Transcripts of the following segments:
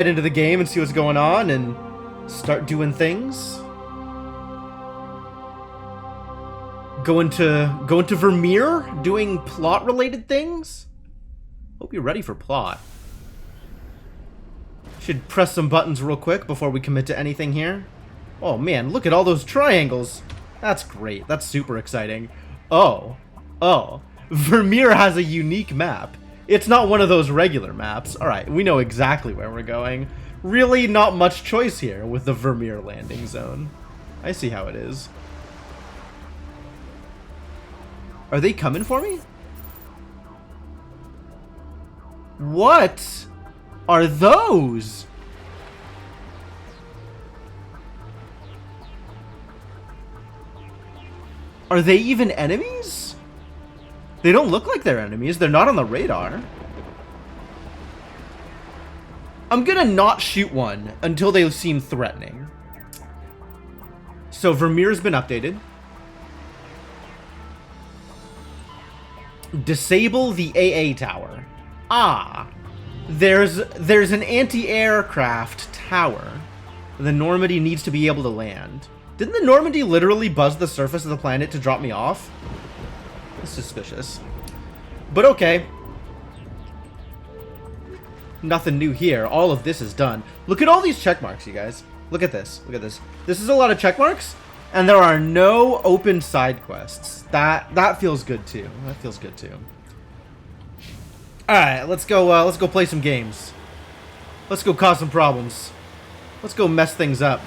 Get into the game and see what's going on and start doing things. Go into Vermeer, doing plot-related things. Hope you're ready for plot. Should press some buttons real quick before we commit to anything here. Oh man, look at all those triangles. That's great. That's super exciting. Oh. Vermeer has a unique map. It's not one of those regular maps. Alright, we know exactly where we're going. Really not much choice here with the Vermeer landing zone. I see how it is. Are they coming for me? What are those? Are they even enemies? They don't look like they're enemies. They're not on the radar. I'm gonna not shoot one until they seem threatening. So Vermeer's been updated. Disable the AA tower. Ah, there's an anti-aircraft tower. The Normandy needs to be able to land. Didn't the Normandy literally buzz the surface of the planet to drop me off? That's suspicious. But okay. Nothing new here. All of this is done. Look at all these check marks, you guys. Look at this. Look at this. This is a lot of check marks, and there are no open side quests. That feels good too. That feels good too. All right, let's go play some games. Let's go cause some problems. Let's go mess things up.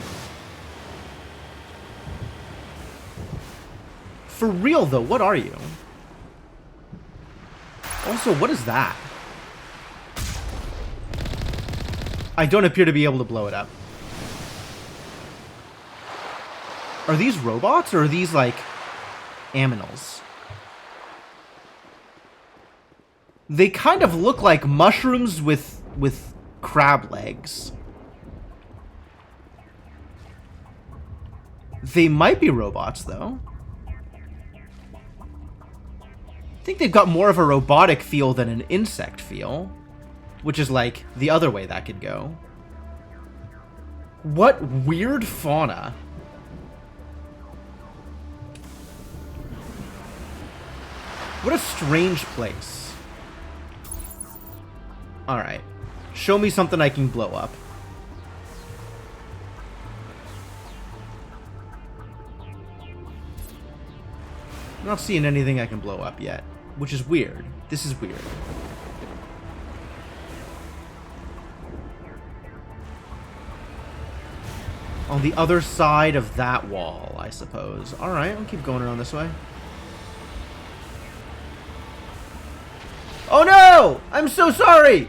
For real though, what are you? Also, what is that? I don't appear to be able to blow it up. Are these robots or are these like aminals? They kind of look like mushrooms with crab legs. They might be robots though. I think they've got more of a robotic feel than an insect feel, which is like the other way that could go. What weird fauna. What a strange place. Alright. Show me something I can blow up. I'm not seeing anything I can blow up yet, which is weird. This is weird. On the other side of that wall, I suppose. Alright, I'll keep going around this way. Oh no! I'm so sorry!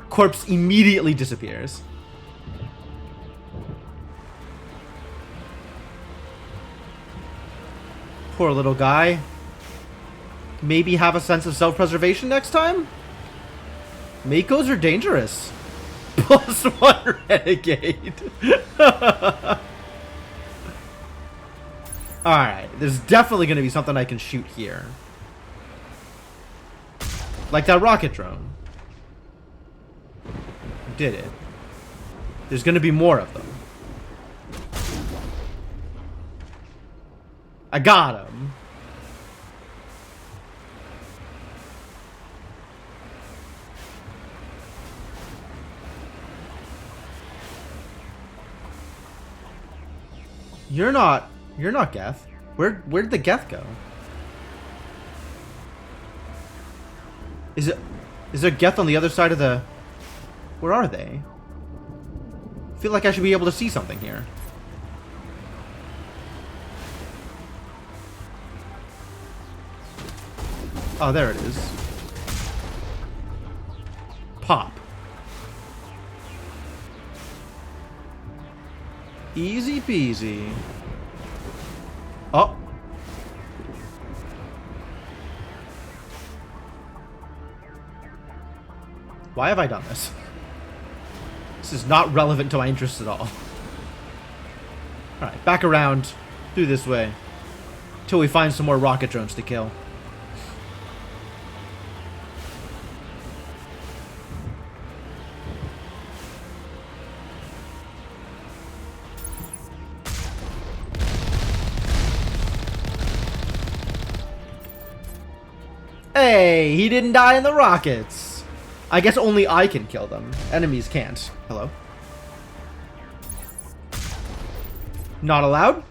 Corpse immediately disappears. Poor little guy. Maybe have a sense of self-preservation next time? Makos are dangerous. +1 renegade. Alright, there's definitely going to be something I can shoot here. Like that rocket drone. Did it. There's going to be more of them. I got him. You're not Geth. Where'd the Geth go? Is there Geth on the other side of the... Where are they? I feel like I should be able to see something here. Oh, there it is. Pop. Easy peasy. Oh. Why have I done this? This is not relevant to my interests at all. Alright, back around. Through this way. Till we find some more rocket drones to kill. Hey, he didn't die in the rockets. I guess only I can kill them. Enemies can't. Hello? Not allowed?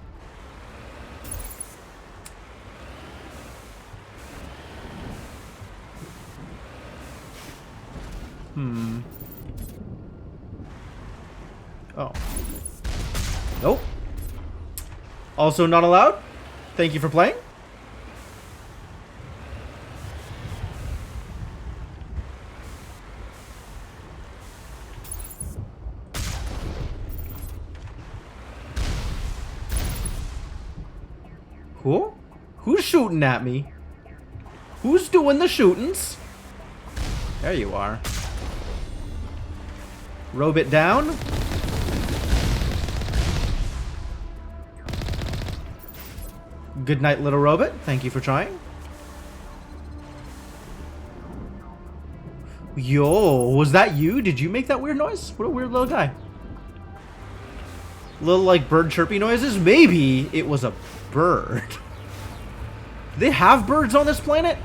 Oh. Nope. Also not allowed? Thank you for playing. Who? Who's shooting at me? Who's doing the shootings? There you are. Robot down. Good night, little robot. Thank you for trying. Yo, was that you? Did you make that weird noise? What a weird little guy. Little, like, bird chirpy noises? Maybe it was a bird. Do they have birds on this planet?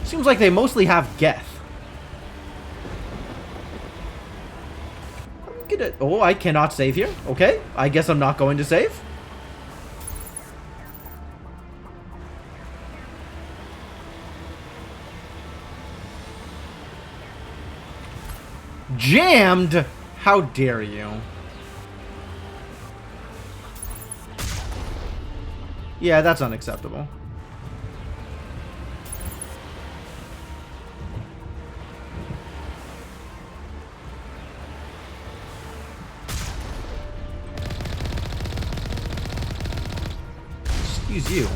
Seems like they mostly have Geth. Oh, I cannot save here. Okay, I guess I'm not going to save. Jammed? How dare you? Yeah, that's unacceptable. Excuse you.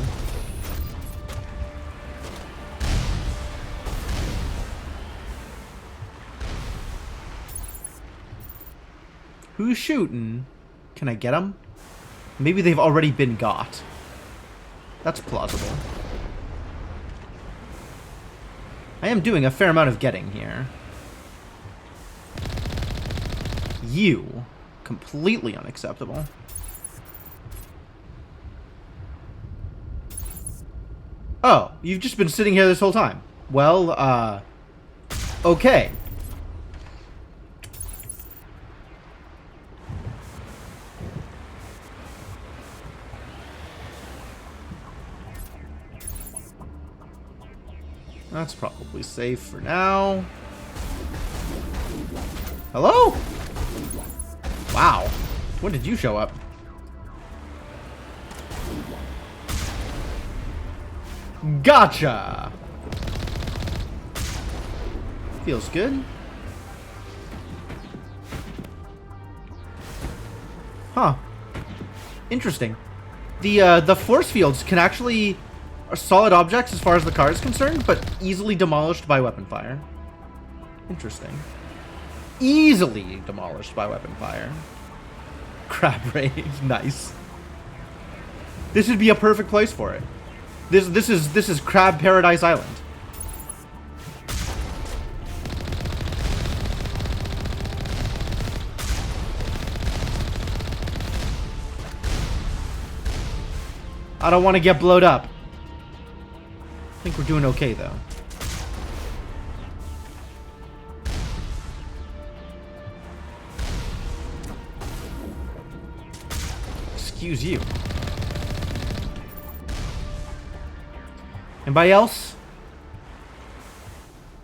Who's shooting? Can I get them? Maybe they've already been got. That's plausible. I am doing a fair amount of getting here. You. Completely unacceptable. Oh, you've just been sitting here this whole time. Well, okay. That's probably safe for now. Hello? Wow. When did you show up? Gotcha! Feels good. Huh. Interesting. The force fields can actually are solid objects as far as the car is concerned, but easily demolished by weapon fire. Interesting. Easily demolished by weapon fire. Crab raid. Nice. This would be a perfect place for it. This is Crab Paradise Island. I don't want to get blowed up. I think we're doing okay though. Excuse you. Anybody else?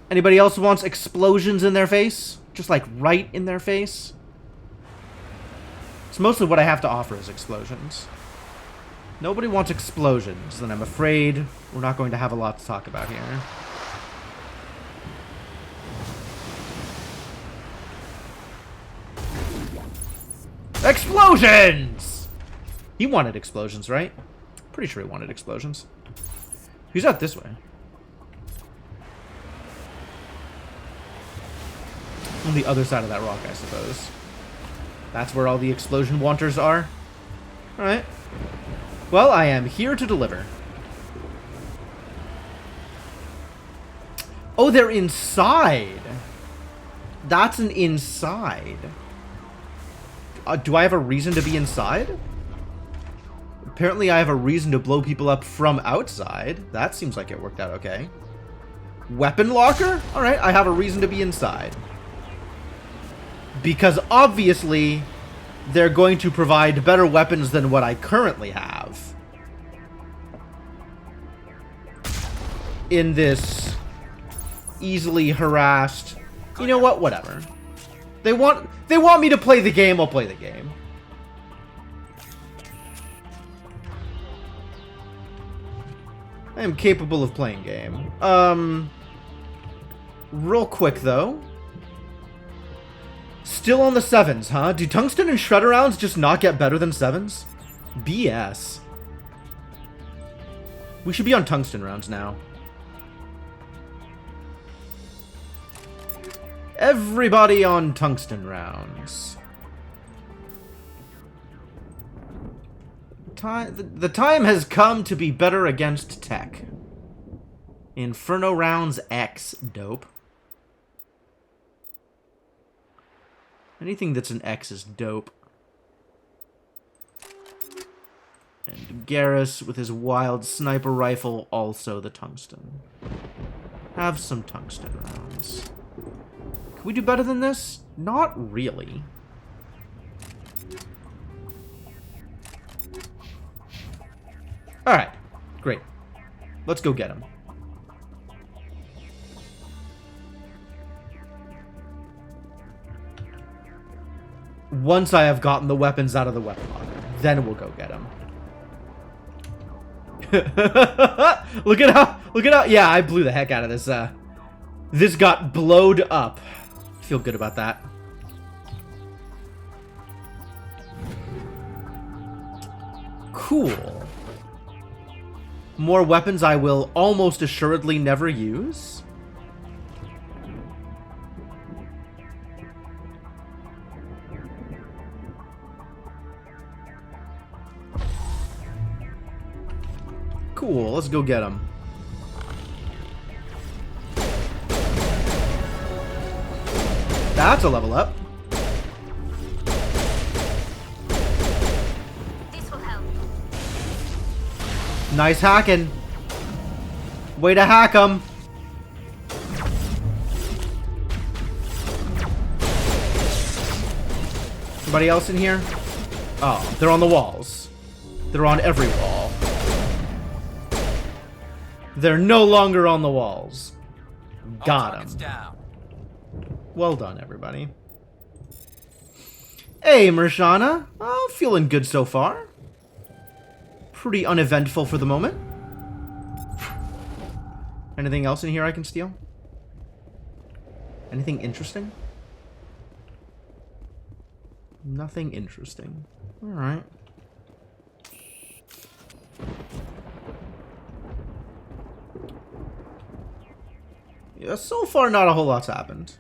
Anybody else wants explosions in their face? Just like right in their face? It's mostly what I have to offer is explosions. Nobody wants explosions, then I'm afraid we're not going to have a lot to talk about here. Explosions! He wanted explosions, right? Pretty sure he wanted explosions. Who's out this way? On the other side of that rock, I suppose. That's where all the explosion wanters are. Alright. Well, I am here to deliver. Oh, they're inside. That's an inside. Do I have a reason to be inside? Apparently I have a reason to blow people up from outside. That seems like it worked out okay. Weapon locker? Alright, I have a reason to be inside. Because obviously, they're going to provide better weapons than what I currently have. In this easily harassed... You know what? Whatever. They want me to play the game, I'll play the game. I am capable of playing game. Real quick, though. Still on the 7s, huh? Do tungsten and shredder rounds just not get better than 7s? BS. We should be on tungsten rounds now. Everybody on tungsten rounds. The time has come to be better against tech. Inferno rounds X, dope. Anything that's an X is dope. And Garrus with his wild sniper rifle, also the tungsten. Have some tungsten rounds. Can we do better than this? Not really. Alright, great. Let's go get him. Once I have gotten the weapons out of the weapon locker, then we'll go get him. Look at how, yeah, I blew the heck out of this, this got blowed up. Feel good about that. Cool. More weapons I will almost assuredly never use. Cool, let's go get him. That's a level up. This will help. Nice hacking. Way to hack him. Anybody else in here? Oh, they're on the walls. They're on every wall. They're no longer on the walls. Got him. Well done, everybody. Hey, Mershana. Oh, feeling good so far. Pretty uneventful for the moment. Anything else in here I can steal? Anything interesting? Nothing interesting. Alright. Yeah, so far not a whole lot's happened.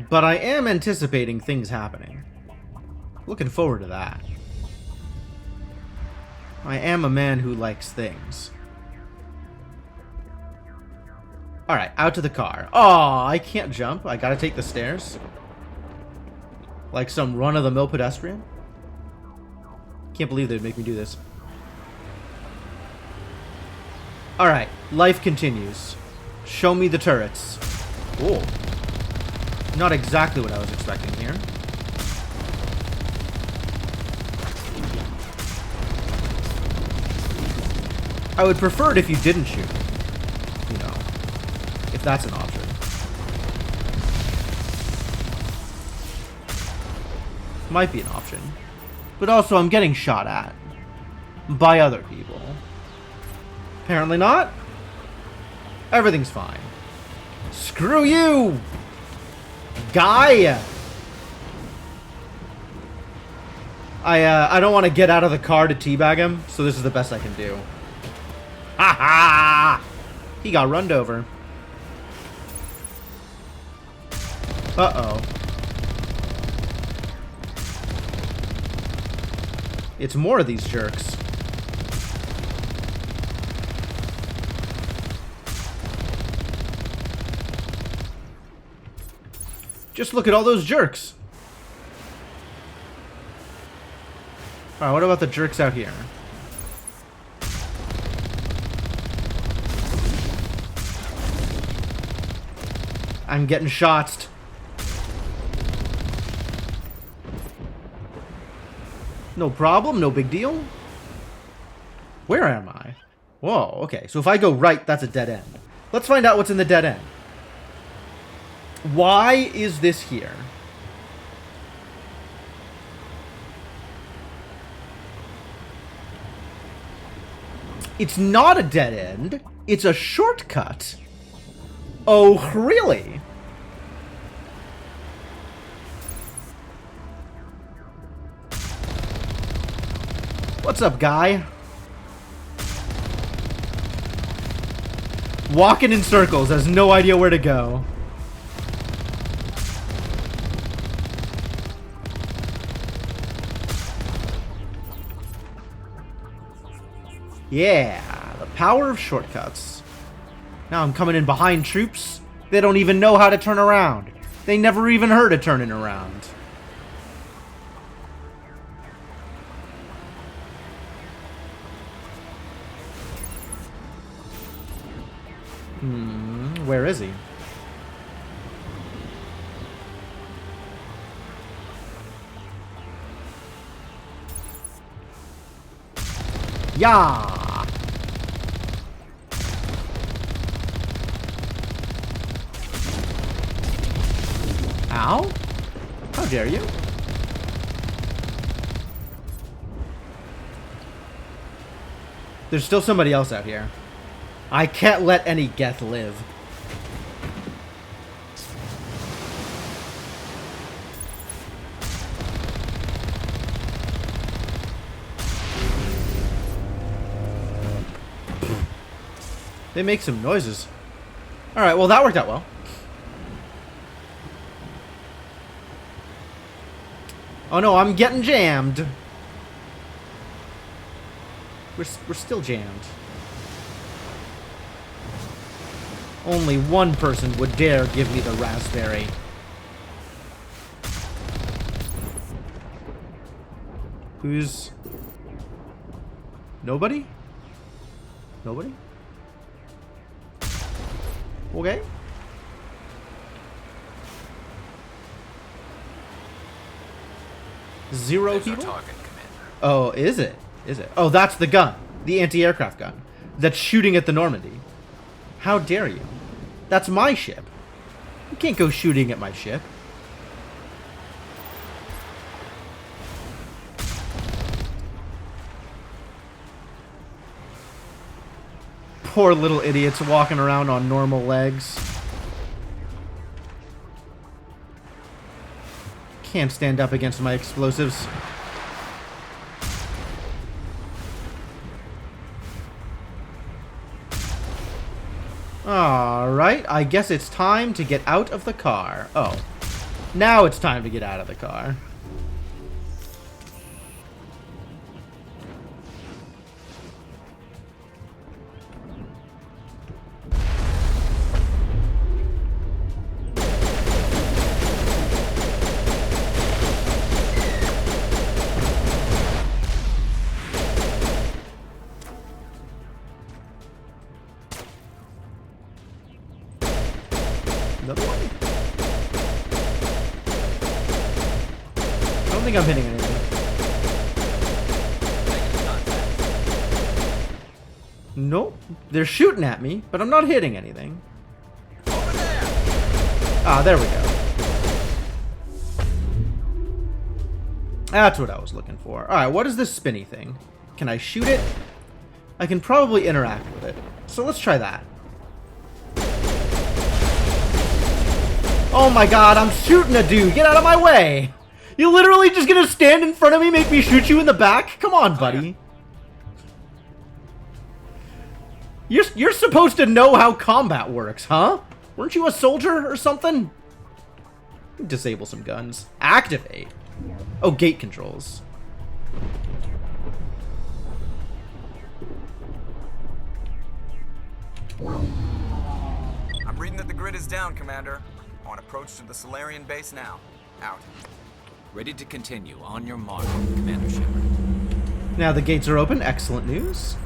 But I am anticipating things happening. Looking forward to that. I am a man who likes things. Alright, out to the car. Oh, I can't jump. I gotta take the stairs. Like some run-of-the-mill pedestrian. Can't believe they'd make me do this. Alright, life continues. Show me the turrets. Cool. Not exactly what I was expecting here. I would prefer it if you didn't shoot. You know, if that's an option. Might be an option. But also, I'm getting shot at. By other people. Apparently not. Everything's fine. Screw you! Guy! I don't want to get out of the car to teabag him, so this is the best I can do. Ha ha! He got runned over. Uh-oh. It's more of these jerks. Just look at all those jerks. Alright, what about the jerks out here? I'm getting shotsed. No problem, no big deal. Where am I? Whoa, okay. So if I go right, that's a dead end. Let's find out what's in the dead end. Why is this here? It's not a dead end. It's a shortcut. Oh, really? What's up, guy? Walking in circles, has no idea where to go. Yeah, the power of shortcuts. Now I'm coming in behind troops. They don't even know how to turn around. They never even heard of turning around. Where is he? Yeah. Ow? How dare you? There's still somebody else out here. I can't let any Geth live. They make some noises. Alright, well that worked out well. Oh no, I'm getting jammed. We're still jammed. Only one person would dare give me the raspberry. Who's... Nobody? Nobody? Okay. Zero people? Target, Commander. Oh, is it? Is it? Oh, that's the gun. The anti-aircraft gun. That's shooting at the Normandy. How dare you? That's my ship. You can't go shooting at my ship. Poor little idiots walking around on normal legs. Can't stand up against my explosives. Alright, I guess it's time to get out of the car. Oh. Now it's time to get out of the car. Another one? I don't think I'm hitting anything. Nope. They're shooting at me, but I'm not hitting anything. Over there. Ah, there we go. That's what I was looking for. Alright, what is this spinny thing? Can I shoot it? I can probably interact with it. So let's try that. Oh my god, I'm shooting a dude. Get out of my way. You're literally just gonna stand in front of me, make me shoot you in the back? Come on, buddy. You're supposed to know how combat works, huh? Weren't you a soldier or something? Disable some guns. Activate. Oh, gate controls. I'm reading that the grid is down, Commander. On approach to the Solarian base now. Out. Ready to continue. On your mark, Commander Shepard. Now the gates are open. Excellent news.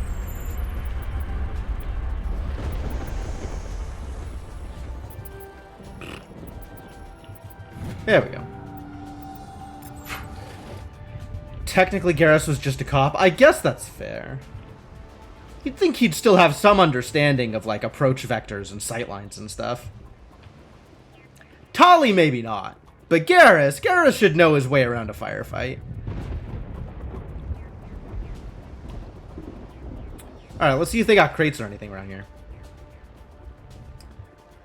There we go. Technically, Garrus was just a cop. I guess that's fair. You'd think he'd still have some understanding of, like, approach vectors and sightlines and stuff. Tali, maybe not. But Garrus should know his way around a firefight. Alright, let's see if they got crates or anything around here.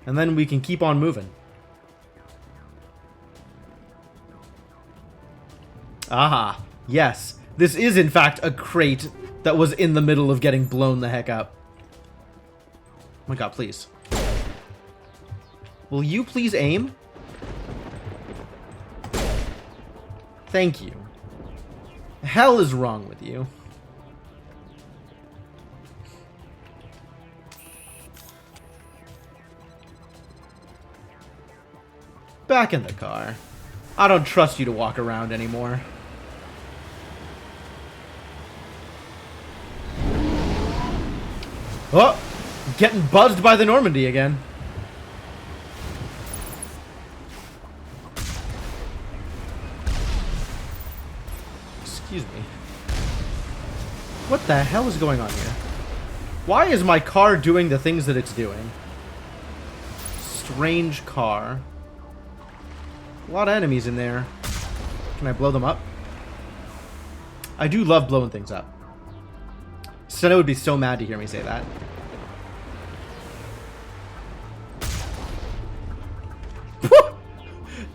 And then we can keep on moving. Aha. Yes. This is, in fact, a crate that was in the middle of getting blown the heck up. Oh my god, please. Will you please aim? Thank you. The hell is wrong with you? Back in the car. I don't trust you to walk around anymore. Oh! Getting buzzed by the Normandy again. Excuse me. What the hell is going on here? Why is my car doing the things that it's doing? Strange car. A lot of enemies in there. Can I blow them up? I do love blowing things up. Senna would be so mad to hear me say that.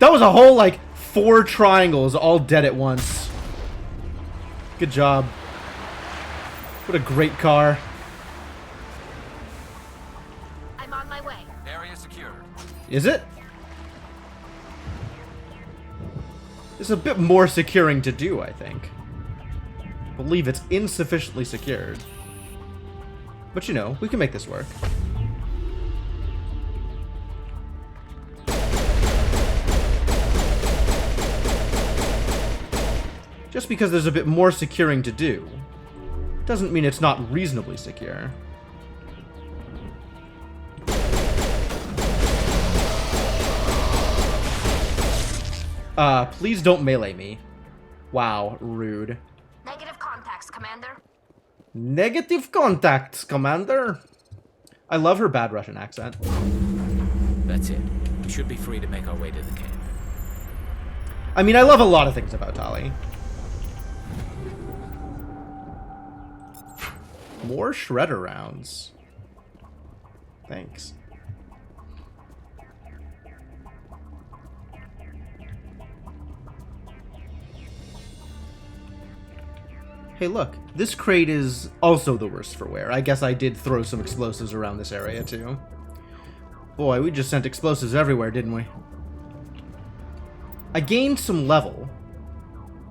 That was a whole, like, 4 triangles all dead at once. Good job. What a great car. I'm on my way. Area secured. Is it? There's a bit more securing to do, I think. I believe it's insufficiently secured. But you know, we can make this work. Just because there's a bit more securing to do, doesn't mean it's not reasonably secure. Please don't melee me. Wow, rude. Negative contacts, Commander. Negative contacts, Commander. I love her bad Russian accent. That's it. We should be free to make our way to the camp. I mean, I love a lot of things about Tali. More shredder rounds. Thanks. Hey, look. This crate is also the worst for wear. I guess I did throw some explosives around this area, too. Boy, we just sent explosives everywhere, didn't we? I gained some level.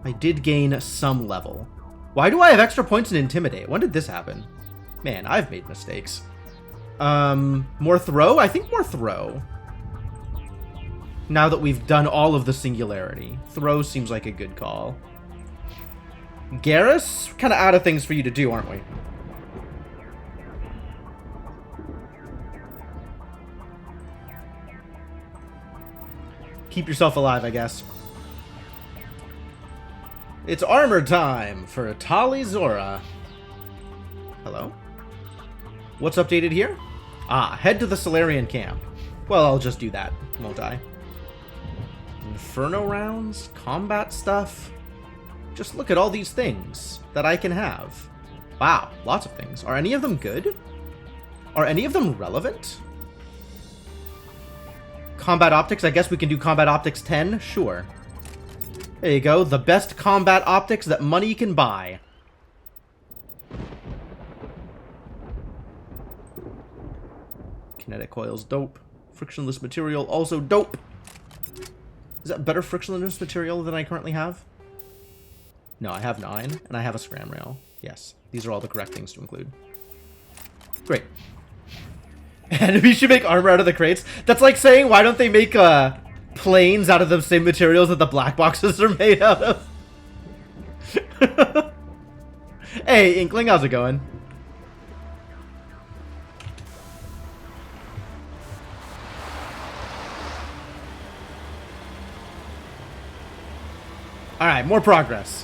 I did gain some level. Why do I have extra points in Intimidate? When did this happen? Man, I've made mistakes. More throw? I think more throw. Now that we've done all of the singularity. Throw seems like a good call. Garrus? Kind of out of things for you to do, aren't we? Keep yourself alive, I guess. It's armor time for Tali Zora. Hello? What's updated here? Ah, head to the Solarian camp. Well, I'll just do that, won't I? Inferno rounds? Combat stuff? Just look at all these things that I can have. Wow, lots of things. Are any of them good? Are any of them relevant? Combat optics? I guess we can do combat optics 10? Sure. There you go. The best combat optics that money can buy. Kinetic coils, dope. Frictionless material, also dope. Is that better frictionless material than I currently have? No, I have 9, and I have a scram rail. Yes, these are all the correct things to include. Great. And we should make armor out of the crates. That's like saying, why don't they make planes out of the same materials that the black boxes are made out of? Hey, Inkling, how's it going? Alright, more progress.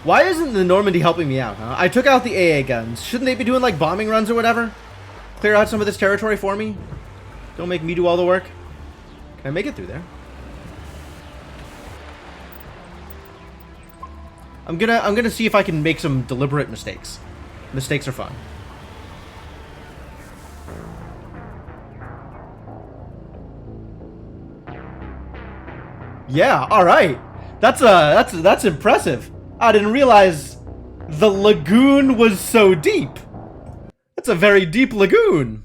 Why isn't the Normandy helping me out, huh? I took out the AA guns. Shouldn't they be doing, like, bombing runs or whatever? Clear out some of this territory for me? Don't make me do all the work. Can I make it through there? I'm gonna see if I can make some deliberate mistakes. Mistakes are fun. Yeah, alright. That's impressive. I didn't realize the lagoon was so deep. That's a very deep lagoon.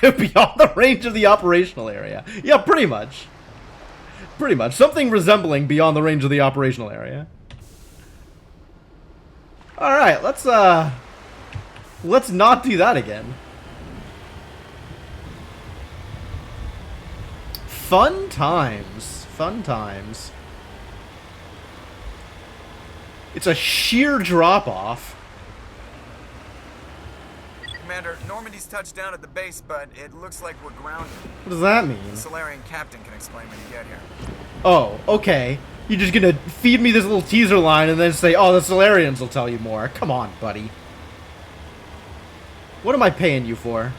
Beyond the range of the operational area. Yeah, pretty much. Pretty much. Something resembling beyond the range of the operational area. Alright, let's not do that again. Fun times. Fun times. It's a sheer drop-off. Commander, Normandy's touched down at the base, but it looks like we're grounded. What does that mean? The Solarian captain can explain when you get here. Oh, okay. You're just gonna feed me this little teaser line and then say, oh, the Solarians will tell you more. Come on, buddy. What am I paying you for?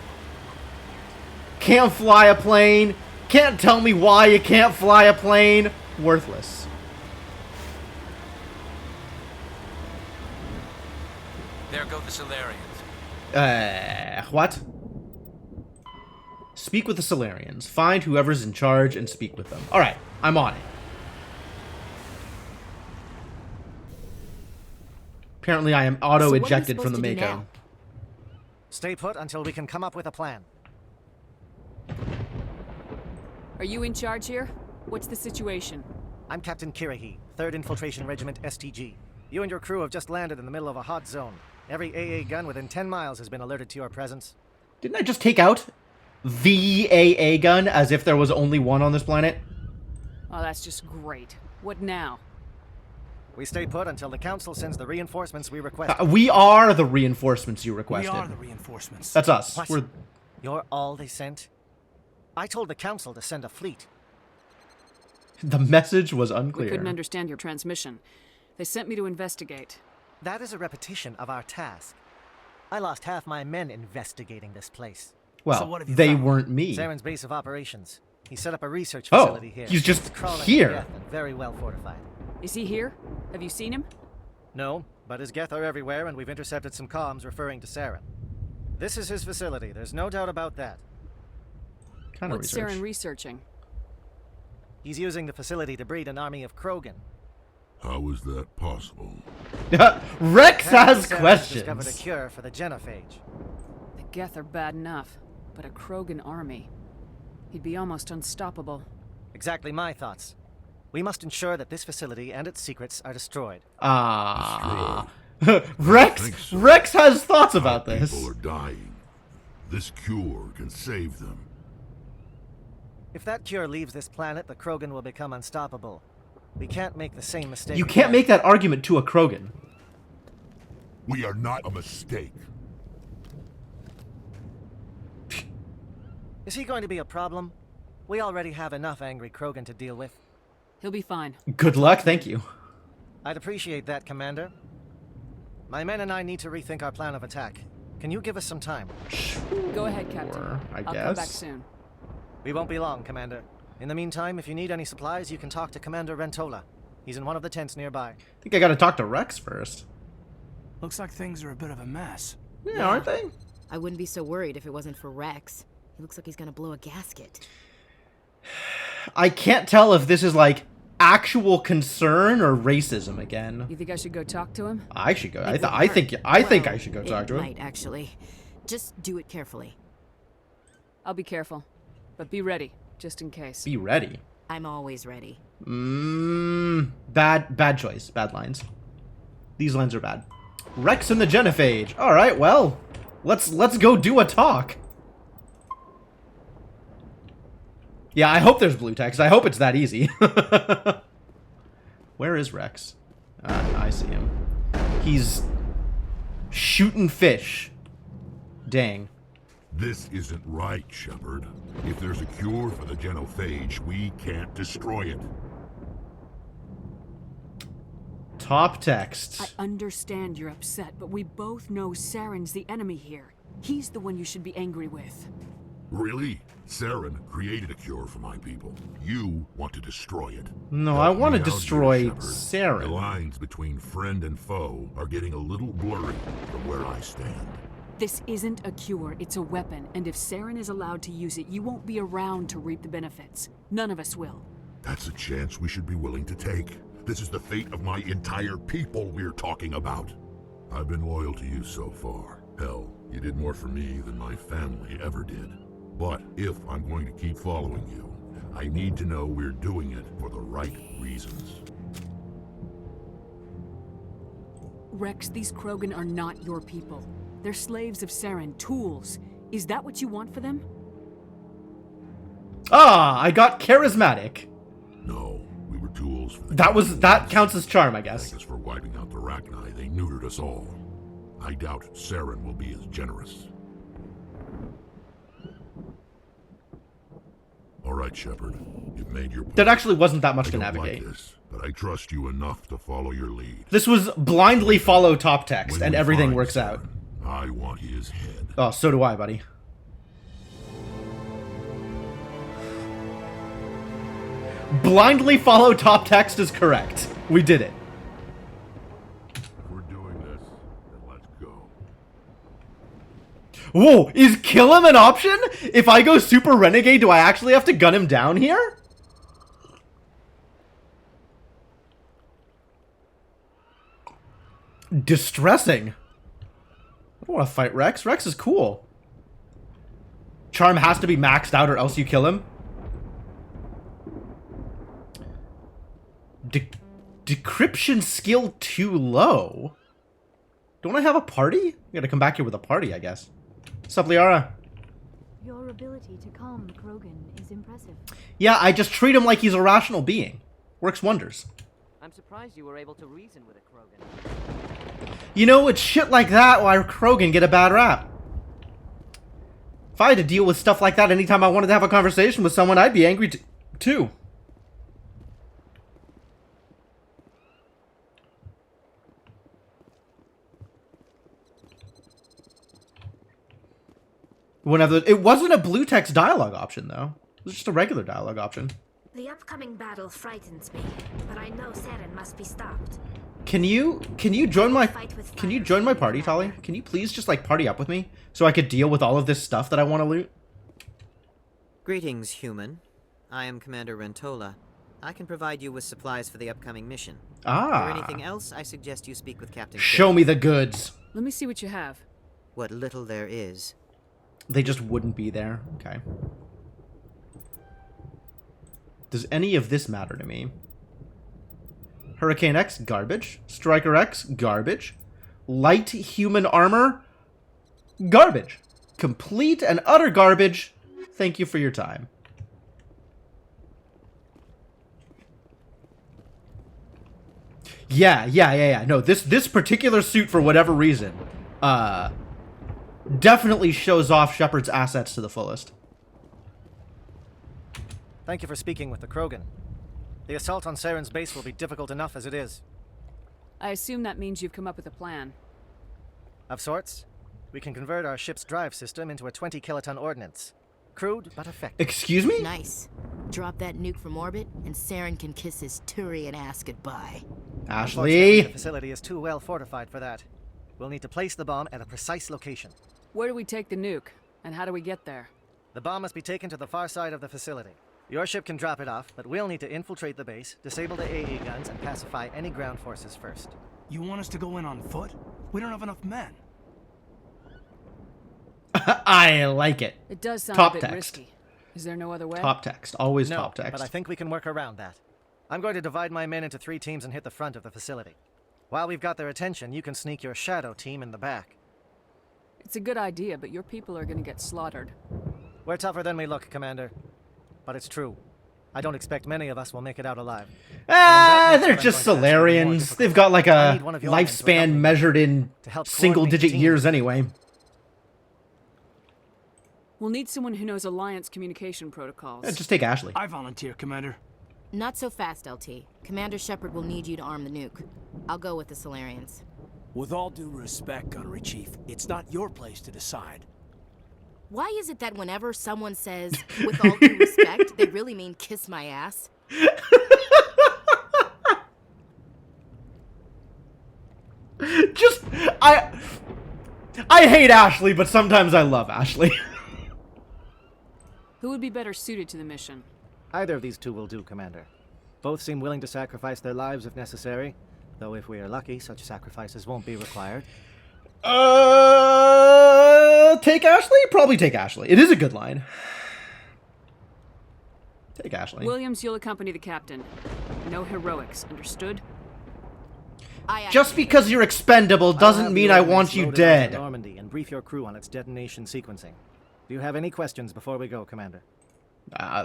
Can't fly a plane. Can't tell me why you can't fly a plane. Worthless. There go the Solarians. What? Speak with the Solarians. Find whoever's in charge and speak with them. Alright, I'm on it. Apparently I am auto-ejected from the Mako. Stay put until we can come up with a plan. Are you in charge here? What's the situation? I'm Captain Kirahi, 3rd Infiltration Regiment STG. You and your crew have just landed in the middle of a hot zone. Every AA gun within 10 miles has been alerted to your presence. Didn't I just take out the AA gun as if there was only one on this planet? Oh, that's just great. What now? We stay put until the Council sends the reinforcements we request. We are the reinforcements you requested. We are the reinforcements. That's us. What? We're... You're all they sent? I told the Council to send a fleet. The message was We unclear. couldn't understand your transmission. They sent me to investigate. That is a repetition of our task. I lost half my men investigating this place. Well, So what have you they found? weren't me. Zaren's base of operations. He set up a research Oh, facility here. he's just It's crawling here. with Geth and very well fortified. Is he here? Have you seen him? No, but his Geth are everywhere, and we've intercepted some comms referring to Saren. This is his facility. There's no doubt about that. Kind of What's research. Saren researching? He's using the facility to breed an army of Krogan. How is that possible? Rex has Saren's discovered a questions. cure for the genophage. The Geth are bad enough, but a Krogan army. He'd be almost unstoppable. Exactly my thoughts. We must ensure that this facility and its secrets are destroyed. Ah. I Rex think so. Rex has thoughts about this. People are dying. This cure can save them. If that cure leaves this planet, the Krogan will become unstoppable. We can't make the same mistake You can't again. make that argument to a Krogan. We are not a mistake. Is he going to be a problem? We already have enough angry Krogan to deal with. He'll be fine. Good luck, thank you. I'd appreciate that, Commander. My men and I need to rethink our plan of attack. Can you give us some time? Go ahead, Captain. Sure, I I'll come guess. back soon. We won't be long, Commander. In the meantime, if you need any supplies, you can talk to Commander Rentola. He's in one of the tents nearby. I think I gotta talk to Rex first. Looks like things are a bit of a mess. Yeah, aren't they? I wouldn't be so worried if it wasn't for Rex. He looks like he's gonna blow a gasket. I can't tell if this is like actual concern or racism again. You think I should go talk to him? I should go. I It would think hurt. I think Well, I should go talk to him. Might actually. Just do it carefully. I'll be careful. But be ready, just in case. Be ready. I'm always ready. Bad choice. Bad lines. These lines are bad. Rex and the Genophage. All right, well, let's go do a talk. Yeah, I hope there's blue text. I hope it's that easy. Where is Rex? I see him. He's shooting fish. Dang. This isn't right, Shepard. If there's a cure for the genophage, we can't destroy it. Top text. I understand you're upset, but we both know Saren's the enemy here. He's the one you should be angry with. Really? Saren created a cure for my people. You want to destroy it. No, Help I want to me out here, destroy Shepard. The Saren. lines between friend and foe are getting a little blurry from where I stand. This isn't a cure, it's a weapon, and if Saren is allowed to use it, you won't be around to reap the benefits. None of us will. That's a chance we should be willing to take. This is the fate of my entire people we're talking about. I've been loyal to you so far. Hell, you did more for me than my family ever did. But if I'm going to keep following you, I need to know we're doing it for the right reasons. Rex, these Krogan are not your people. They're slaves of Saren, tools. Is that what you want for them? Ah, I got charismatic. No, we were tools for the That counts as charm, I guess. Thank us for wiping out the Rachni. They neutered us all. I doubt Saren will be as generous. All right, Shepard. You've made your point. That actually wasn't that much I to don't navigate. like this, but I trust you enough to follow your lead. This was blindly follow top text, When and we everything find works out. Saren, I want his head. Oh, so do I, buddy. Blindly follow top text is correct. We did it. If we're doing this, then let's go. Whoa, is kill him an option? If I go super renegade, do I actually have to gun him down here? Distressing. I don't want to fight Rex. Rex is cool. Charm has to be maxed out or else you kill him. Decryption skill too low? Don't I have a party? You gotta come back here with a party, I guess. Sup, Liara? Your ability to calm the Krogan is impressive. Yeah, I just treat him like he's a rational being. Works wonders. I'm surprised you were able to reason with a Krogan. You know, it's shit like that why Krogan get a bad rap. If I had to deal with stuff like that anytime I wanted to have a conversation with someone, I'd be angry too. It wasn't a blue text dialogue option, though. It was just a regular dialogue option. The upcoming battle frightens me, but I know Saren must be stopped. Can you join my party, Tali? Can you please just like party up with me so I could deal with all of this stuff that I want to loot? Greetings, human. I am Commander Rentola. I can provide you with supplies for the upcoming mission. Ah. For anything else, I suggest you speak with Captain Show Kidd. me the goods. Let me see what you have. What little there is. They just wouldn't be there. Okay. Does any of this matter to me? Hurricane X, garbage. Striker X, garbage. Light human armor, garbage. Complete and utter garbage. Thank you for your time. Yeah. No, this particular suit, for whatever reason, definitely shows off Shepard's assets to the fullest. Thank you for speaking with the Krogan. The assault on Saren's base will be difficult enough as it is. I assume that means you've come up with a plan. Of sorts. We can convert our ship's drive system into a 20-kiloton ordnance. Crude, but effective. Excuse me? Nice. Drop that nuke from orbit, and Saren can kiss his Turian ass goodbye. Ashley! The facility is too well fortified for that. We'll need to place the bomb at a precise location. Where do we take the nuke? And how do we get there? The bomb must be taken to the far side of the facility. Your ship can drop it off, but we'll need to infiltrate the base, disable the AA guns, and pacify any ground forces first. You want us to go in on foot? We don't have enough men. I like it. It does sound Top a bit text. risky. Is there no other way? Top text. Always No, top text. but I think we can work around that. I'm going to divide my men into 3 teams and hit the front of the facility. While we've got their attention, you can sneak your shadow team in the back. It's a good idea, but your people are gonna get slaughtered. We're tougher than we look, Commander. But it's true. I don't expect many of us will make it out alive. Ah, makes they're what just I'm going to ask you more Solarians. difficult. They've got like I a need one of your men to lifespan accompany me measured in to help single-digit coordinate the years team. anyway. We'll need someone who knows Alliance communication protocols. Just take Ashley. I volunteer, Commander. Not so fast, LT. Commander Shepard will need you to arm the nuke. I'll go with the Solarians. With all due respect, Gunnery Chief, it's not your place to decide. Why is it that whenever someone says, with all due respect, they really mean kiss my ass? Just, I hate Ashley, but sometimes I love Ashley. Who would be better suited to the mission? Either of these two will do, Commander. Both seem willing to sacrifice their lives if necessary, though if we are lucky, such sacrifices won't be required. Take Ashley? Probably take Ashley. It is a good line. Take Ashley. Williams, you'll accompany the captain. No heroics, understood? Just because you're expendable doesn't mean I want you dead. Normandy and brief your crew on its detonation sequencing. Do you have any questions before we go, Commander?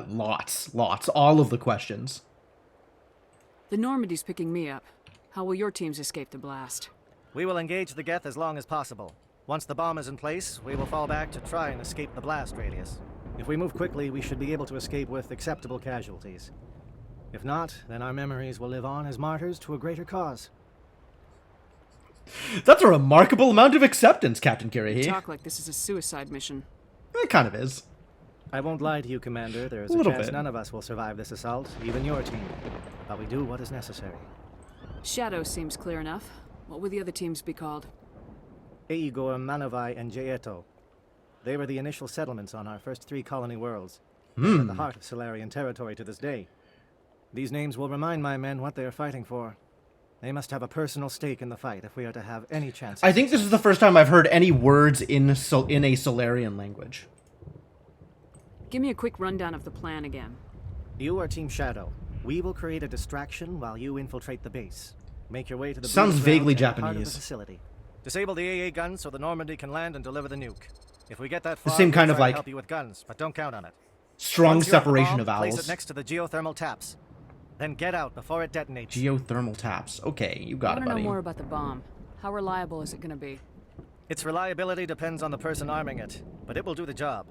Lots. All of the questions. The Normandy's picking me up. How will your teams escape the blast? We will engage the Geth as long as possible. Once the bomb is in place, we will fall back to try and escape the blast radius. If we move quickly, we should be able to escape with acceptable casualties. If not, then our memories will live on as martyrs to a greater cause. That's a remarkable amount of acceptance, Captain Kirrahe. You talk like this is a suicide mission. It kind of is. I won't lie to you, Commander. There is a chance none of us will survive this assault, even your team. But we do what is necessary. Shadow seems clear enough. What will the other teams be called? Aegor, Manavai, and Jaeto. They were the initial settlements on our first 3 colony worlds. They're at the heart of Solarian territory to this day. These names will remind my men what they are fighting for. They must have a personal stake in the fight if we are to have any chance. I think this is the first time I've heard any words in a Solarian language. Give me a quick rundown of the plan again. You are Team Shadow. We will create a distraction while you infiltrate the base. Make your way to the Sounds breeding vaguely grounds at the heart of the Japanese. facility. Disable the AA guns so the Normandy can land and deliver the nuke. If we get that far, The same kind we'll of, try to like, help you with guns, but don't count on it. Strong Once you're at the separation bomb, of place vowels. it next to the geothermal taps. Then get out before it detonates. Geothermal taps. Okay, you I got want it, to know buddy. more about the bomb. How reliable is it going to be? Its reliability depends on the person arming it, but it will do the job.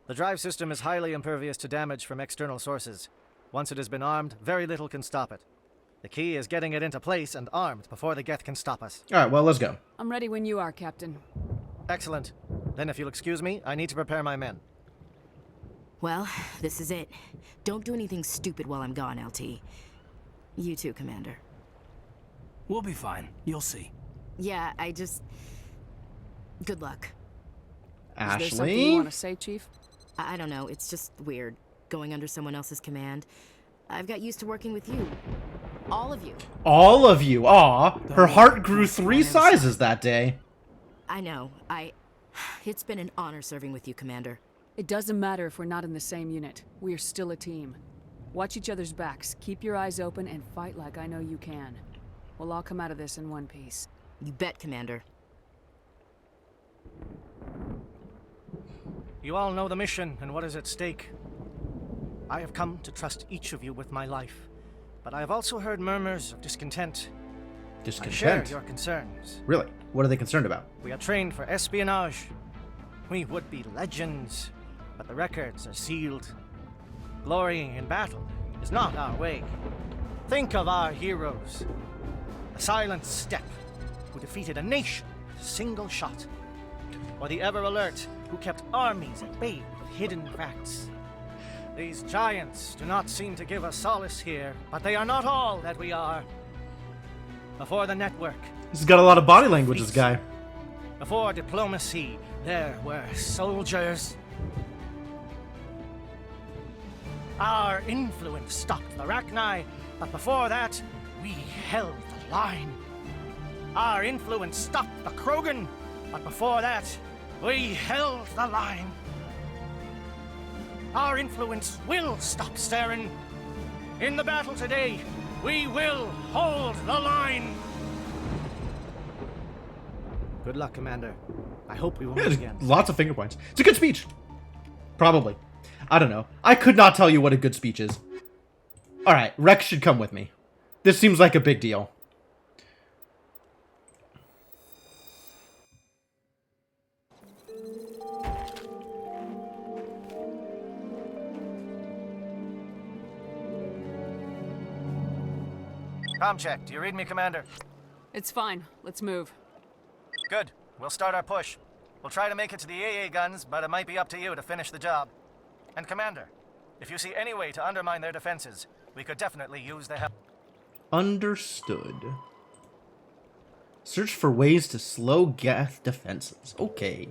The drive system is highly impervious to damage from external sources. Once it has been armed, very little can stop it. The key is getting it into place and armed before the Geth can stop us. Alright, well, let's go. I'm ready when you are, Captain. Excellent. Then if you'll excuse me, I need to prepare my men. Well, this is it. Don't do anything stupid while I'm gone, LT. You too, Commander. We'll be fine. You'll see. Yeah, Good luck. Is there something you Ashley? want to say, Chief? I don't know, it's just weird, going under someone else's command. I've got used to working with you. All of you. All of you. Aw, her heart grew 3 sizes that day. I know, It's been an honor serving with you, Commander. It doesn't matter if we're not in the same unit. We are still a team. Watch each other's backs, keep your eyes open, and fight like I know you can. We'll all come out of this in one piece. You bet, Commander. You all know the mission and what is at stake. I have come to trust each of you with my life, but I have also heard murmurs of discontent. I share Discontent? your concerns. Really? What are they concerned about? We are trained for espionage. We would be legends, but the records are sealed. Glorying in battle is not our way. Think of our heroes. The Silent Step, who defeated a nation with a single shot. Or the Ever Alert, who kept armies at bay with hidden facts. These giants do not seem to give us solace here, but they are not all that we are. Before the network, He's got a lot of body language, this guy. before diplomacy, there were soldiers. Our influence stopped the Rachni, but before that, we held the line. Our influence stopped the Krogan, but before that, we held the line. Our influence will stop Saren. In the battle today, we will hold the line. Good luck, Commander. I hope we won't Yeah, meet there's again. lots of finger points. It's a good speech. Probably. I don't know. I could not tell you what a good speech is. Alright, Rex should come with me. This seems like a big deal. Com check. Do you read me, Commander? It's fine. Let's move. Good. We'll start our push. We'll try to make it to the AA guns, but it might be up to you to finish the job. And Commander, if you see any way to undermine their defenses, we could definitely use the help. Understood. Search for ways to slow Geth defenses. Okay.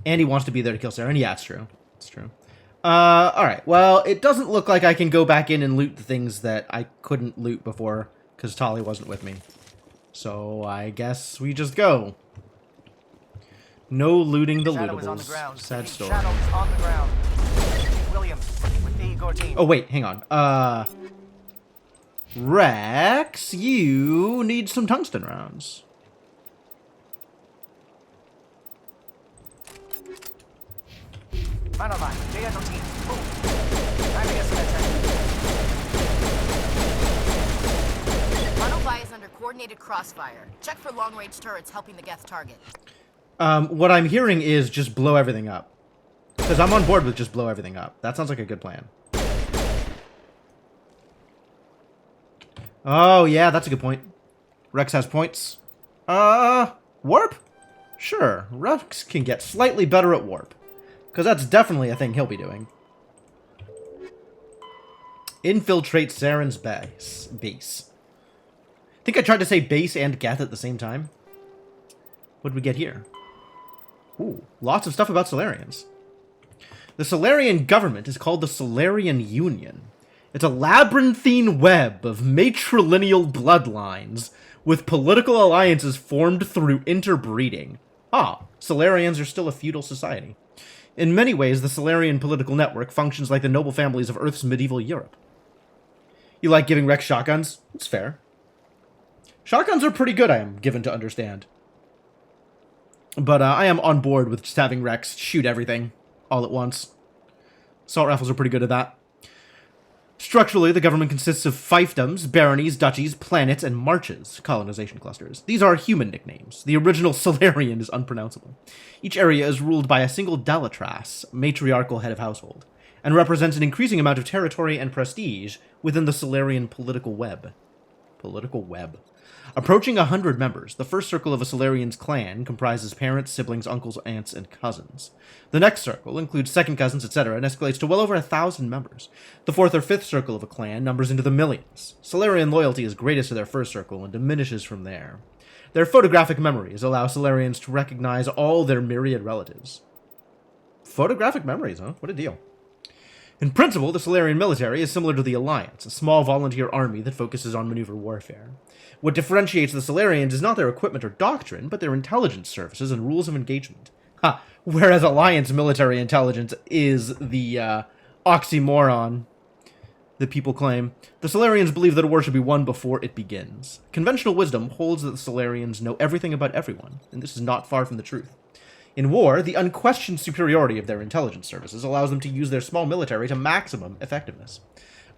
And he wants to be there to kill Saren. Yeah, it's true. It's true. Alright. Well, it doesn't look like I can go back in and loot the things that I couldn't loot before, because Tali wasn't with me. So, I guess we just go. No looting the Shadow is on the lootables. ground. Sad story. Shadow is on the ground. Williams, with the Igor team. Oh, wait, hang on. Rex, you need some tungsten rounds. Manovan, JSO team. Move. Time to get some attention. Monovi is under coordinated crossfire. Check for long-range turrets helping the Geth target. What I'm hearing is just blow everything up. Because I'm on board with just blow everything up. That sounds like a good plan. Oh, yeah, that's a good point. Rex has points. Warp? Sure, Rex can get slightly better at warp. Because that's definitely a thing he'll be doing. Infiltrate Saren's base. I think I tried to say base and Geth at the same time. What did we get here? Ooh, lots of stuff about Solarians. The Solarian government is called the Solarian Union. It's a labyrinthine web of matrilineal bloodlines with political alliances formed through interbreeding. Ah, Solarians are still a feudal society. In many ways, the Solarian political network functions like the noble families of Earth's medieval Europe. You like giving Rex shotguns? It's fair. Shotguns are pretty good, I am given to understand. But I am on board with just having Rex shoot everything all at once. Assault rifles are pretty good at that. Structurally, the government consists of fiefdoms, baronies, duchies, planets, and marches, colonization clusters. These are human nicknames. The original Solarian is unpronounceable. Each area is ruled by a single Delatras, matriarchal head of household, and represents an increasing amount of territory and prestige within the Solarian political web. Approaching 100 members, the first circle of a Solarian's clan comprises parents, siblings, uncles, aunts, and cousins. The next circle includes second cousins, etc., and escalates to well over 1,000 members. The fourth or fifth circle of a clan numbers into the millions. Solarian loyalty is greatest to their first circle and diminishes from there. Their photographic memories allow Solarians to recognize all their myriad relatives. Photographic memories, huh? What a deal. In principle, the Solarian military is similar to the Alliance, a small volunteer army that focuses on maneuver warfare. What differentiates the Solarians is not their equipment or doctrine, but their intelligence services and rules of engagement. Whereas Alliance military intelligence is the oxymoron that people claim. The Solarians believe that a war should be won before it begins. Conventional wisdom holds that the Solarians know everything about everyone, and this is not far from the truth. In war, the unquestioned superiority of their intelligence services allows them to use their small military to maximum effectiveness.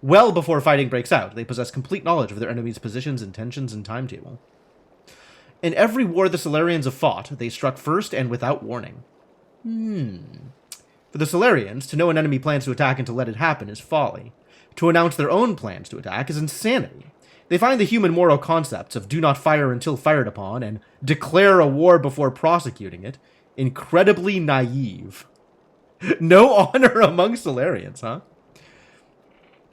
Well before fighting breaks out, they possess complete knowledge of their enemy's positions, intentions, and timetable. In every war the Solarians have fought, they struck first and without warning. For the Solarians, to know an enemy plans to attack and to let it happen is folly. To announce their own plans to attack is insanity. They find the human moral concepts of do not fire until fired upon and declare a war before prosecuting it incredibly naive. No honor among Solarians, huh?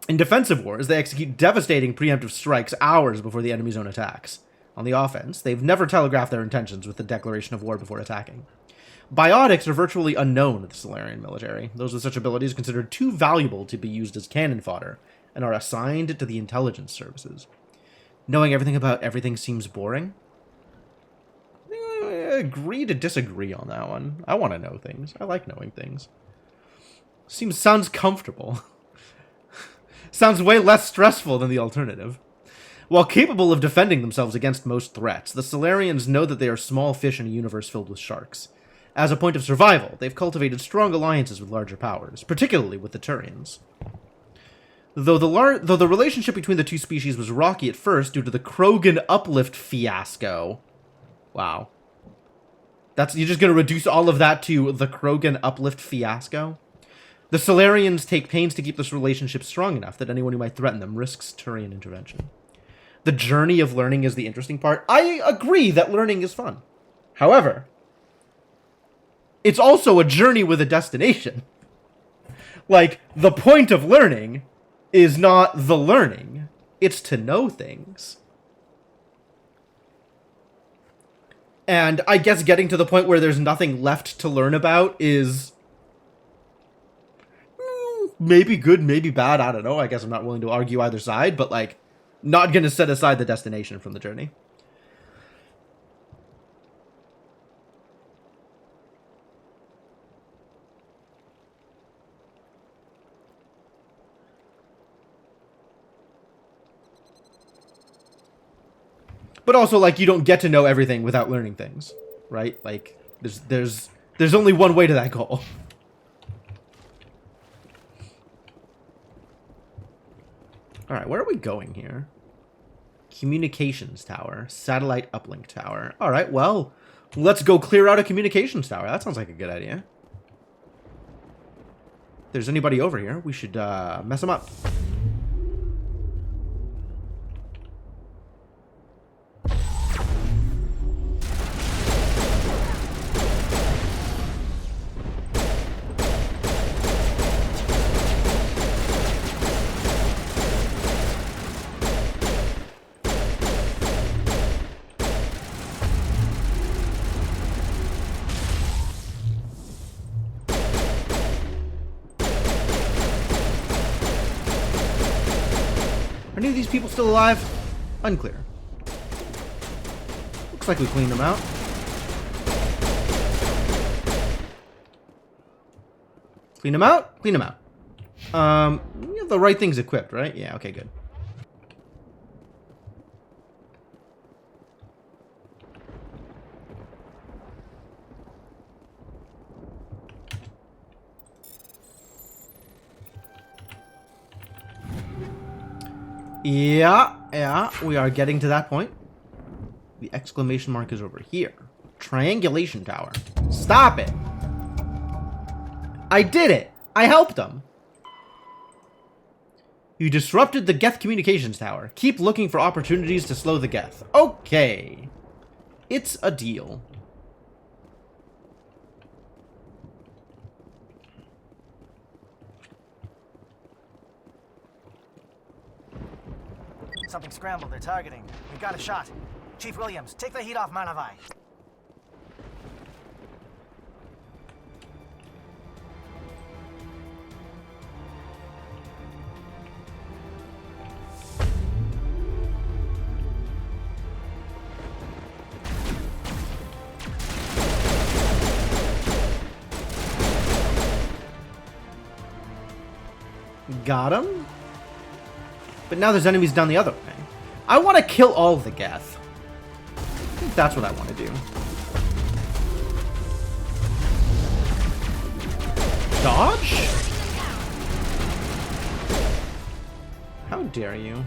In defensive wars, they execute devastating preemptive strikes hours before the enemy's own attacks. On the offense, they've never telegraphed their intentions with the declaration of war before attacking. Biotics are virtually unknown to the Solarian military. Those with such abilities are considered too valuable to be used as cannon fodder, and are assigned to the intelligence services. Knowing everything about everything seems boring? I agree to disagree on that one. I want to know things. I like knowing things. Sounds comfortable. Sounds way less stressful than the alternative. While capable of defending themselves against most threats, the Solarians know that they are small fish in a universe filled with sharks. As a point of survival, they've cultivated strong alliances with larger powers, particularly with the Turians. Though the relationship between the two species was rocky at first due to the Krogan uplift fiasco. Wow. You're just going to reduce all of that to the Krogan uplift fiasco? The Solarians take pains to keep this relationship strong enough that anyone who might threaten them risks Turian intervention. The journey of learning is the interesting part. I agree that learning is fun. However, it's also a journey with a destination. Like, the point of learning is not the learning. It's to know things. And I guess getting to the point where there's nothing left to learn about is maybe good, maybe bad. I don't know. I guess I'm not willing to argue either side, but like, not going to set aside the destination from the journey. But also, like, you don't get to know everything without learning things, right? Like, there's only one way to that goal. All right, where are we going here? Communications tower, satellite uplink tower. All right, well, let's go clear out a communications tower. That sounds like a good idea. If there's anybody over here, we should mess them up. Are any of these people still alive? Unclear. Looks like we cleaned them out. Clean them out? Clean them out. We have the right things equipped, right? Yeah, okay, good. Yeah, we are getting to that point. The exclamation mark is over here. Triangulation tower. Stop it! I did it! I helped them! You disrupted the Geth communications tower. Keep looking for opportunities to slow the Geth. Okay. It's a deal. Something scrambled. They're targeting. We got a shot. Chief Williams, take the heat off Manavai. Got him? But now there's enemies down the other way. I want to kill all of the Geth. I think that's what I want to do. Dodge? How dare you?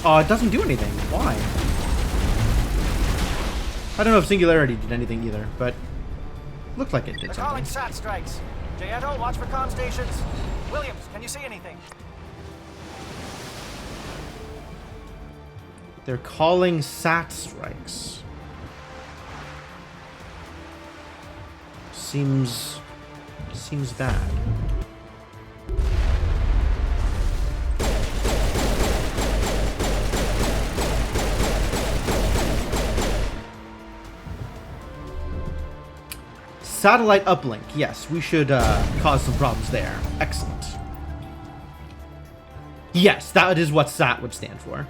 Oh, it doesn't do anything. Why? I don't know if Singularity did anything either, but looked like it did They're calling something. SAT strikes. Jayeto, watch for comm stations. Williams, can you see anything? They're calling SAT strikes. Seems bad. Satellite uplink. Yes, we should cause some problems there. Excellent. Yes, that is what SAT would stand for.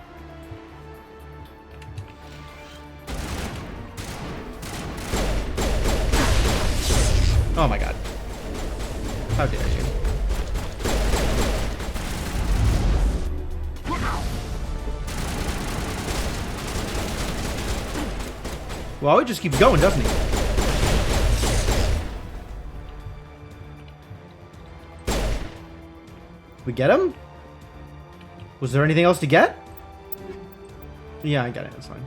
Oh my god. How dare you. Well, it just keeps going, doesn't he? we get him? Was there anything else to get? Yeah, I got it. That's fine.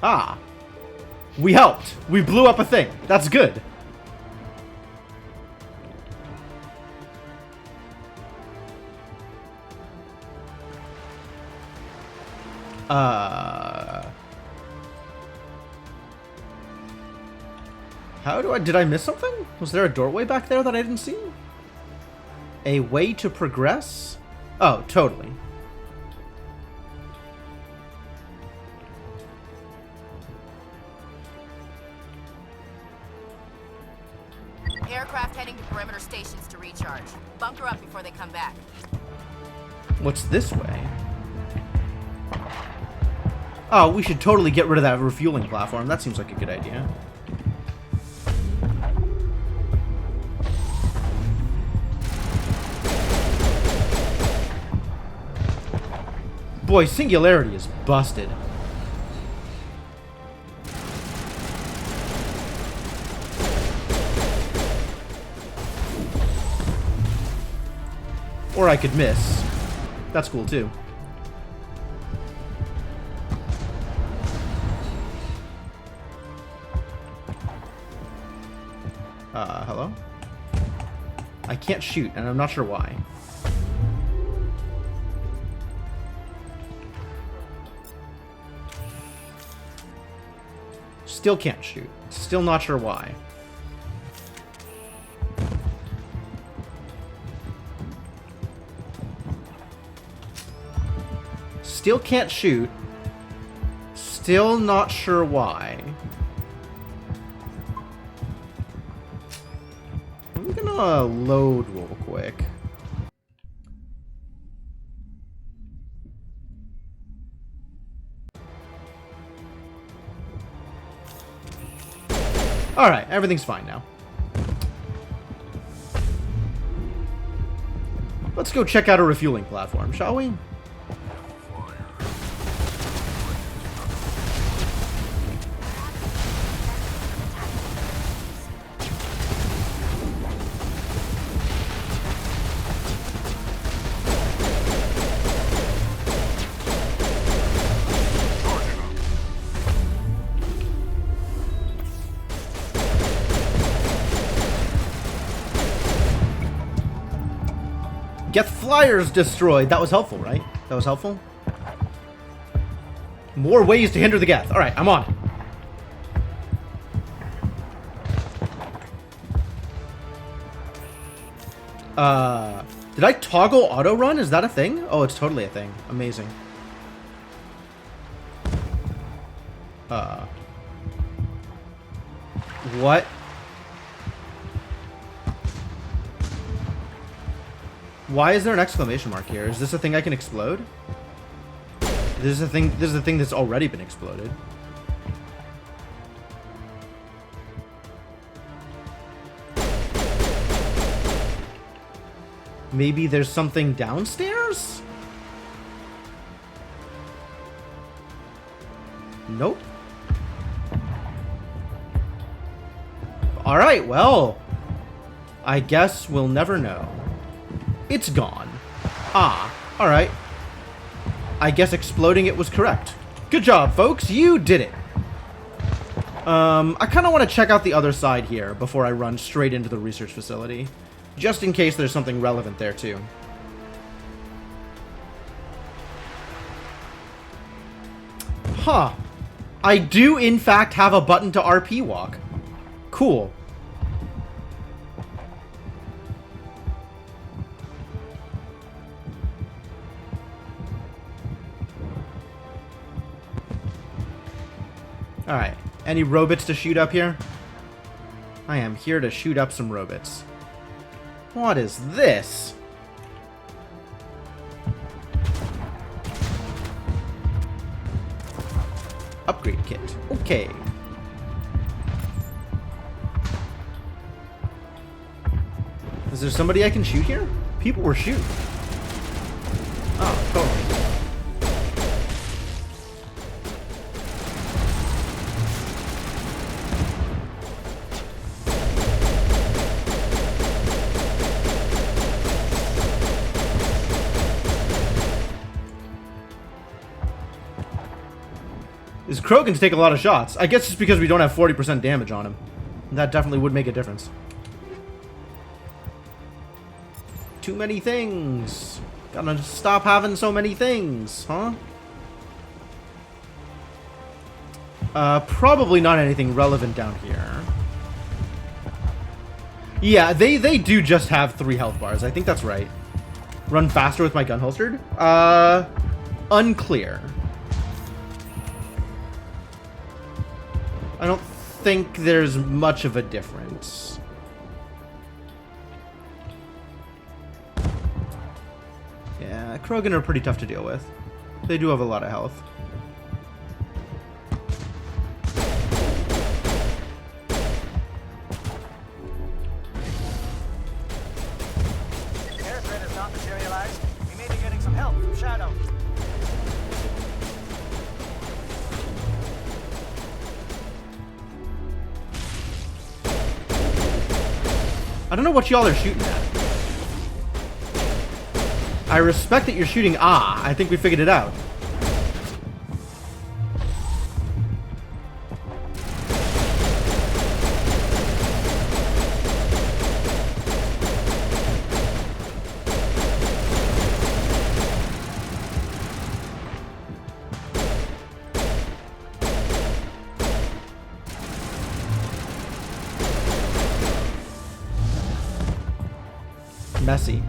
Ah. We helped. We blew up a thing. That's good. Did I miss something? Was there a doorway back there that I didn't see? A way to progress? Oh, totally. Aircraft heading to perimeter stations to recharge. Bunker up before they come back. What's this way? Oh, we should totally get rid of that refueling platform. That seems like a good idea. Boy, Singularity is busted. Or I could miss. That's cool too. Hello? I can't shoot, and I'm not sure why. Still can't shoot. Still not sure why. Still can't shoot. Still not sure why. I'm gonna load real quick. Alright, everything's fine now. Let's go check out a refueling platform, shall we? Get flyers destroyed. That was helpful, right? That was helpful. More ways to hinder the Geth. Alright, I'm on it. Did I toggle auto run? Is that a thing? Oh, it's totally a thing. Amazing. What? Why is there an exclamation mark here? Is this a thing I can explode? This is a thing that's already been exploded. Maybe there's something downstairs? Nope. Alright, well, I guess we'll never know. It's gone. Ah, alright. I guess exploding it was correct. Good job, folks. You did it. I kind of want to check out the other side here before I run straight into the research facility. Just in case there's something relevant there, too. Huh. I do, in fact, have a button to RP walk. Cool. Alright. Any robots to shoot up here? I am here to shoot up some robots. What is this? Upgrade kit. Okay. Is there somebody I can shoot here? People were shooting. Oh, totally. Krogans take a lot of shots. I guess it's because we don't have 40% damage on him. That definitely would make a difference. Too many things. Gotta stop having so many things, huh? Probably not anything relevant down here. Yeah, they do just have 3 health bars. I think that's right. Run faster with my gun holstered? Unclear. I don't think there's much of a difference. Yeah, Krogan are pretty tough to deal with. They do have a lot of health. Air threat has not materialized. We may be getting some help from Shadow. I don't know what y'all are shooting at. I respect that you're shooting. I think we figured it out. Messy.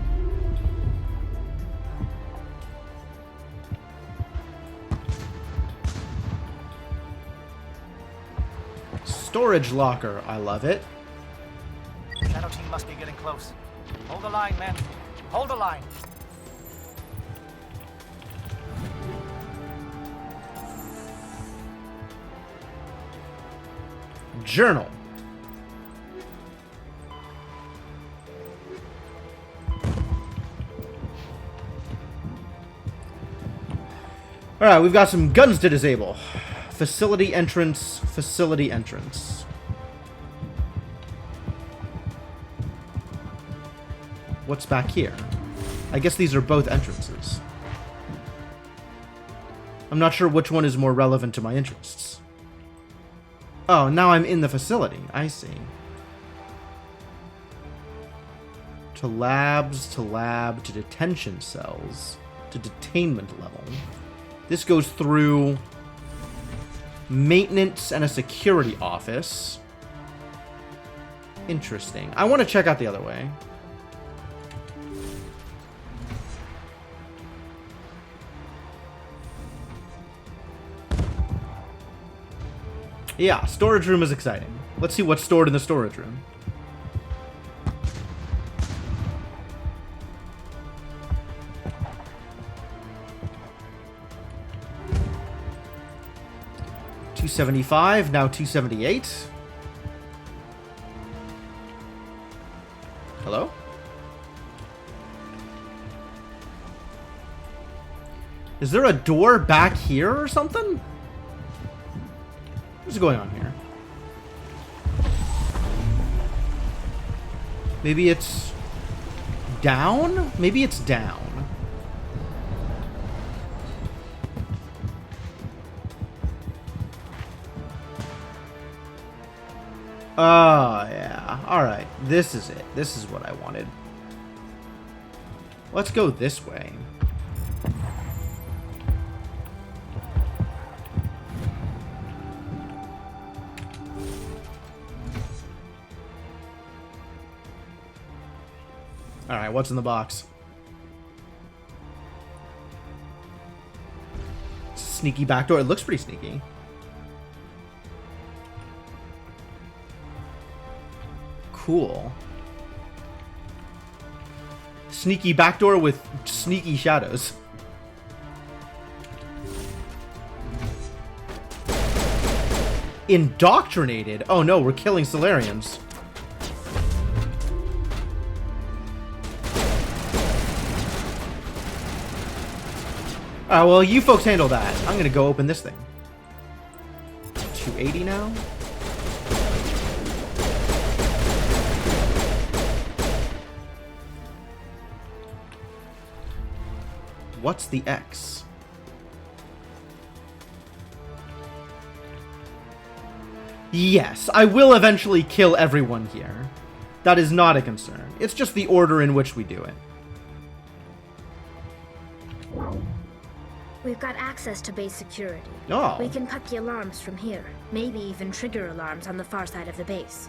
Storage locker. I love it. Shadow team must be getting close. Hold the line, men. Hold the line. Journal. Alright, we've got some guns to disable. Facility entrance, facility entrance. What's back here? I guess these are both entrances. I'm not sure which one is more relevant to my interests. Oh, now I'm in the facility. I see. To labs, to lab, to detention cells, to detainment level. This goes through maintenance and a security office. Interesting. I want to check out the other way. Yeah, storage room is exciting. Let's see what's stored in the storage room. $275, now $278. Hello? Is there a door back here or something? What's going on here? Maybe it's down? Maybe it's down. Oh, yeah. Alright. This is it. This is what I wanted. Let's go this way. Alright, what's in the box? Sneaky backdoor. It looks pretty sneaky. Cool. Sneaky backdoor with sneaky shadows. Indoctrinated? Oh no, we're killing Solarians. Alright, well, you folks handle that. I'm gonna go open this thing. 280 now? What's the X? Yes, I will eventually kill everyone here. That is not a concern. It's just the order in which we do it. We've got access to base security. Oh. We can cut the alarms from here. Maybe even trigger alarms on the far side of the base.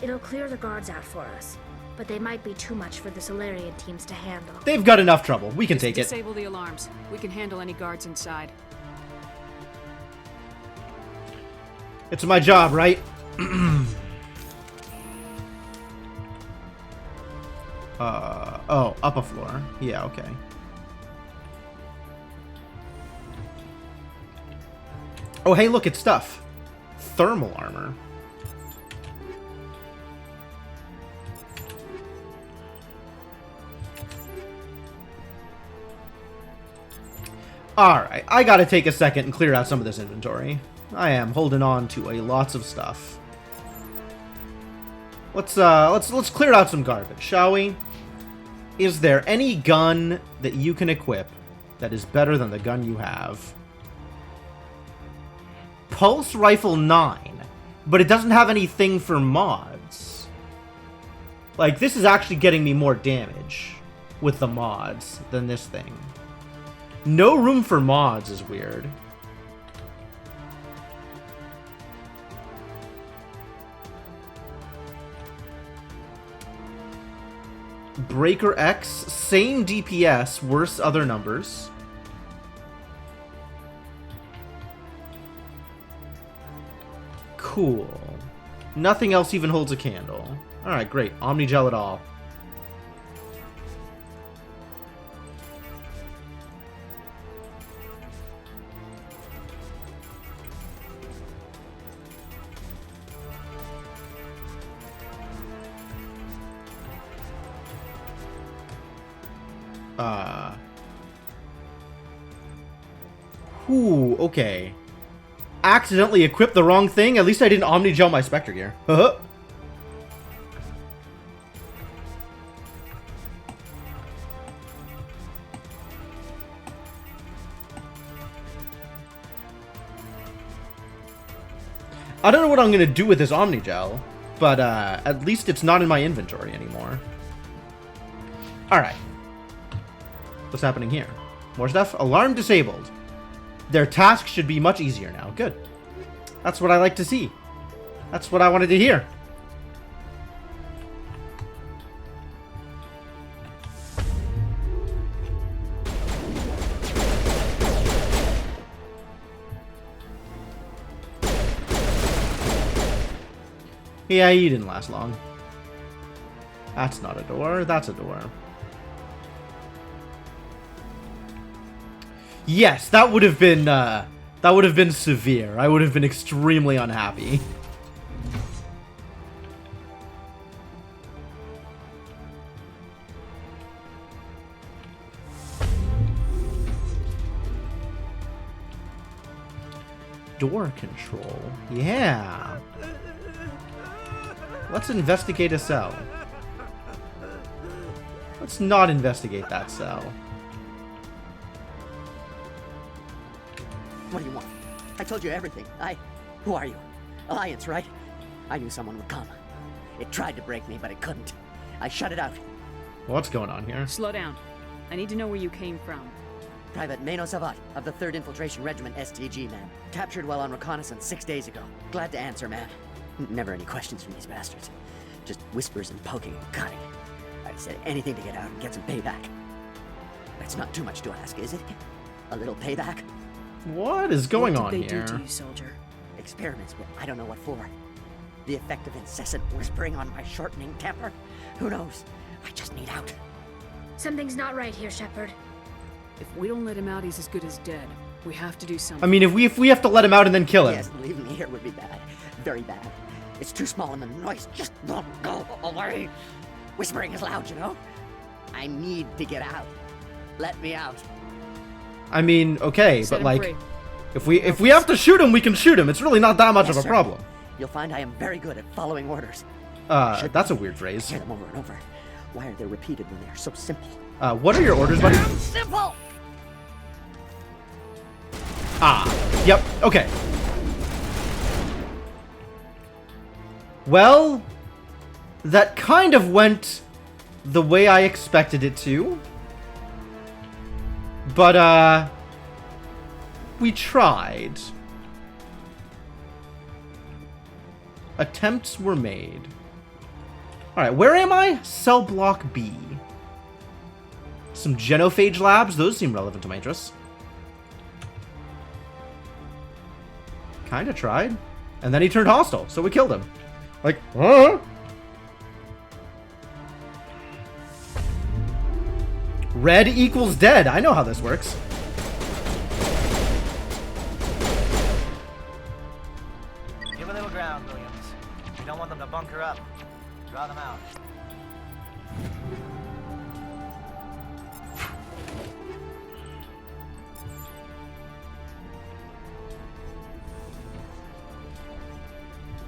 It'll clear the guards out for us. But they might be too much for the Solarian teams to handle. They've got enough trouble. We can Just take it. disable the alarms. We can handle any guards inside. It's my job, right? Oh, up a floor. Yeah, okay. Oh, hey, look, it's stuff. Thermal armor. Alright, I gotta take a second and clear out some of this inventory. I am holding on to a lots of stuff. Let's clear out some garbage, shall we? Is there any gun that you can equip that is better than the gun you have? Pulse Rifle 9, but it doesn't have anything for mods. Like, this is actually getting me more damage with the mods than this thing. No room for mods is weird. Breaker X, same DPS, worse other numbers. Cool. Nothing else even holds a candle. Alright, great. Omnigel it all. Ooh, okay. Accidentally equipped the wrong thing? At least I didn't Omnigel my Spectre gear. I don't know what I'm going to do with this Omnigel, but at least it's not in my inventory anymore. Alright. What's happening here? More stuff? Alarm disabled. Their task should be much easier now. Good. That's what I like to see. That's what I wanted to hear. Yeah, you didn't last long. That's not a door. That's a door. Yes, that would have been severe. I would have been extremely unhappy. Door control. Yeah. Let's investigate a cell. Let's not investigate that cell. What do you want? I told you everything. Who are you? Alliance, right? I knew someone would come. It tried to break me, but it couldn't. I shut it out. What's going on here? Slow down. I need to know where you came from. Private Mano Savat of the 3rd Infiltration Regiment STG, man. Captured while on reconnaissance 6 days ago. Glad to answer, man. Never any questions from these bastards. Just whispers and poking and cutting. I'd said anything to get out and get some payback. That's not too much to ask, is it? A little payback? What is going on here? What did they do to you, soldier? Experiments, but I don't know what for. The effect of incessant whispering on my shortening temper? Who knows? I just need out. Something's not right here, Shepard. If we don't let him out, he's as good as dead. We have to do something. I mean, if we have to let him out and then kill him. Yes, leaving me here would be bad. Very bad. It's too small and the noise just won't go away. Whispering is loud, you know? I need to get out. Let me out. I mean, okay, Set but like, free. if we have to shoot him, we can shoot him. It's really not that much Yes, of a sir. problem. You'll find I am very good at following orders. That's a weird phrase. Hear them over and over. Why are they repeated when they are so simple? What are your orders, buddy? Simple! Ah, yep, okay. Well, that kind of went the way I expected it to. But, we tried. Attempts were made. Alright, where am I? Cell block B. Some genophage labs. Those seem relevant to my interests. Kinda tried. And then he turned hostile, so we killed him. Like, huh? Red equals dead. I know how this works. Give a little ground, Williams. We don't want them to bunker up. Draw them out.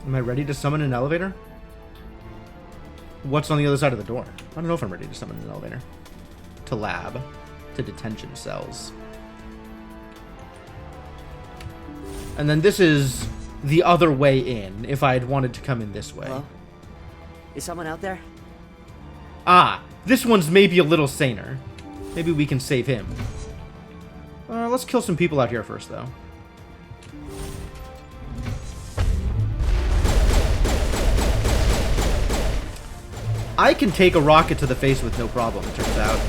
Am I ready to summon an elevator? What's on the other side of the door? I don't know if I'm ready to summon an elevator. To lab. To detention cells. And then this is the other way in, if I had wanted to come in this way. Hello? Is someone out there? Ah, this one's maybe a little saner. Maybe we can save him. Let's kill some people out here first, though. I can take a rocket to the face with no problem, it turns out.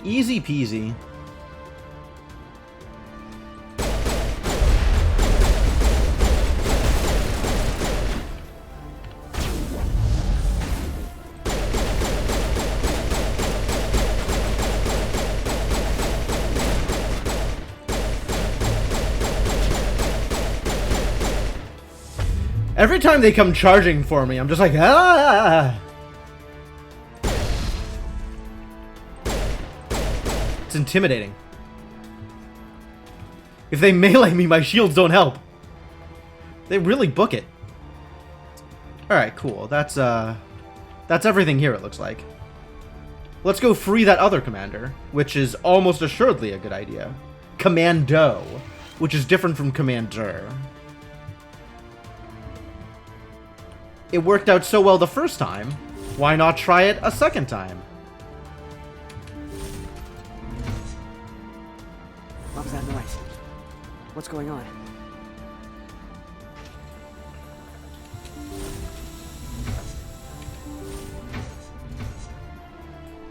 Easy peasy. Every time they come charging for me, I'm just like, ah! It's intimidating. If they melee me, my shields don't help. They really book it. Alright, cool. That's everything here, it looks like. Let's go free that other commander, which is almost assuredly a good idea. Commando, which is different from commander. It worked out so well the first time, why not try it a second time? What was that noise? What's going on?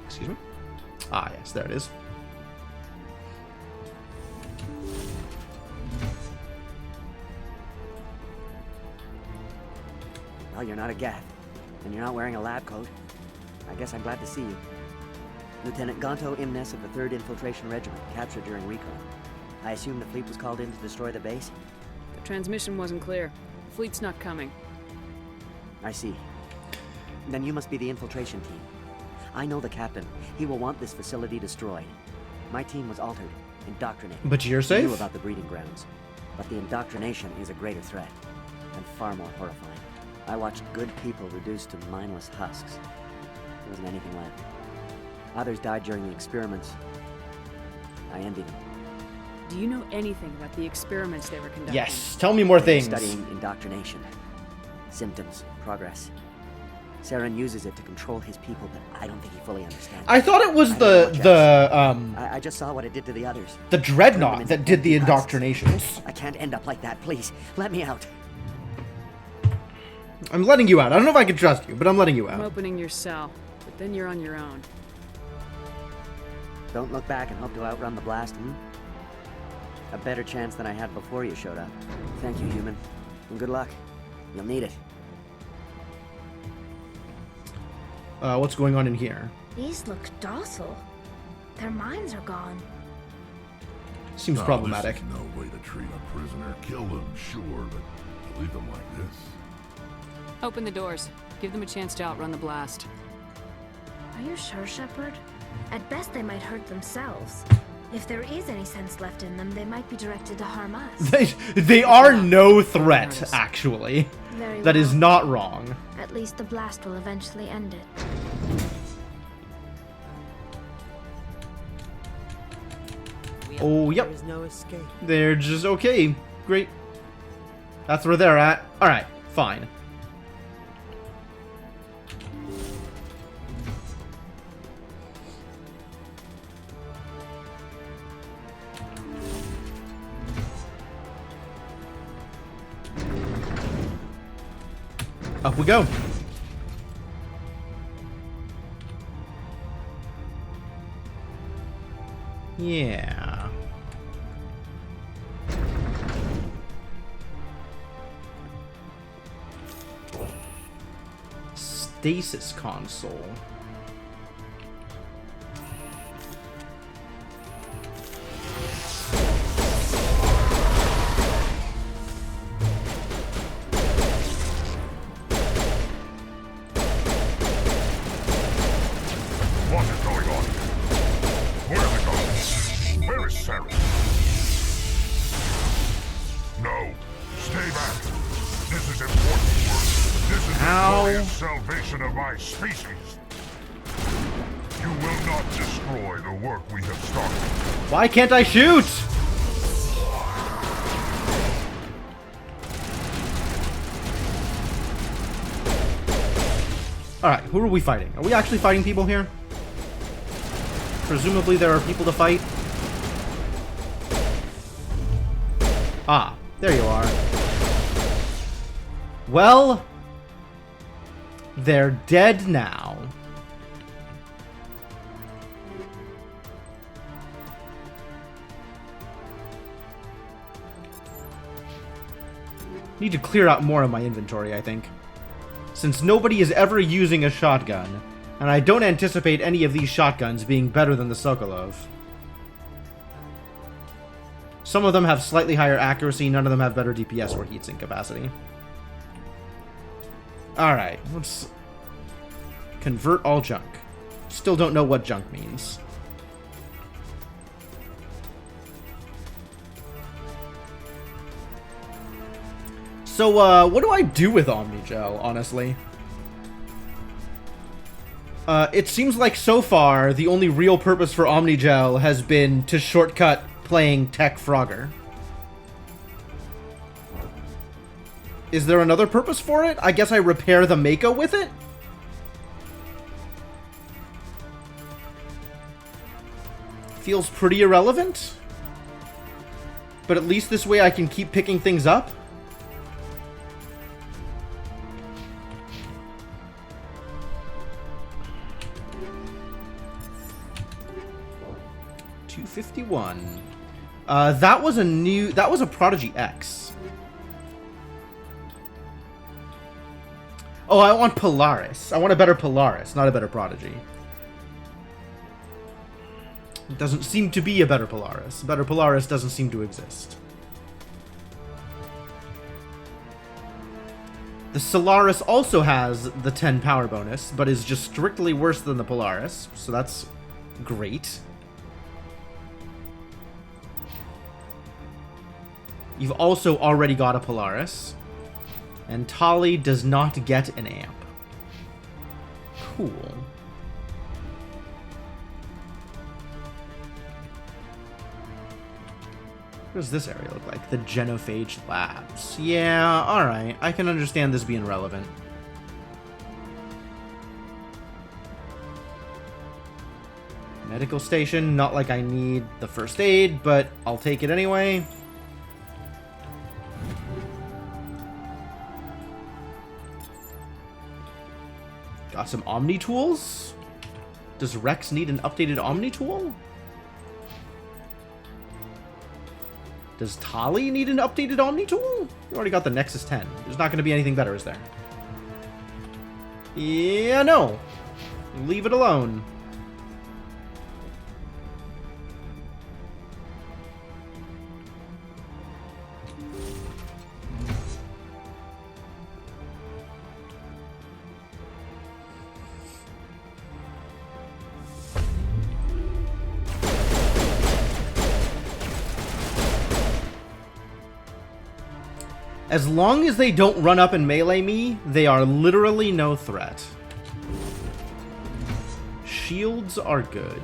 Excuse me? Ah, yes, there it is. Well, you're not a Gath, and you're not wearing a lab coat. I guess I'm glad to see you. Lieutenant Gonto Imnes of the 3rd Infiltration Regiment, captured during recon. I assume the fleet was called in to destroy the base? The transmission wasn't clear. The fleet's not coming. I see. Then you must be the infiltration team. I know the captain. He will want this facility destroyed. My team was altered, indoctrinated. But you're We safe? knew about the breeding grounds. But the indoctrination is a greater threat, and far more horrifying. I watched good people reduced to mindless husks. There wasn't anything left. Others died during the experiments. I envy them. Do you know anything about the experiments they were conducting? Yes, tell me more They were things. Studying indoctrination. Symptoms, progress. Saren uses it to control his people, but I don't think he fully understands. I thought it was I just saw what it did to the others. the dreadnought that did the indoctrinations. I can't end up like that. Please, let me out. I'm letting you out. I don't know if I can trust you, but I'm letting you I'm out. opening your cell, but then you're on your own. Don't look back and hope to outrun the blast, A better chance than I had before you showed up. Thank you, human. And good luck. You'll need it. What's going on in here? These look docile. Their minds are gone. Seems No, problematic. This is no way to treat a prisoner. Kill them, sure, but leave them like this. Open the doors. Give them a chance to outrun the blast. Are you sure, Shepard? At best, they might hurt themselves. If there is any sense left in them, they might be directed to harm us. They are no threat, actually. Very That is well. not wrong. At least the blast will eventually end it. We Oh, yep. There is no escape. They're just okay. Great. That's where they're at. Alright, fine. Up we go. Yeah. Stasis console. What is going on? Where are the guards? Where is Sarah? No. Stay back. This is important work. This is the glorious salvation of my species. You will not destroy the work we have started. Why can't I shoot? Alright, who are we fighting? Are we actually fighting people here? Presumably there are people to fight. Ah, there you are. Well, they're dead now. Need to clear out more of my inventory, I think. Since nobody is ever using a shotgun, and I don't anticipate any of these shotguns being better than the Sokolov. Some of them have slightly higher accuracy, none of them have better DPS or heatsink capacity. Alright, let's convert all junk. Still don't know what junk means. So, what do I do with Omnigel, honestly? It seems like so far, the only real purpose for Omnigel has been to shortcut playing Tech Frogger. Is there another purpose for it? I guess I repair the Mako with it? Feels pretty irrelevant. But at least this way I can keep picking things up. $251. That was a Prodigy X. Oh, I want Polaris. I want a better Polaris, not a better Prodigy. It doesn't seem to be a better Polaris. A better Polaris doesn't seem to exist. The Solaris also has the 10 power bonus, but is just strictly worse than the Polaris, so that's great. You've also already got a Polaris. And Tali does not get an amp. Cool. What does this area look like? The Genophage Labs. Yeah, alright. I can understand this being relevant. Medical station. Not like I need the first aid, but I'll take it anyway. Got some Omni tools? Does Rex need an updated Omni tool? Does Tali need an updated Omni tool? You already got the Nexus 10. There's not going to be anything better, is there? Yeah, no. Leave it alone. As long as they don't run up and melee me, they are literally no threat. Shields are good.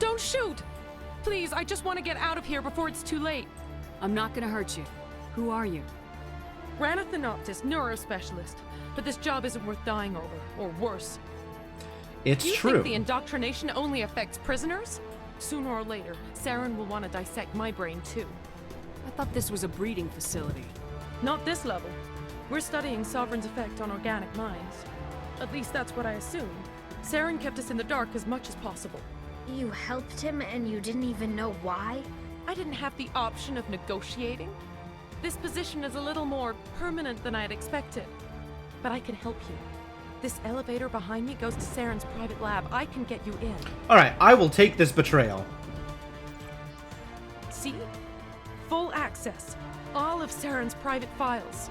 Don't shoot! Please, I just want to get out of here before it's too late. I'm not gonna hurt you. Who are you? Rana Thanoptis, neurospecialist. But this job isn't worth dying over, or worse. It's Do you true. think the indoctrination only affects prisoners? Sooner or later, Saren will want to dissect my brain too. I thought this was a breeding facility. Not this level. We're studying Sovereign's effect on organic minds. At least that's what I assume. Saren kept us in the dark as much as possible. You helped him and you didn't even know why? I didn't have the option of negotiating. This position is a little more permanent than I had expected. But I can help you. This elevator behind me goes to Saren's private lab. I can get you in. Alright, I will take this betrayal. See? Full access. All of Saren's private files.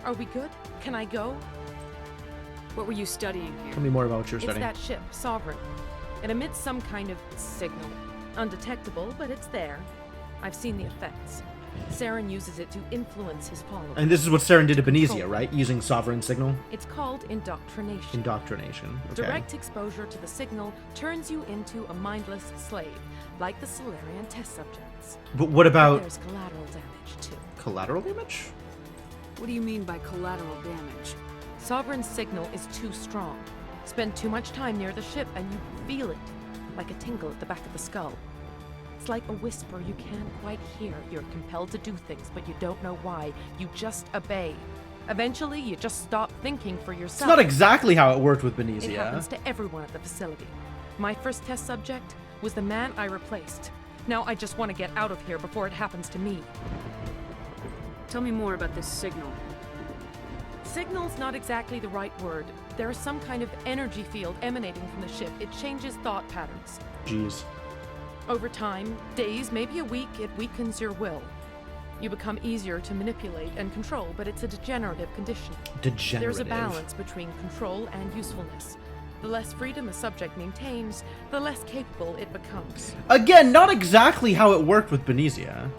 Are we good? Can I go? What were you studying here? Tell me more about what you're It's studying. that ship, Sovereign. It emits some kind of signal. Undetectable, but it's there. I've seen the effects. Saren uses it to influence his followers. And this is what Saren did to Benezia, right? Using Sovereign Signal? It's called indoctrination. Indoctrination. Okay. Direct exposure to the signal turns you into a mindless slave, like the Solarian test subjects. But what about There's collateral damage, too. collateral damage? What do you mean by collateral damage? Sovereign's signal is too strong. Spend too much time near the ship and you feel it, like a tingle at the back of the skull. It's like a whisper you can't quite hear. You're compelled to do things, but you don't know why. You just obey. Eventually, you just stop thinking for It's yourself. not exactly how it worked with It happens Benezia. to everyone at the facility. My first test subject was the man I replaced. Now I just want to get out of here before it happens to me. Tell me more about this signal. Signal's not exactly the right word. There is some kind of energy field emanating from the ship. It changes thought patterns. Jeez. Over time, days, maybe a week, it weakens your will. You become easier to manipulate and control, but it's a degenerative condition. Degenerative. There's a balance between control and usefulness. The less freedom a subject maintains, the less capable it becomes. Again, not exactly how it worked with Benezia.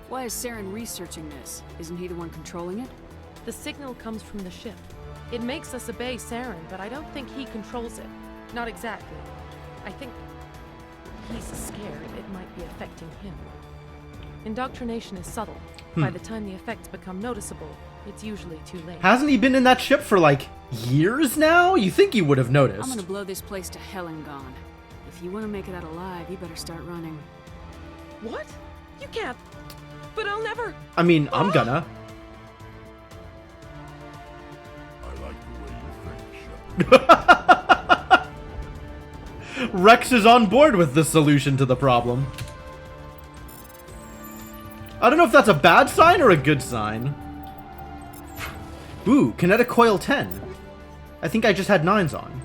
Why is Saren researching this? Isn't he the one controlling it? The signal comes from the ship. It makes us obey Saren, but I don't think he controls it. Not exactly. I think he's scared it might be affecting him. Indoctrination is subtle. By the time the effects become noticeable, it's usually too late. Hasn't he been in that ship for like years now? You think he would have noticed. I'm gonna blow this place to hell and gone. If you want to make it out alive, you better start running. What? You can't. But I'll never. I mean, I'm gonna. I like the way you think, Shepard. Rex is on board with the solution to the problem. I don't know if that's a bad sign or a good sign. Ooh, kinetic coil 10. I think I just had 9s on.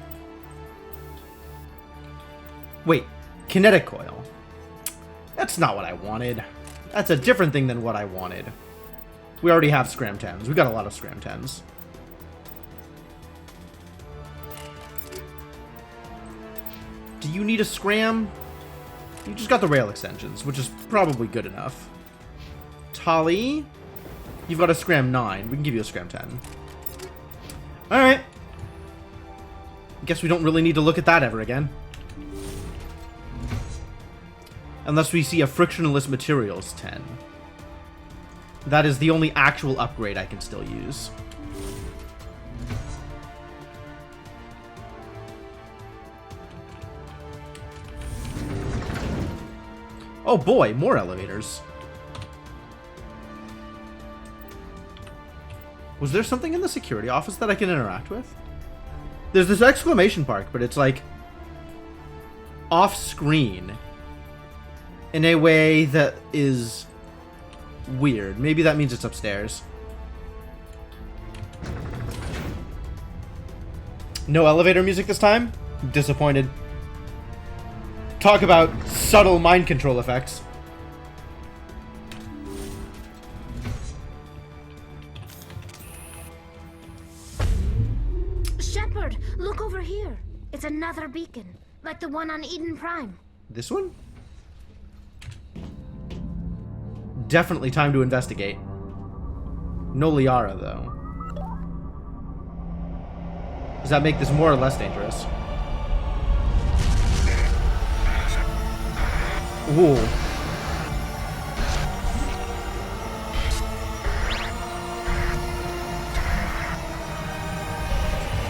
Wait, kinetic coil. That's not what I wanted. That's a different thing than what I wanted. We already have Scram 10s. We got a lot of Scram 10s. Do you need a Scram? You just got the rail extensions, which is probably good enough. Tali, you've got a Scram 9. We can give you a Scram 10. Alright. Guess we don't really need to look at that ever again. Unless we see a frictionless materials 10. That is the only actual upgrade I can still use. Oh boy, more elevators. Was there something in the security office that I can interact with? There's this exclamation mark, but it's like off screen in a way that is weird. Maybe that means it's upstairs. No elevator music this time? I'm disappointed. Talk about subtle mind control effects. Shepard, look over here. It's another beacon, like the one on Eden Prime. This one? Definitely time to investigate. No Liara, though. Does that make this more or less dangerous? Ooh.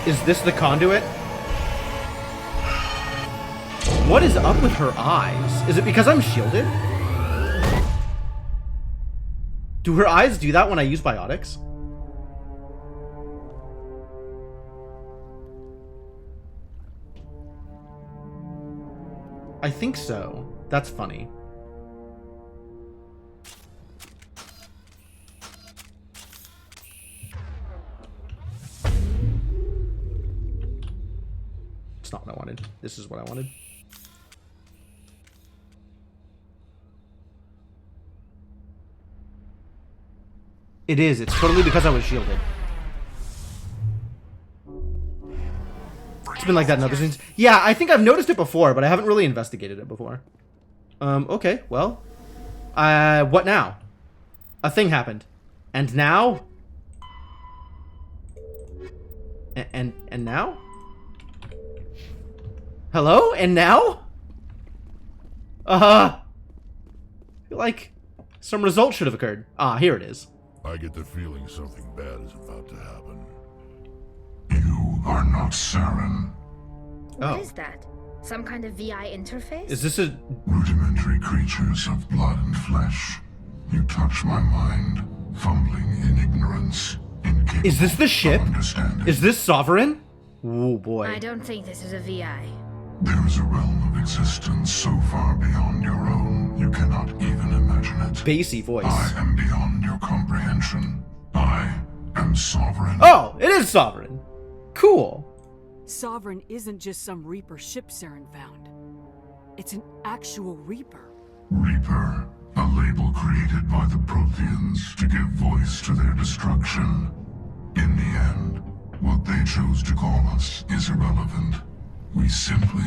Is this the conduit? What is up with her eyes? Is it because I'm shielded? Do her eyes do that when I use biotics? I think so. That's funny. It's not what I wanted. This is what I wanted. It is. It's totally because I was shielded. It's been like that in other scenes. Yeah, I think I've noticed it before, but I haven't really investigated it before. Okay, well. What now? A thing happened. And now? And now? Hello? And now? I feel like some result should have occurred. Ah, here it is. I get the feeling something bad is about to happen. You are not Saren. What is that? Some kind of VI interface? Is this a... Rudimentary creatures of blood and flesh. You touch my mind, fumbling in ignorance. Is this the ship? Is this Sovereign? Oh boy. I don't think this is a VI. There is a realm of existence so far beyond your own, you cannot even imagine it. Bassy voice. I am beyond your comprehension. I am Sovereign. Oh, it is Sovereign. Cool. Sovereign isn't just some Reaper ship Saren found. It's an actual Reaper. Reaper, a label created by the Protheans to give voice to their destruction. In the end, what they chose to call us is irrelevant. We simply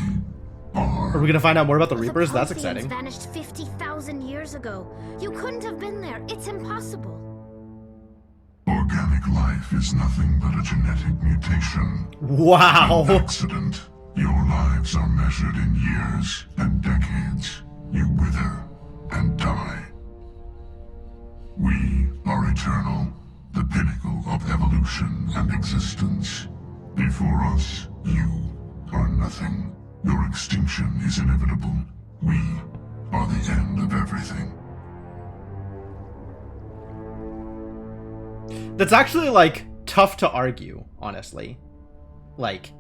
are. Are we gonna find out more about the But Reapers? That's Protheans exciting. Vanished 50,000 years ago. You couldn't have been there. It's impossible. Organic life is nothing but a genetic mutation. Wow. An accident. Your lives are measured in years and decades. You wither and die. We are eternal, the pinnacle of evolution and existence. Before us, you are nothing. Your extinction is inevitable. We are the end of everything. That's actually, like, tough to argue, honestly. Like,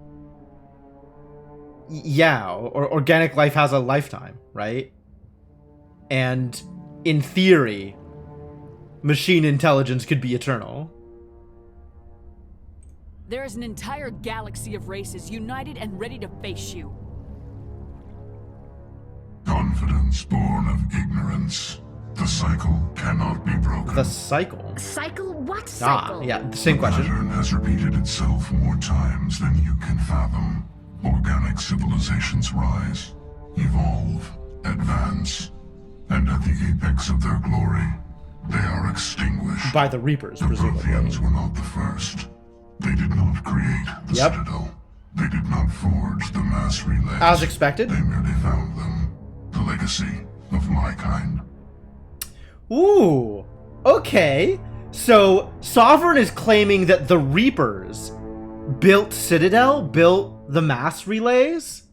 yeah, or organic life has a lifetime, right? And in theory, machine intelligence could be eternal. There is an entire galaxy of races united and ready to face you. Confidence born of ignorance. The cycle cannot be broken. The cycle? Cycle? What cycle? Ah, yeah, the same question. The pattern has repeated itself more times than you can fathom. Organic civilizations rise, evolve, advance, and at the apex of their glory, they are extinguished. By the Reapers, the presumably. The Protheans were not the first. They did not create the Citadel. They did not forge the mass relays. As expected. They merely found them. The legacy of my kind. Ooh, okay. So, Sovereign is claiming that the Reapers built Citadel, built the mass relays?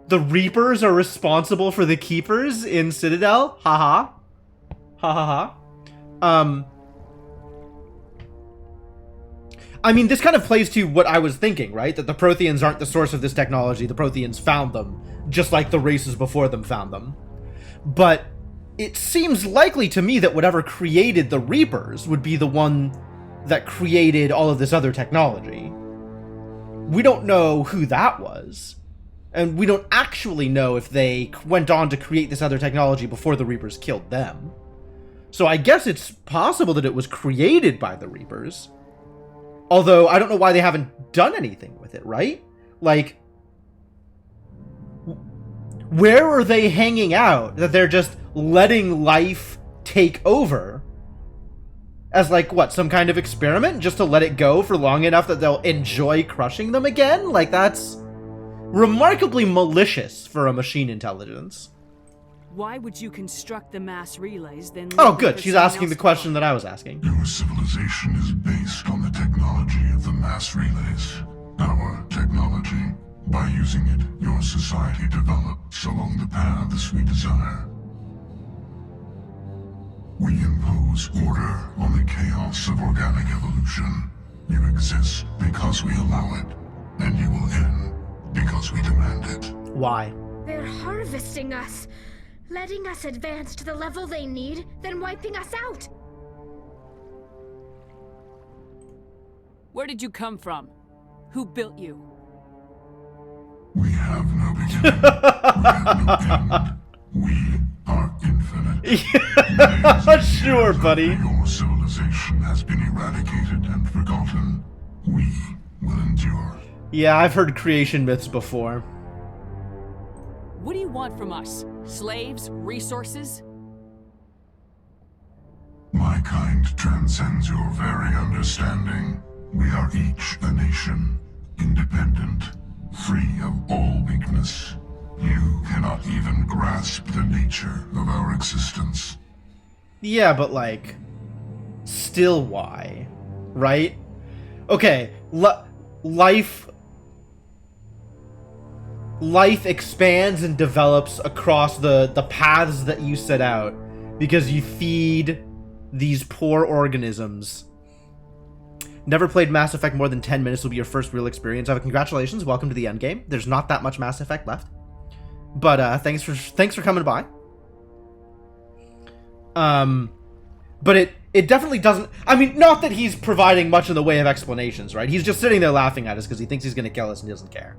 The Reapers are responsible for the Keepers in Citadel? Haha. Ha ha ha. I mean, this kind of plays to what I was thinking, right? That the Protheans aren't the source of this technology. The Protheans found them, just like the races before them found them. But it seems likely to me that whatever created the Reapers would be the one that created all of this other technology. We don't know who that was. And we don't actually know if they went on to create this other technology before the Reapers killed them. So I guess it's possible that it was created by the Reapers. Although, I don't know why they haven't done anything with it, right? Like, where are they hanging out that they're just letting life take over? As, like, what, some kind of experiment? Just to let it go for long enough that they'll enjoy crushing them again? Like, that's remarkably malicious for a machine intelligence. Why would you construct the mass relays then? Oh, good. She's asking the question that I was asking. Your civilization is based on the technology of the mass relays. Our technology. By using it, your society develops along the paths we desire. We impose order on the chaos of organic evolution. You exist because we allow it, and you will end because we demand it. Why? They're harvesting us, letting us advance to the level they need, then wiping us out. Where did you come from? Who built you? We have no beginning. We have no end. We are infinite. Sure, buddy. Your civilization has been eradicated and forgotten. We will endure. Yeah, I've heard creation myths before. What do you want from us? Slaves? Resources? My kind transcends your very understanding. We are each a nation, independent, free of all weakness. You cannot even grasp the nature of our existence. Yeah, but like, still why? Right? Okay, life expands and develops across the paths that you set out because you feed these poor organisms. Never played Mass Effect more than 10 minutes will be your first real experience. Congratulations, welcome to the end game. There's not that much Mass Effect left. But thanks for coming by. But it definitely doesn't, I mean, not that he's providing much in the way of explanations, right? He's just sitting there laughing at us because he thinks he's gonna kill us and he doesn't care.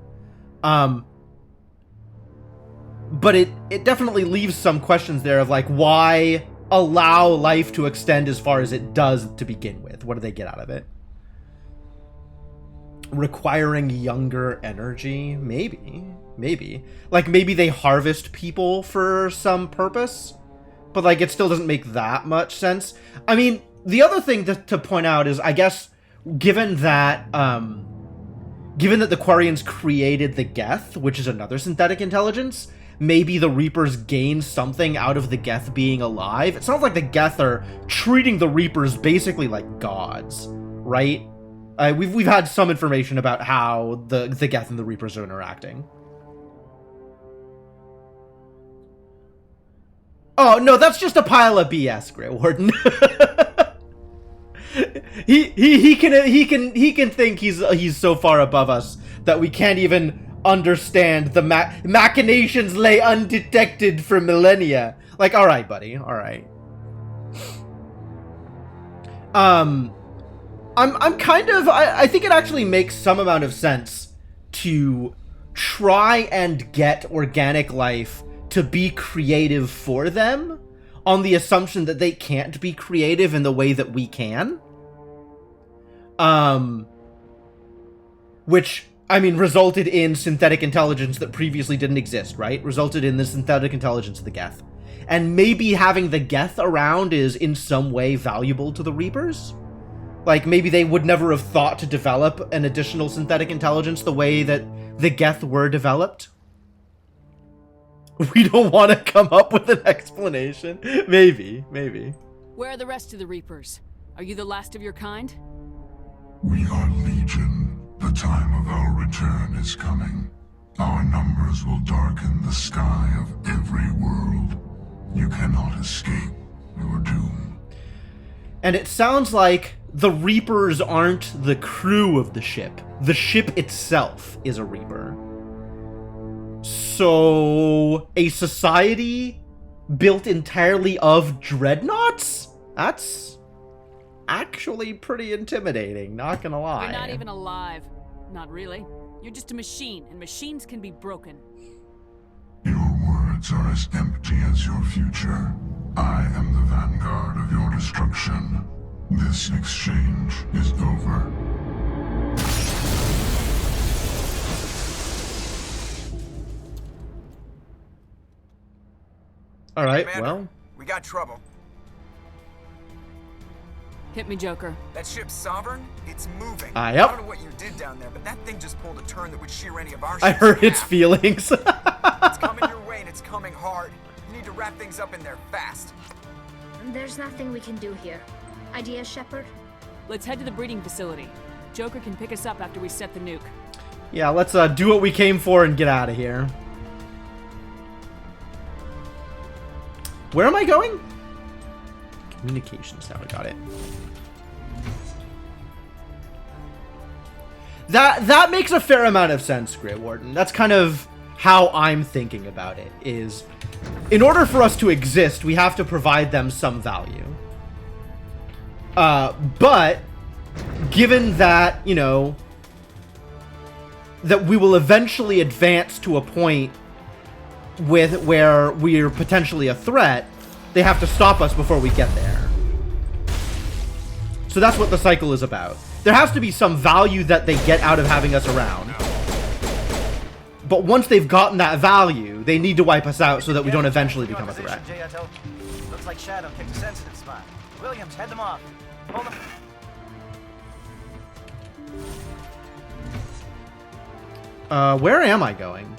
But it definitely leaves some questions there of like, why allow life to extend as far as it does to begin with? What do they get out of it? Requiring younger energy? Maybe. Like, maybe they harvest people for some purpose, but like, it still doesn't make that much sense. I mean, the other thing to point out is, I guess, given that the Quarians created the Geth, which is another synthetic intelligence, maybe the Reapers gain something out of the Geth being alive. It sounds like the Geth are treating the Reapers basically like gods, right? We've had some information about how the Geth and the Reapers are interacting. Oh no, that's just a pile of BS, Grey Warden. he can think he's so far above us that we can't even understand the machinations lay undetected for millennia. Like, all right, buddy, all right. I'm kind of, I think it actually makes some amount of sense to try and get organic life to be creative for them on the assumption that they can't be creative in the way that we can. Which, I mean, resulted in synthetic intelligence that previously didn't exist, right? Resulted in the synthetic intelligence of the Geth. And maybe having the Geth around is in some way valuable to the Reapers. Like, maybe they would never have thought to develop an additional synthetic intelligence the way that the Geth were developed. We don't want to come up with an explanation. Maybe. Where are the rest of the Reapers? Are you the last of your kind? We are Legion. The time of our return is coming. Our numbers will darken the sky of every world. You cannot escape your doom. And it sounds like the Reapers aren't the crew of the ship. The ship itself is a Reaper. So, a society built entirely of dreadnoughts? That's actually pretty intimidating, not gonna lie. You're not even alive. Not really. You're just a machine, and machines can be broken. Your words are as empty as your future. I am the vanguard of your destruction. This exchange is over. Alright, Commander, well. we got trouble. Hit me, Joker. That ship's Sovereign? It's moving. Yep. I don't know what you did down there, but that thing just pulled a turn that would shear any of our ships I hurt in its half. feelings. It's coming your way and it's coming hard. You need to wrap things up in there fast. There's nothing we can do here. Ideas, Shepard? Let's head to the breeding facility. Joker can pick us up after we set the nuke. Yeah, let's do what we came for and get out of here. Where am I going? Communications tower, got it. That makes a fair amount of sense, Grey Warden. That's kind of how I'm thinking about it, is in order for us to exist, we have to provide them some value. But given that, you know, that we will eventually advance to a point where we're potentially a threat, they have to stop us before we get there. So that's what the cycle is about. There has to be some value that they get out of having us around. But once they've gotten that value, they need to wipe us out so that we don't eventually become a threat. Looks like Shadow picked a sensitive spot. Williams, head them off. Pull them. Where am I going?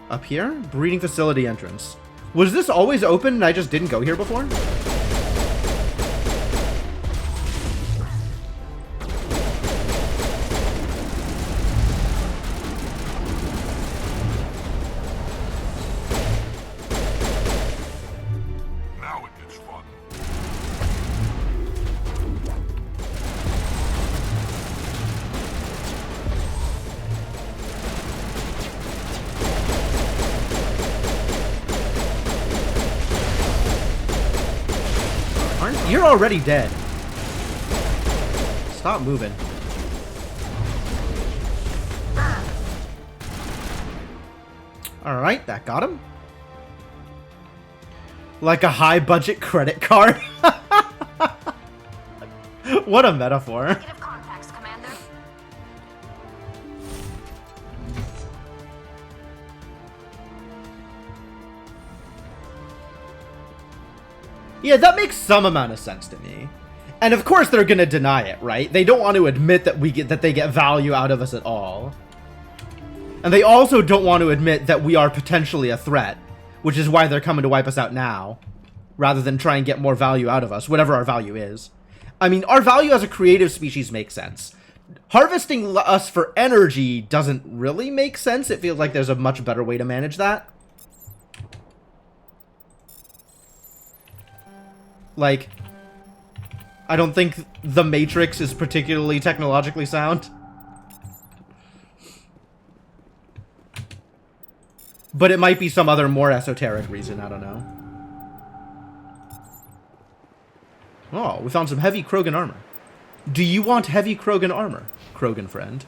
Up here? Breeding facility entrance. Was this always open and I just didn't go here before? Now it gets fun. You're already dead. Stop moving. Alright, that got him. Like a high-budget credit card. What a metaphor. Negative contacts, Commander. Yeah, that makes some amount of sense to me. And of course they're gonna deny it, right? They don't want to admit that they get value out of us at all. And they also don't want to admit that we are potentially a threat, which is why they're coming to wipe us out now, rather than try and get more value out of us, whatever our value is. I mean, our value as a creative species makes sense. Harvesting us for energy doesn't really make sense. It feels like there's a much better way to manage that. Like, I don't think the Matrix is particularly technologically sound. But it might be some other more esoteric reason, I don't know. Oh, we found some heavy Krogan armor. Do you want heavy Krogan armor, Krogan friend?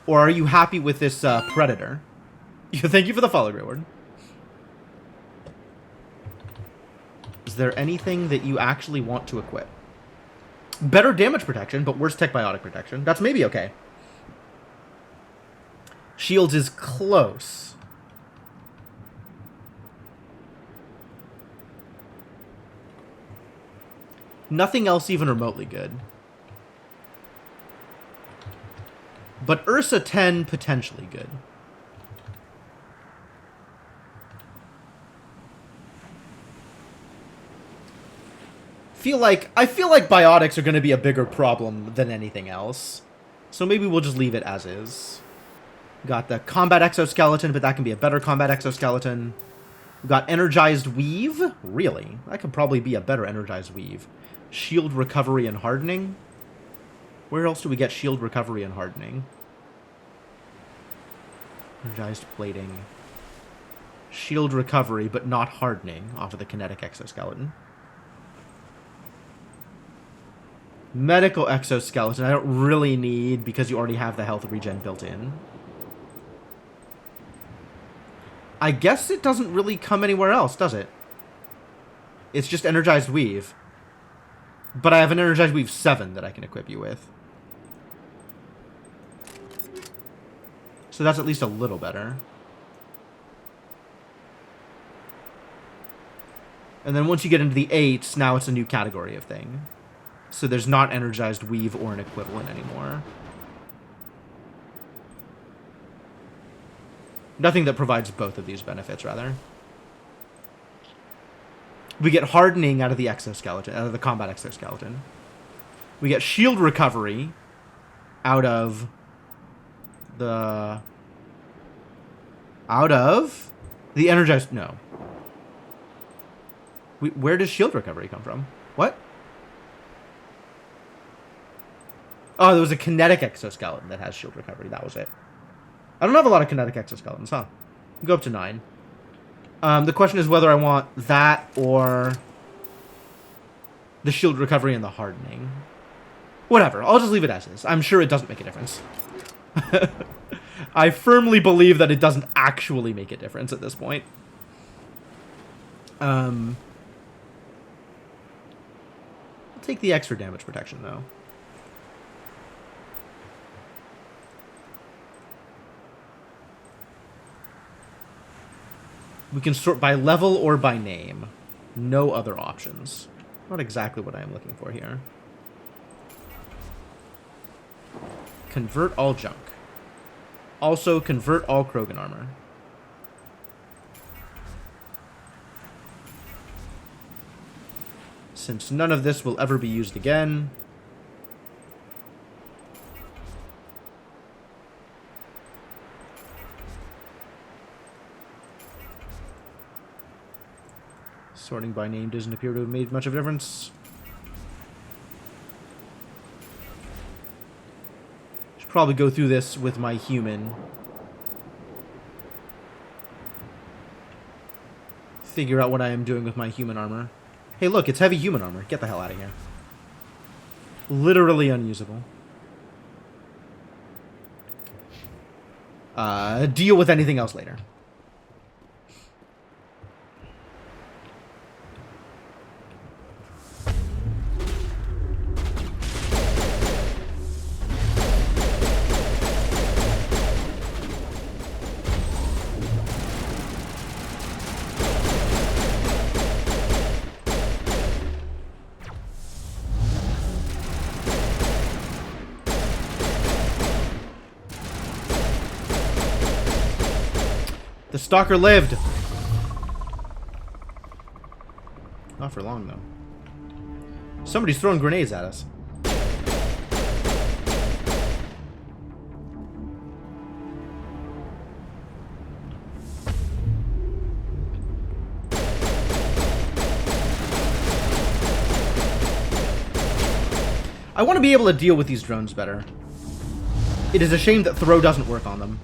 Or are you happy with this Predator? Thank you for the follow, Grey Warden. Is there anything that you actually want to equip? Better damage protection, but worse tech biotic protection. That's maybe okay. Shields is close. Nothing else even remotely good. But Ursa 10 potentially good. I feel like biotics are going to be a bigger problem than anything else. So maybe we'll just leave it as is. Got the combat exoskeleton, but that can be a better combat exoskeleton. We've got energized weave. Really? That could probably be a better energized weave. Shield recovery and hardening. Where else do we get shield recovery and hardening? Energized plating. Shield recovery, but not hardening off of the kinetic exoskeleton. Medical exoskeleton, I don't really need because you already have the health regen built in. I guess it doesn't really come anywhere else, does it? It's just energized weave. But I have an energized weave 7 that I can equip you with. So that's at least a little better. And then once you get into the 8s, now it's a new category of thing. So there's not energized weave or an equivalent anymore. Nothing that provides both of these benefits, rather. We get hardening out of the exoskeleton, out of the combat exoskeleton. We get shield recovery out of the energized. No. Where does shield recovery come from? What? Oh, there was a kinetic exoskeleton that has shield recovery. That was it. I don't have a lot of kinetic exoskeletons, huh? Go up to 9. The question is whether I want that or the shield recovery and the hardening. Whatever. I'll just leave it as is. I'm sure it doesn't make a difference. I firmly believe that it doesn't actually make a difference at this point. I'll take the extra damage protection, though. We can sort by level or by name. No other options. Not exactly what I am looking for here. Convert all junk. Also, convert all Krogan armor. Since none of this will ever be used again. Sorting by name doesn't appear to have made much of a difference. Should probably go through this with my human. Figure out what I am doing with my human armor. Hey, look, it's heavy human armor. Get the hell out of here. Literally unusable. Deal with anything else later. The stalker lived. Not for long, though. Somebody's throwing grenades at us. I want to be able to deal with these drones better. It is a shame that throw doesn't work on them.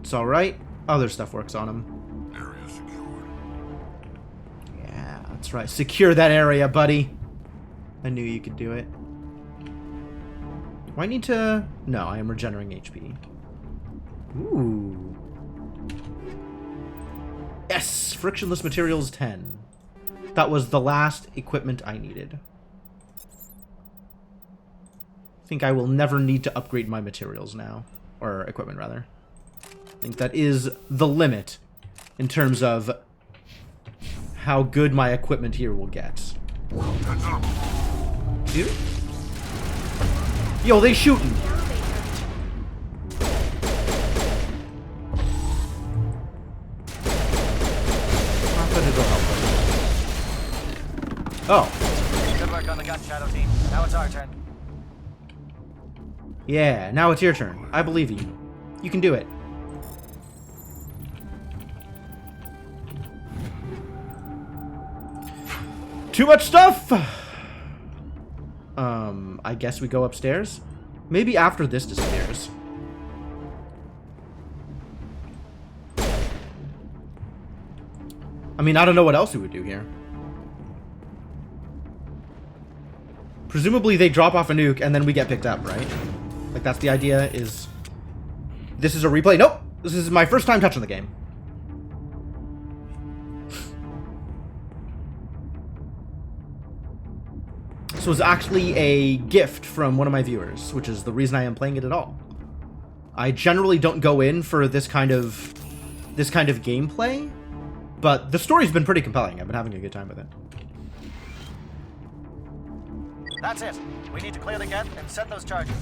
It's alright. Other stuff works on him. Area secured. Yeah, that's right. Secure that area, buddy. I knew you could do it. Do I need to... No, I am regenerating HP. Ooh. Yes! Frictionless materials 10. That was the last equipment I needed. I think I will never need to upgrade my materials now. Or equipment, rather. I think that is the limit in terms of how good my equipment here will get. Dude? Yo, they shooting! Oh. Good work on the gun, Shadow Team. Now it's our turn. Yeah, now it's your turn. I believe you. You can do it. Too much stuff! I guess we go upstairs? Maybe after this disappears. I mean, I don't know what else we would do here. Presumably they drop off a nuke and then we get picked up, right? Like, that's the idea, is... This is a replay? Nope! This is my first time touching the game. This was actually a gift from one of my viewers, which is the reason I am playing it at all. I generally don't go in for this kind of gameplay, but the story's been pretty compelling. I've been having a good time with it. That's it. We need to clear the gate and set those charges.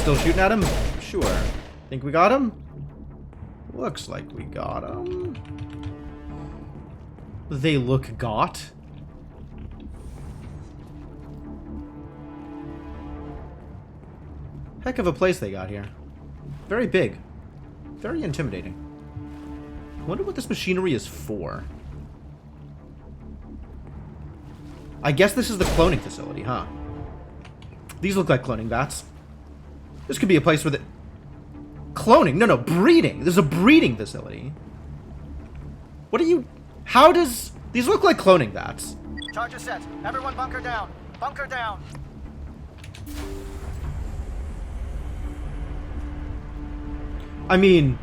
Still shooting at him? Sure. Think we got him? Looks like we got him. They look got. Heck of a place they got here. Very big. Very intimidating. Wonder what this machinery is for. I guess this is the cloning facility, huh? These look like cloning vats. This could be a place where the... Cloning? No, breeding. This is a breeding facility. What are you... How does... These look like cloning vats. Charges set. Everyone bunker down. Bunker down. I mean...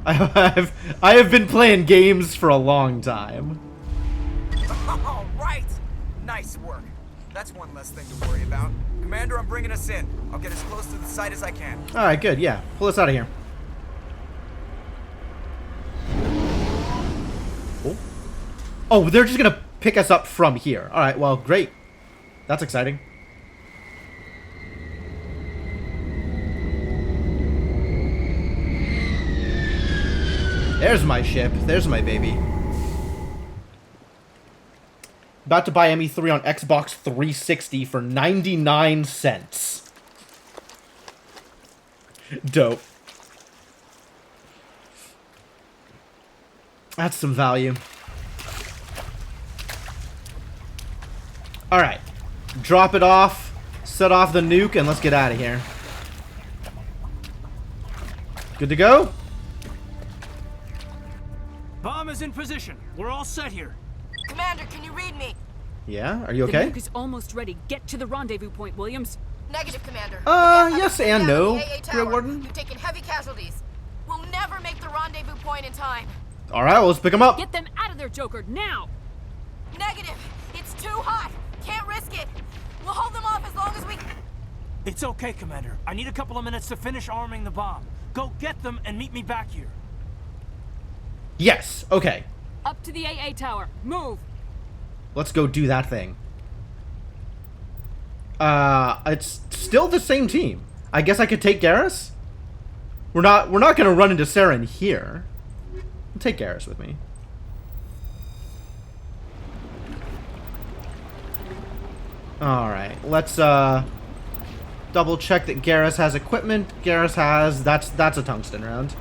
I have been playing games for a long time. All right. Nice work. That's one less thing to worry about. Commander, I'm bringing us in. I'll get as close to the site as I can. Alright, good, yeah. Pull us out of here. Oh, they're just gonna pick us up from here. Alright, well, great. That's exciting. There's my ship. There's my baby. About to buy ME3 on Xbox 360 for 99 cents. Dope. That's some value. Alright. Drop it off. Set off the nuke and let's get out of here. Good to go? Bomb is in position. We're all set here. Commander, can you read me? Yeah? Are you okay? The nuke is almost ready. Get to the rendezvous point, Williams. Negative, Commander. Yes and no, Grey Warden. You've taken heavy casualties. We'll never make the rendezvous point in time. Alright, well, let's pick them up. Get them out of there, Joker, now! Negative. It's too hot. Can't risk it. We'll hold them off as long as we... It's okay, Commander. I need a couple of minutes to finish arming the bomb. Go get them and meet me back here. Yes, okay. Up to the AA tower. Move! Let's go do that thing. It's still the same team. I guess I could take Garrus? We're not gonna run into Saren here. I'll take Garrus with me. Alright, let's double check that Garrus has equipment. Garrus has that's a tungsten round.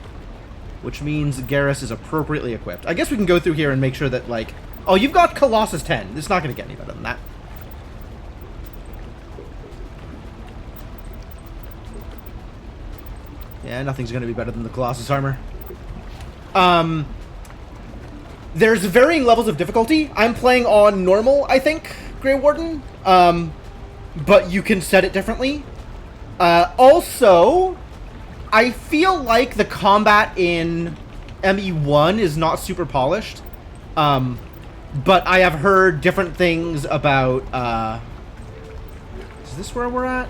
Which means Garrus is appropriately equipped. I guess we can go through here and make sure that, like... Oh, you've got Colossus 10. It's not going to get any better than that. Yeah, nothing's going to be better than the Colossus armor. There's varying levels of difficulty. I'm playing on normal, I think, Grey Warden. But you can set it differently. Also... I feel like the combat in ME1 is not super polished, but I have heard different things about, is this where we're at?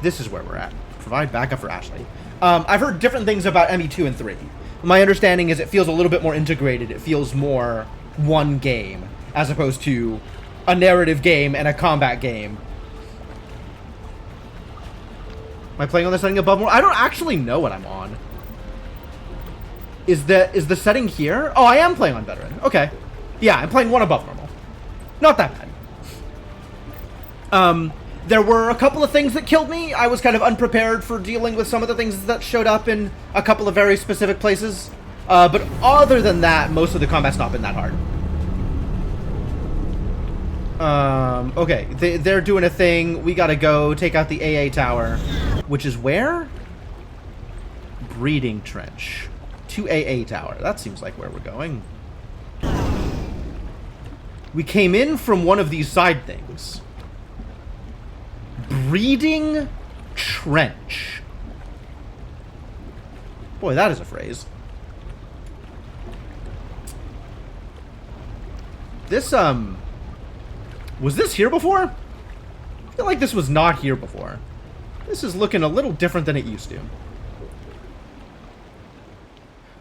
This is where we're at. Provide backup for Ashley. I've heard different things about ME2 and 3. My understanding is it feels a little bit more integrated. It feels more one game, as opposed to a narrative game and a combat game. Am I playing on the setting above more? I don't actually know what I'm on. Is the setting here? Oh, I am playing on veteran. Okay. Yeah, I'm playing one above normal. Not that bad. There were a couple of things that killed me. I was kind of unprepared for dealing with some of the things that showed up in a couple of very specific places. But other than that, most of the combat's not been that hard. Okay, they're doing a thing. We gotta go take out the AA tower, which is where? Breeding trench. To AA tower. That seems like where we're going. We came in from one of these side things. Breeding trench. Boy, that is a phrase. This, was this here before? I feel like this was not here before. This is looking a little different than it used to.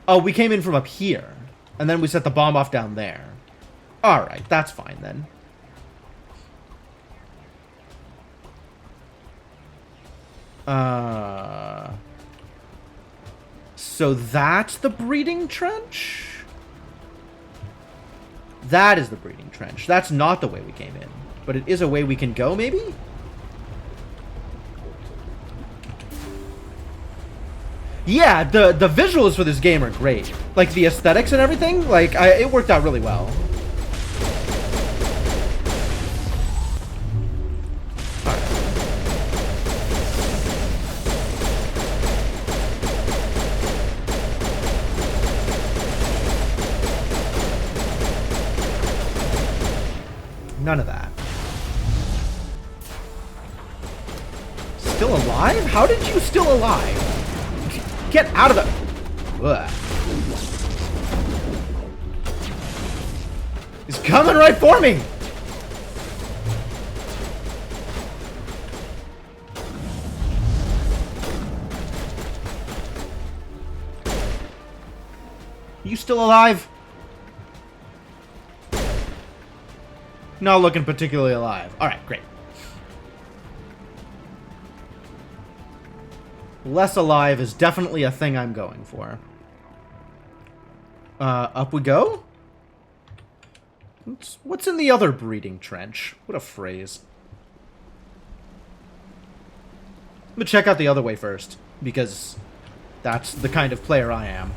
Oh, we came in from up here. And then we set the bomb off down there. Alright, that's fine then. So that's the breeding trench? That is the breeding trench. That's not the way we came in. But it is a way we can go, maybe? Yeah, the visuals for this game are great. Like, the aesthetics and everything, like, it worked out really well. None of that. Still alive? How did you still alive? Get out of the... Ugh. He's coming right for me! You still alive? Not looking particularly alive. Alright, great. Less alive is definitely a thing I'm going for. Up we go? What's in the other breeding trench? What a phrase. I'm gonna check out the other way first, because that's the kind of player I am.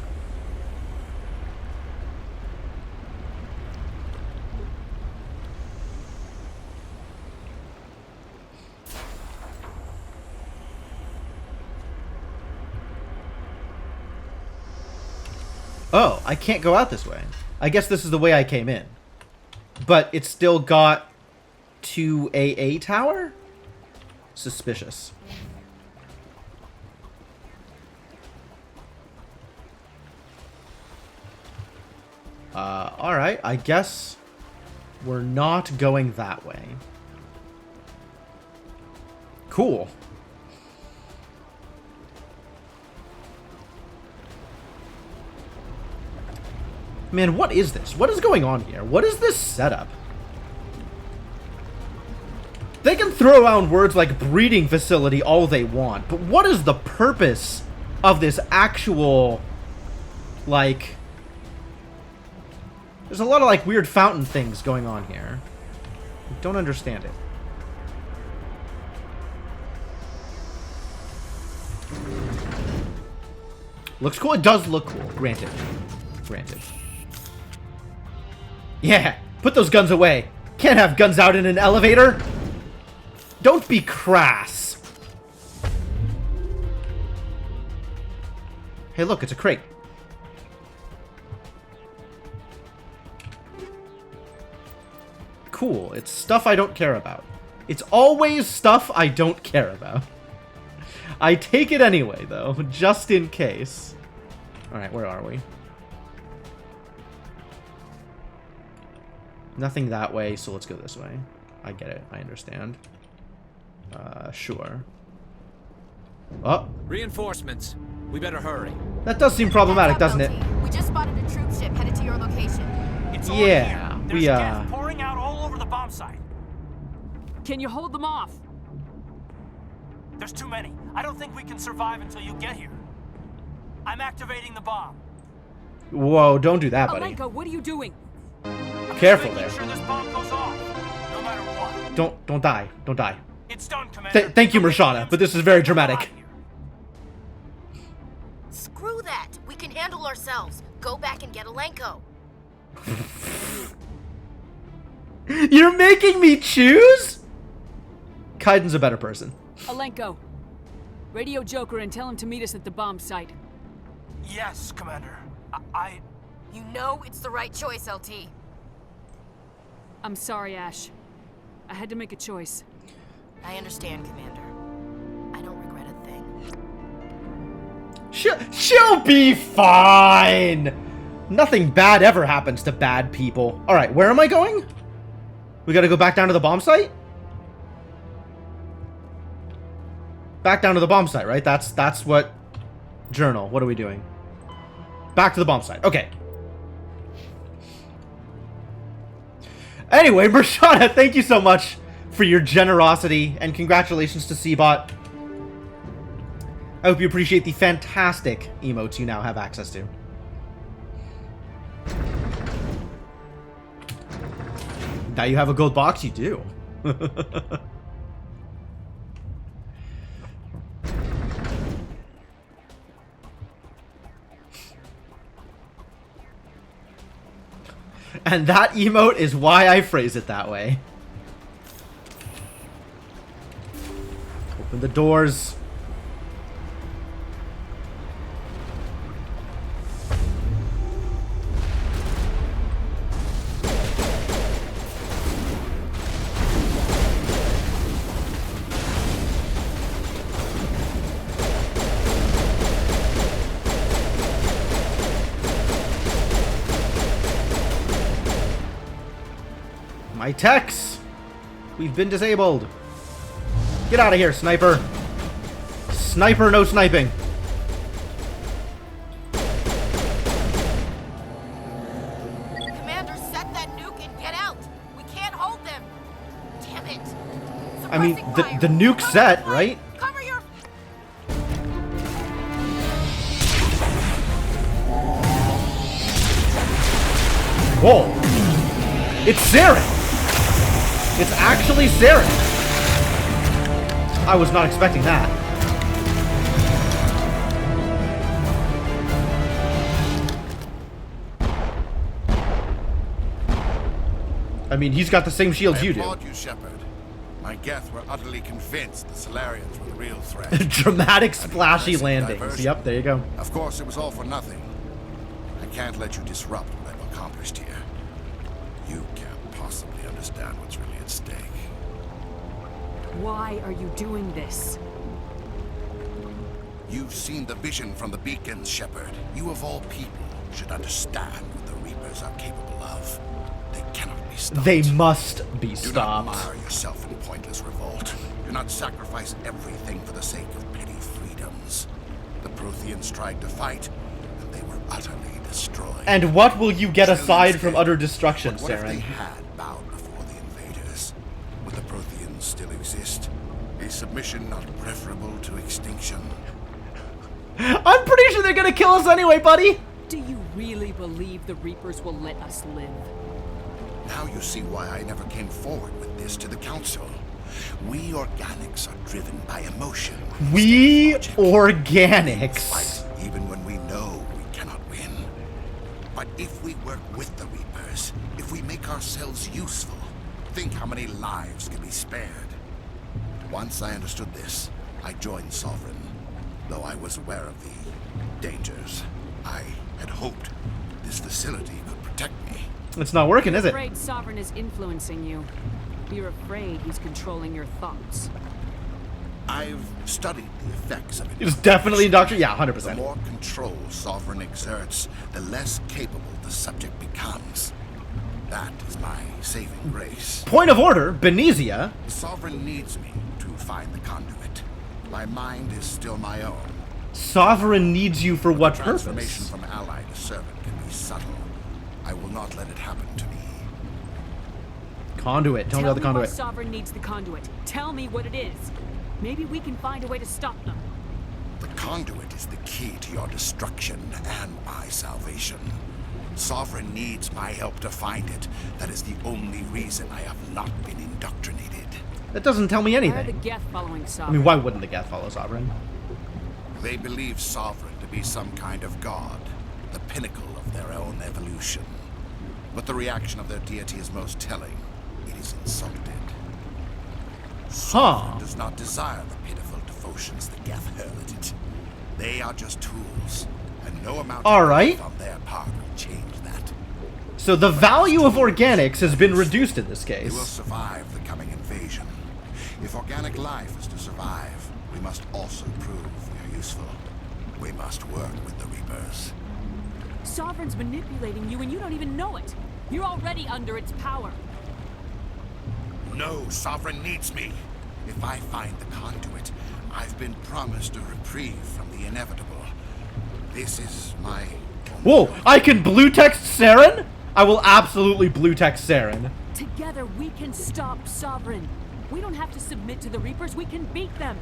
Oh, I can't go out this way. I guess this is the way I came in. But it's still got to AA tower? Suspicious. Alright, I guess we're not going that way. Cool. Man, what is this? What is going on here? What is this setup? They can throw around words like breeding facility all they want, but what is the purpose of this actual, like... There's a lot of, like, weird fountain things going on here. I don't understand it. Looks cool? It does look cool. Granted. Granted. Yeah, put those guns away. Can't have guns out in an elevator. Don't be crass. Hey, look, it's a crate. Cool, it's stuff I don't care about. It's always stuff I don't care about. I take it anyway, though, just in case. Alright, where are we? Nothing that way, so let's go this way. I get it. I understand. Sure. Oh. Reinforcements. We better hurry. That does seem problematic, doesn't it? We just spotted a troop ship headed to your location. It's yeah, There's gas pouring out all over the bomb site. Can you hold them off? There's too many. I don't think we can survive until you get here. I'm activating the bomb. Whoa, don't do that, buddy. Alenka, what are you doing? Careful there. Sure this bomb goes off, no matter what. Don't die. Don't die. It's done, Commander. Thank you, Mirshana, but this is very dramatic. Screw that. We can handle ourselves. Go back and get Alenko. You're making me choose? Kaiden's a better person. Alenko, radio Joker and tell him to meet us at the bomb site. Yes, Commander. You know it's the right choice, LT. I'm sorry, Ash. I had to make a choice. I understand, Commander. I don't regret She'll be fine! Nothing bad ever happens to bad people. Alright, where am I going? We gotta go back down to the bomb site? Back down to the bomb site, right? That's what... Journal, what are we doing? Back to the bomb site. Okay. Anyway, Mershana, thank you so much for your generosity, and congratulations to Seabot. I hope you appreciate the fantastic emotes you now have access to. Now you have a gold box? You do. And that emote is why I phrase it that way. Open the doors. My techs! We've been disabled. Get out of here, sniper. Sniper, no sniping. Commander, set that nuke and get out. We can't hold them. Damn it. I mean, the nuke set, right? Cover your... Whoa. It's Saren! It's actually Saren! I was not expecting that. I mean, he's got the same shields you do. I applaud you, Shepard. My Geth were utterly convinced the Solarians were the real threat. Dramatic splashy landings. Diversion. Yep, there you go. Of course, it was all for nothing. I can't let you disrupt what I've accomplished here. You can't possibly understand what's really at stake. Why are you doing this? You've seen the vision from the beacons, Shepard. You of all people should understand what the Reapers are capable of. They cannot be stopped. They must be Do stopped. not mire yourself in pointless revolt. Do not sacrifice everything for the sake of petty freedoms. The Protheans tried to fight, and they were utterly destroyed. And what will you get aside from utter destruction, What if they Saren? had bowed before the invaders? Would the Protheans still exist? Is submission not preferable to extinction? I'm pretty sure they're gonna kill us anyway, buddy! Do you really believe the Reapers will let us live? Now you see why I never came forward with this to the Council. We organics are driven by emotion. We organics. Fight even when we know we cannot win. But if we work with the Reapers, if we make ourselves useful, think how many lives can be spared. Once I understood this, I joined Sovereign. Though I was aware of the dangers, I had hoped this facility could protect me. It's not working, is You're it? afraid Sovereign is influencing you. You're afraid he's controlling your thoughts. I've studied the effects of it. It's definitely Doctor. Yeah, 100%. The more control Sovereign exerts, the less capable the subject becomes. That is my saving grace. Point of order, Benezia. Sovereign needs me to find the conduit. My mind is still my own. Sovereign needs you for what Transformation purpose? from ally to servant can be subtle. I will not let it happen to me. Conduit. Tell me about the Tell me why conduit. Sovereign needs the conduit. Tell me what it is. Maybe we can find a way to stop them. The conduit is the key to your destruction and my salvation. Sovereign needs my help to find it. That is the only reason I have not been indoctrinated. That doesn't tell me Why are the anything. Geth following I Sovereign? mean, why wouldn't the Geth follow Sovereign? They believe Sovereign to be some kind of god, the pinnacle of their own evolution. But the reaction of their deity is most telling. It is insulted. Sovereign does not desire the pitiful devotions the Geth hurl at it. They are just tools, and no amount All of right. love on their part will change that. So the value of organics has been reduced in this They will case. survive the coming invasion. If organic life is to survive, we must also prove we are useful. We must work with the Reapers. Sovereign's manipulating you and you don't even know it. You're already under its power. No, Sovereign needs me. If I find the conduit, I've been promised a reprieve from the inevitable. This is my... Whoa, I can blue text Saren? I will absolutely blue text Saren. Together we can stop Sovereign. We don't have to submit to the Reapers, we can beat them.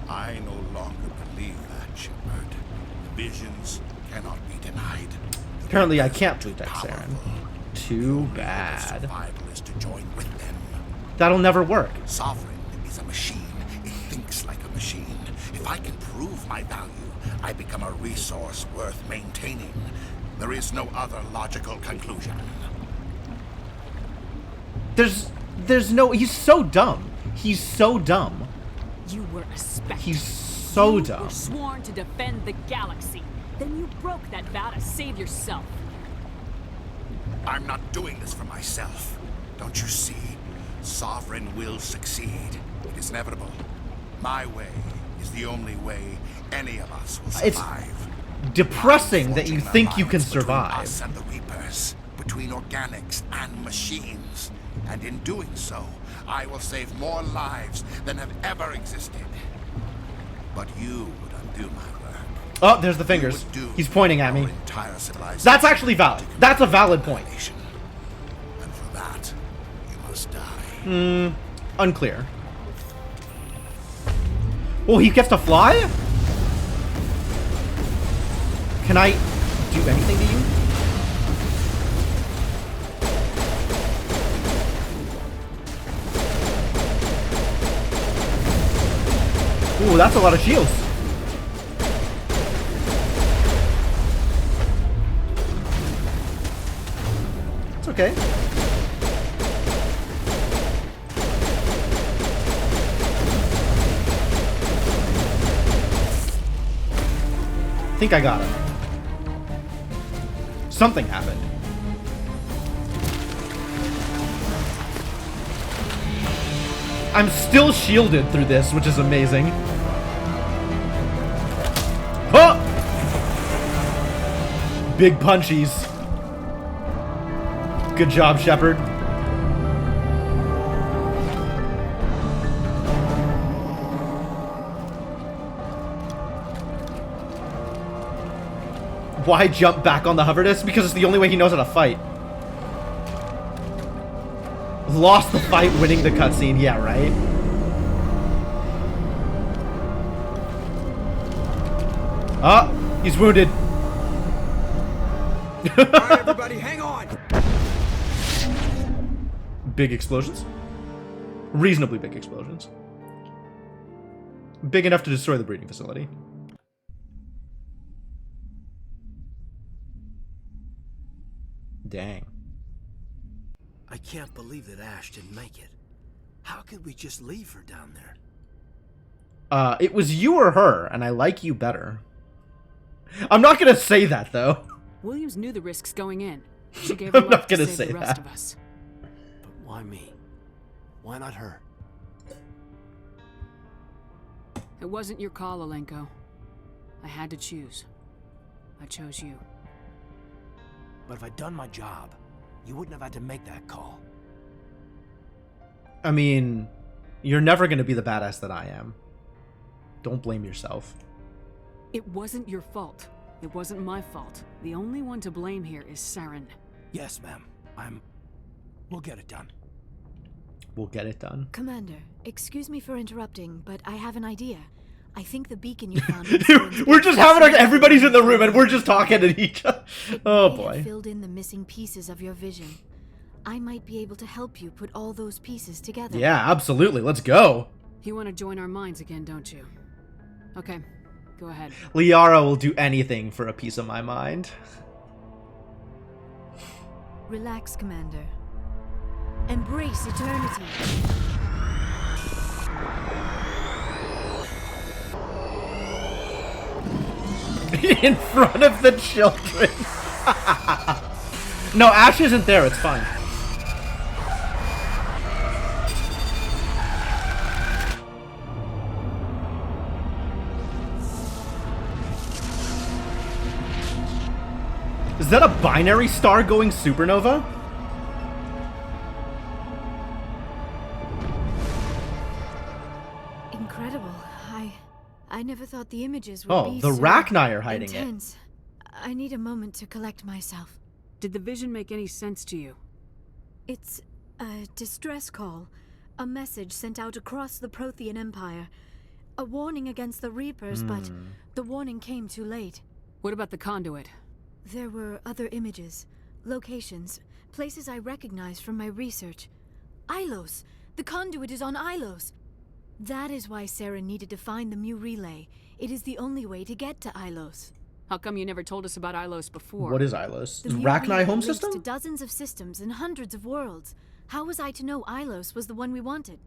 I no longer believe that, Shepard. Visions cannot be denied. Apparently I can't blue text Saren. Too bad. Survival is to join with them. That'll never work. Sovereign is a machine. It thinks like a machine. If I can prove my value, I become a resource worth maintaining. There is no other logical conclusion. There's no... He's so dumb. He's so dumb. You were a spectre. He's so dumb. You were sworn to defend the galaxy. Then you broke that vow to save yourself. I'm not doing this for myself. Don't you see? Sovereign will succeed. It is inevitable. My way is the only way any of us will survive. It's depressing that you think you can survive. Between us and the Reapers, between organics and machines. And in doing so, I will save more lives than have ever existed. But you would undo my work. Oh, there's the fingers. He's pointing at me. That's actually valid. That's a valid point. And for that, you must die. Unclear. Oh, he gets to fly? Can I do anything to you? Ooh, that's a lot of shields. It's okay. I think I got him. Something happened. I'm still shielded through this, which is amazing. Huh! Big punchies. Good job, Shepard. Why jump back on the hover disc? Because it's the only way he knows how to fight. Lost the fight winning the cutscene, yeah, right? Oh, he's wounded. Alright, everybody, hang on! Big explosions. Reasonably big explosions. Big enough to destroy the breeding facility. Dang. I can't believe that Ash didn't make it. How could we just leave her down there? It was you or her, and I like you better. I'm not gonna say that, though. Williams knew the risks going in. She gave I'm her not life to gonna save say the rest that. of us. But why me? Why not her? It wasn't your call, Alenko. I had to choose. I chose you. But if I'd done my job, you wouldn't have had to make that call. I mean, you're never gonna be the badass that I am. Don't blame yourself. It wasn't your fault. It wasn't my fault. The only one to blame here is Saren. Yes, ma'am. We'll get it done. We'll get it done. Commander, excuse me for interrupting, but I have an idea. I think the beacon you found... We're just having everybody's in the room and we're just talking to each other. Oh boy. Filled in the missing pieces of your vision. I might be able to help you put all those pieces together. Yeah, absolutely. Let's go. You want to join our minds again, don't you? Okay, go ahead. Liara will do anything for a piece of my mind. Relax, Commander. Embrace eternity. In front of the children. No, Ash isn't there. It's fine. Was that a binary star going supernova? Incredible. I never thought the images would be the so Rachni are hiding intense. I need a moment to collect myself. Did the vision make any sense to you? It's a distress call. A message sent out across the Prothean Empire. A warning against the Reapers, but the warning came too late. What about the conduit? There were other images, locations, places I recognized from my research. Ilos! The conduit is on Ilos! That is why Saren needed to find the Mu relay. It is the only way to get to Ilos. How come you never told us about Ilos before? What is Ilos? The Mu Rachni relay home links system? to dozens of systems and hundreds of worlds. How was I to know Ilos was the one we wanted?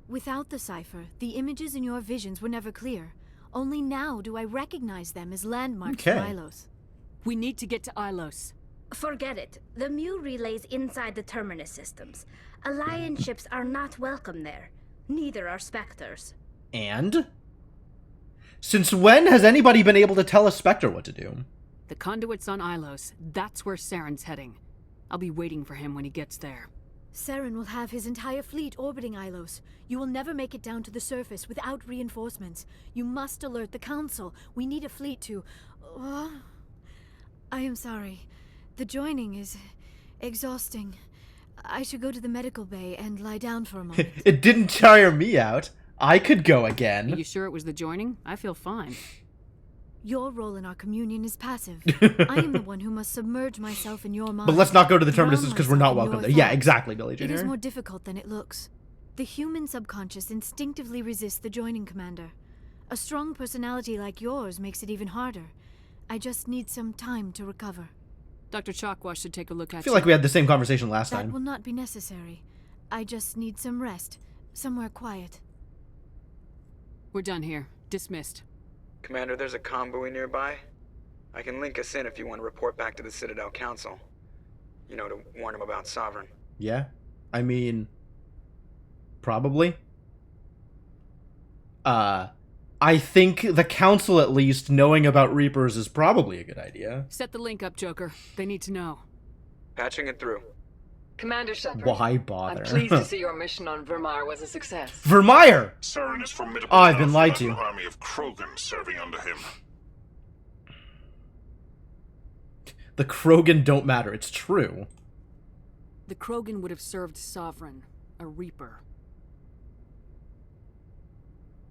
Without the cipher, the images in your visions were never clear. Only now do I recognize them as landmarks for Ilos. We need to get to Ilos. Forget it. The Mu relay's inside the Terminus systems. Alliance ships are not welcome there. Neither are Spectres. And? Since when has anybody been able to tell a Spectre what to do? The conduit's on Ilos. That's where Saren's heading. I'll be waiting for him when he gets there. Saren will have his entire fleet orbiting Ilos. You will never make it down to the surface without reinforcements. You must alert the Council. We need a fleet to... I am sorry. The joining is exhausting. I should go to the medical bay and lie down for a moment. It didn't tire me out. I could go again. Are you sure it was the joining? I feel fine. Your role in our communion is passive. I am the one who must submerge myself in your mind. But let's not go to the terminuses because we're not Drown welcome myself there. in Yeah, your exactly, Billy Jr. It is more difficult than it looks. The human subconscious instinctively resists the joining, Commander. A strong personality like yours makes it even harder. I just need some time to recover. Dr. Chakwas should take a look at you. I feel like we had the same conversation last That time. will not be necessary. I just need some rest. Somewhere quiet. We're done here. Dismissed. Commander, there's a convoy nearby. I can link us in if you want to report back to the Citadel Council. You know, to warn them about Sovereign. Yeah? I mean... Probably. I think the Council, at least, knowing about Reapers is probably a good idea. Set the link up, Joker. They need to know. Patching it through. Commander Shepard. Why bother? I'm pleased to see your mission on Vermeer was a success. Vermeer! Saren is formidable. Oh, I've been lied to. An army of Krogan serving under him. The Krogan don't matter, it's true. The Krogan would have served Sovereign, a Reaper.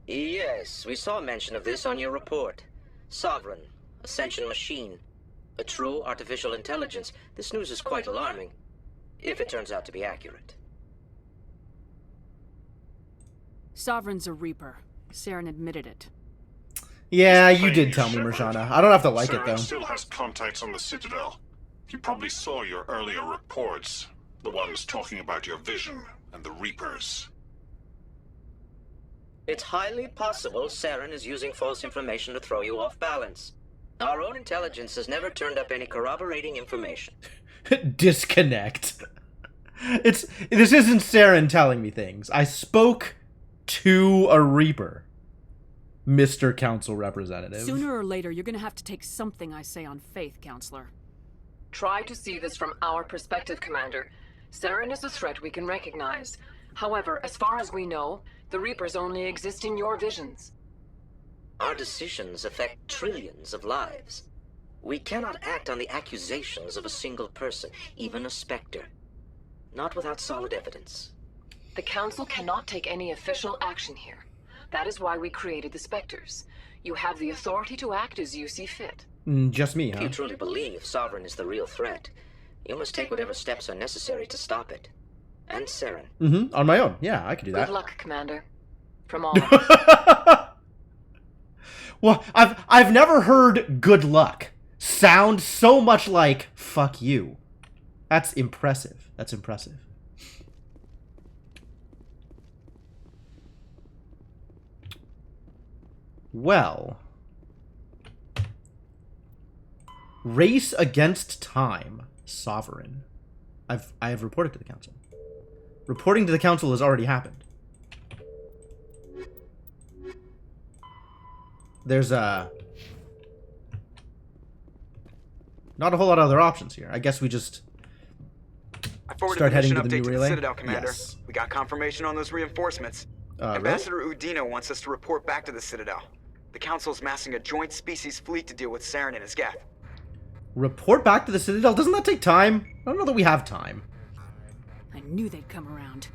Yes, we saw mention of this on your report. Sovereign, Ascension machine, a true artificial intelligence. This news is quite alarming, if it turns out to be accurate. Sovereign's a Reaper. Saren admitted it. Yeah, you did tell me, Mershana. I don't have to like it, Saren though. still has contacts on the Citadel. He probably saw your earlier reports. The ones talking about your vision and the Reapers. It's highly possible Saren is using false information to throw you off balance. Our own intelligence has never turned up any corroborating information. Disconnect. This isn't Saren telling me things. I spoke to a Reaper, Mr. Council Representative. Sooner or later, you're gonna have to take something I say on faith, Counselor. Try to see this from our perspective, Commander. Saren is a threat we can recognize. However, as far as we know, the Reapers only exist in your visions. Our decisions affect trillions of lives. We cannot act on the accusations of a single person, even a Spectre. Not without solid evidence. The Council cannot take any official action here. That is why we created the Spectres. You have the authority to act as you see fit. Just me, If huh? you truly believe Sovereign is the real threat, you must take whatever steps are necessary to stop it. And Saren. Mm-hmm. On my own. Yeah, I could do that. Good luck, Commander. From all of us. Well, I've never heard good luck sound so much like fuck you. That's impressive. That's impressive. Well. Race against time. Sovereign. I have reported to the council. Reporting to the council has already happened. There's a... Not a whole lot of other options here. I guess we just I forwarded start the heading mission to the update new to the relay. Citadel, Commander. Yes. We got confirmation on those reinforcements. Really? Ambassador Udina wants us to report back to the Citadel. The Council's massing a joint species fleet to deal with Saren and his Geth. Report back to the Citadel? Doesn't that take time? I don't know that we have time. I knew they'd come around.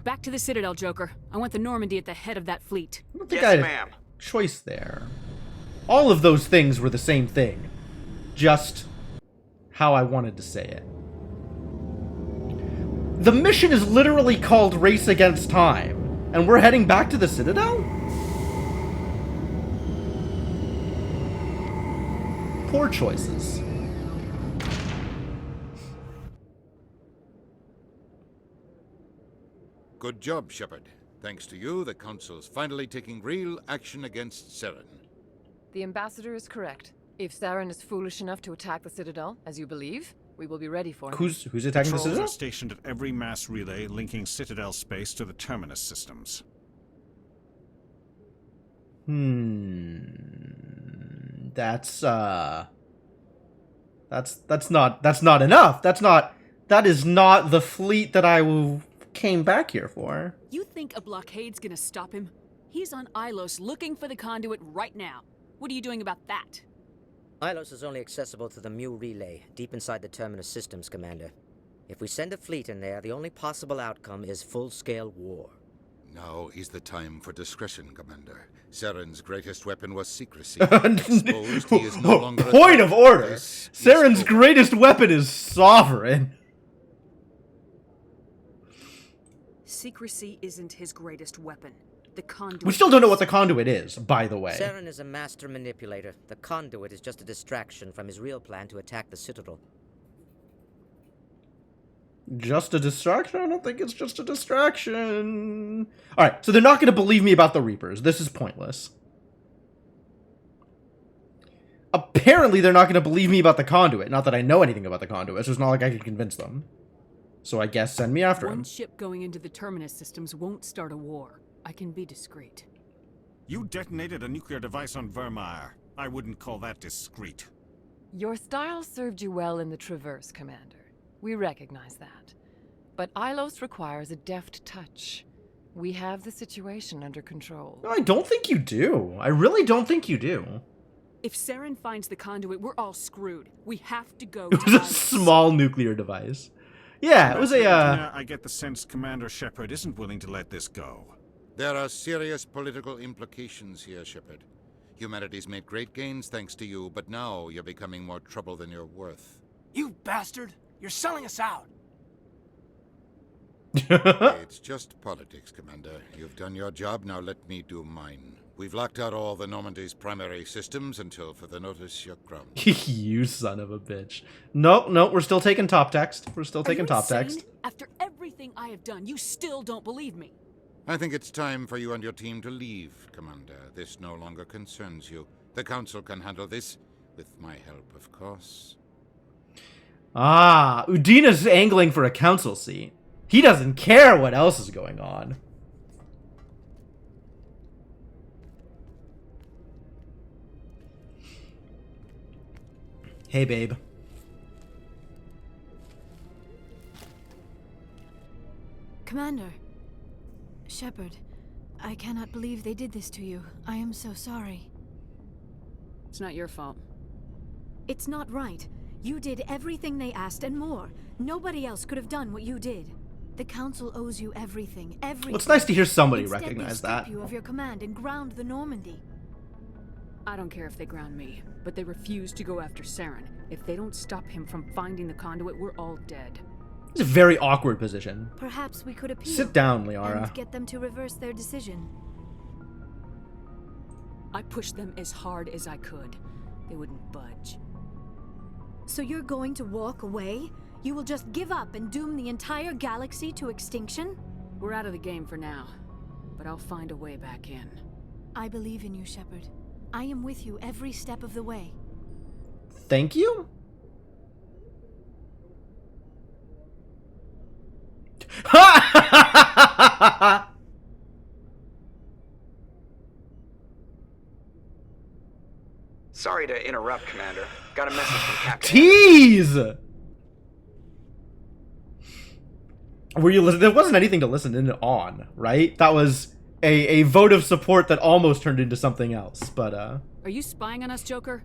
Back to the Citadel, Joker. I want the Normandy at the head of that fleet. I don't think I had a choice there. All of those things were the same thing. Just how I wanted to say it. The mission is literally called Race Against Time, and we're heading back to the Citadel? Poor choices. Good job, Shepard. Thanks to you, the Council's finally taking real action against Saren. The Ambassador is correct. If Saren is foolish enough to attack the Citadel, as you believe, we will be ready for him. Who's attacking the Patrols Citadel? are stationed at every mass relay linking Citadel space to the Terminus systems. That's not enough. That is not the fleet that I came back here for. You think a blockade's gonna stop him? He's on Ilos looking for the conduit right now. What are you doing about that? Ilos is only accessible to the Mu relay, deep inside the Terminus systems, Commander. If we send a fleet in there, the only possible outcome is full-scale war. Now is the time for discretion, Commander. Saren's greatest weapon was secrecy. Exposed, he is no longer Point of order! This is Saren's over. greatest weapon is sovereign. Secrecy isn't his greatest weapon. The conduit. We still don't know what the conduit is, by the way. Saren is a master manipulator. The conduit is just a distraction from his real plan to attack the Citadel. Just a distraction? I don't think it's just a distraction. Alright, so they're not going to believe me about the Reapers. This is pointless. Apparently they're not going to believe me about the conduit. Not that I know anything about the conduit, so it's not like I could convince them. So I guess send me after him. One ship going into the Terminus systems won't start a war. I can be discreet. You detonated a nuclear device on Vermeer. I wouldn't call that discreet. Your style served you well in the Traverse, Commander. We recognize that. But Ilos requires a deft touch. We have the situation under control. No, I don't think you do. I really don't think you do. If Saren finds the conduit, we're all screwed. We have to go It to was a Ilos. small nuclear device. Yeah, it was a, Yeah, I get the sense Commander Shepard isn't willing to let this go. There are serious political implications here, Shepard. Humanity's made great gains thanks to you, but now you're becoming more trouble than you're worth. You bastard! You're selling us out! It's just politics, Commander. You've done your job, now let me do mine. We've locked out all the Normandy's primary systems until further notice you're grounded. You son of a bitch. Nope, we're still taking top text. We're still taking top text. After everything I have done, you still don't believe me. I think it's time for you and your team to leave, Commander. This no longer concerns you. The Council can handle this, with my help, of course. Ah, Udina's angling for a council seat. He doesn't care what else is going on. Hey, babe. Commander. Shepard, I cannot believe they did this to you. I am so sorry. It's not your fault. It's not right. You did everything they asked and more. Nobody else could have done what you did. The Council owes you everything. Everything. Well, it's nice to hear somebody Instead, recognize they that. strip you of your command and ground the Normandy. I don't care if they ground me, but they refuse to go after Saren. If they don't stop him from finding the conduit, we're all dead. It's a very awkward position. Perhaps we could appeal. Sit down, Liara. And get them to reverse their decision. I pushed them as hard as I could. They wouldn't budge. So you're going to walk away? You will just give up and doom the entire galaxy to extinction? We're out of the game for now, but I'll find a way back in. I believe in you, Shepard. I am with you every step of the way. Thank you? Sorry to interrupt, Commander. Got a message from Captain. Tease! Were you listening? There wasn't anything to listen in on, right? That was a vote of support that almost turned into something else, but Are you spying on us, Joker?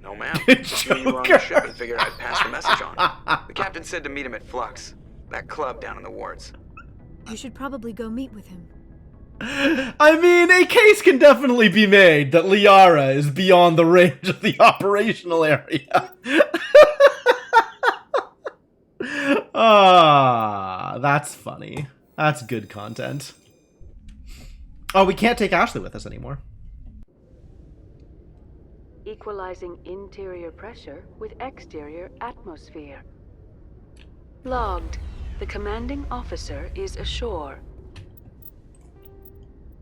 No, ma'am. Just knew you were on the ship and figured I'd pass the message on. The captain said to meet him at Flux, that club down in the wards. You should probably go meet with him. I mean, a case can definitely be made that Liara is beyond the range of the operational area. Ah, that's funny. That's good content. Oh, we can't take Ashley with us anymore. Equalizing interior pressure with exterior atmosphere. Logged. The commanding officer is ashore.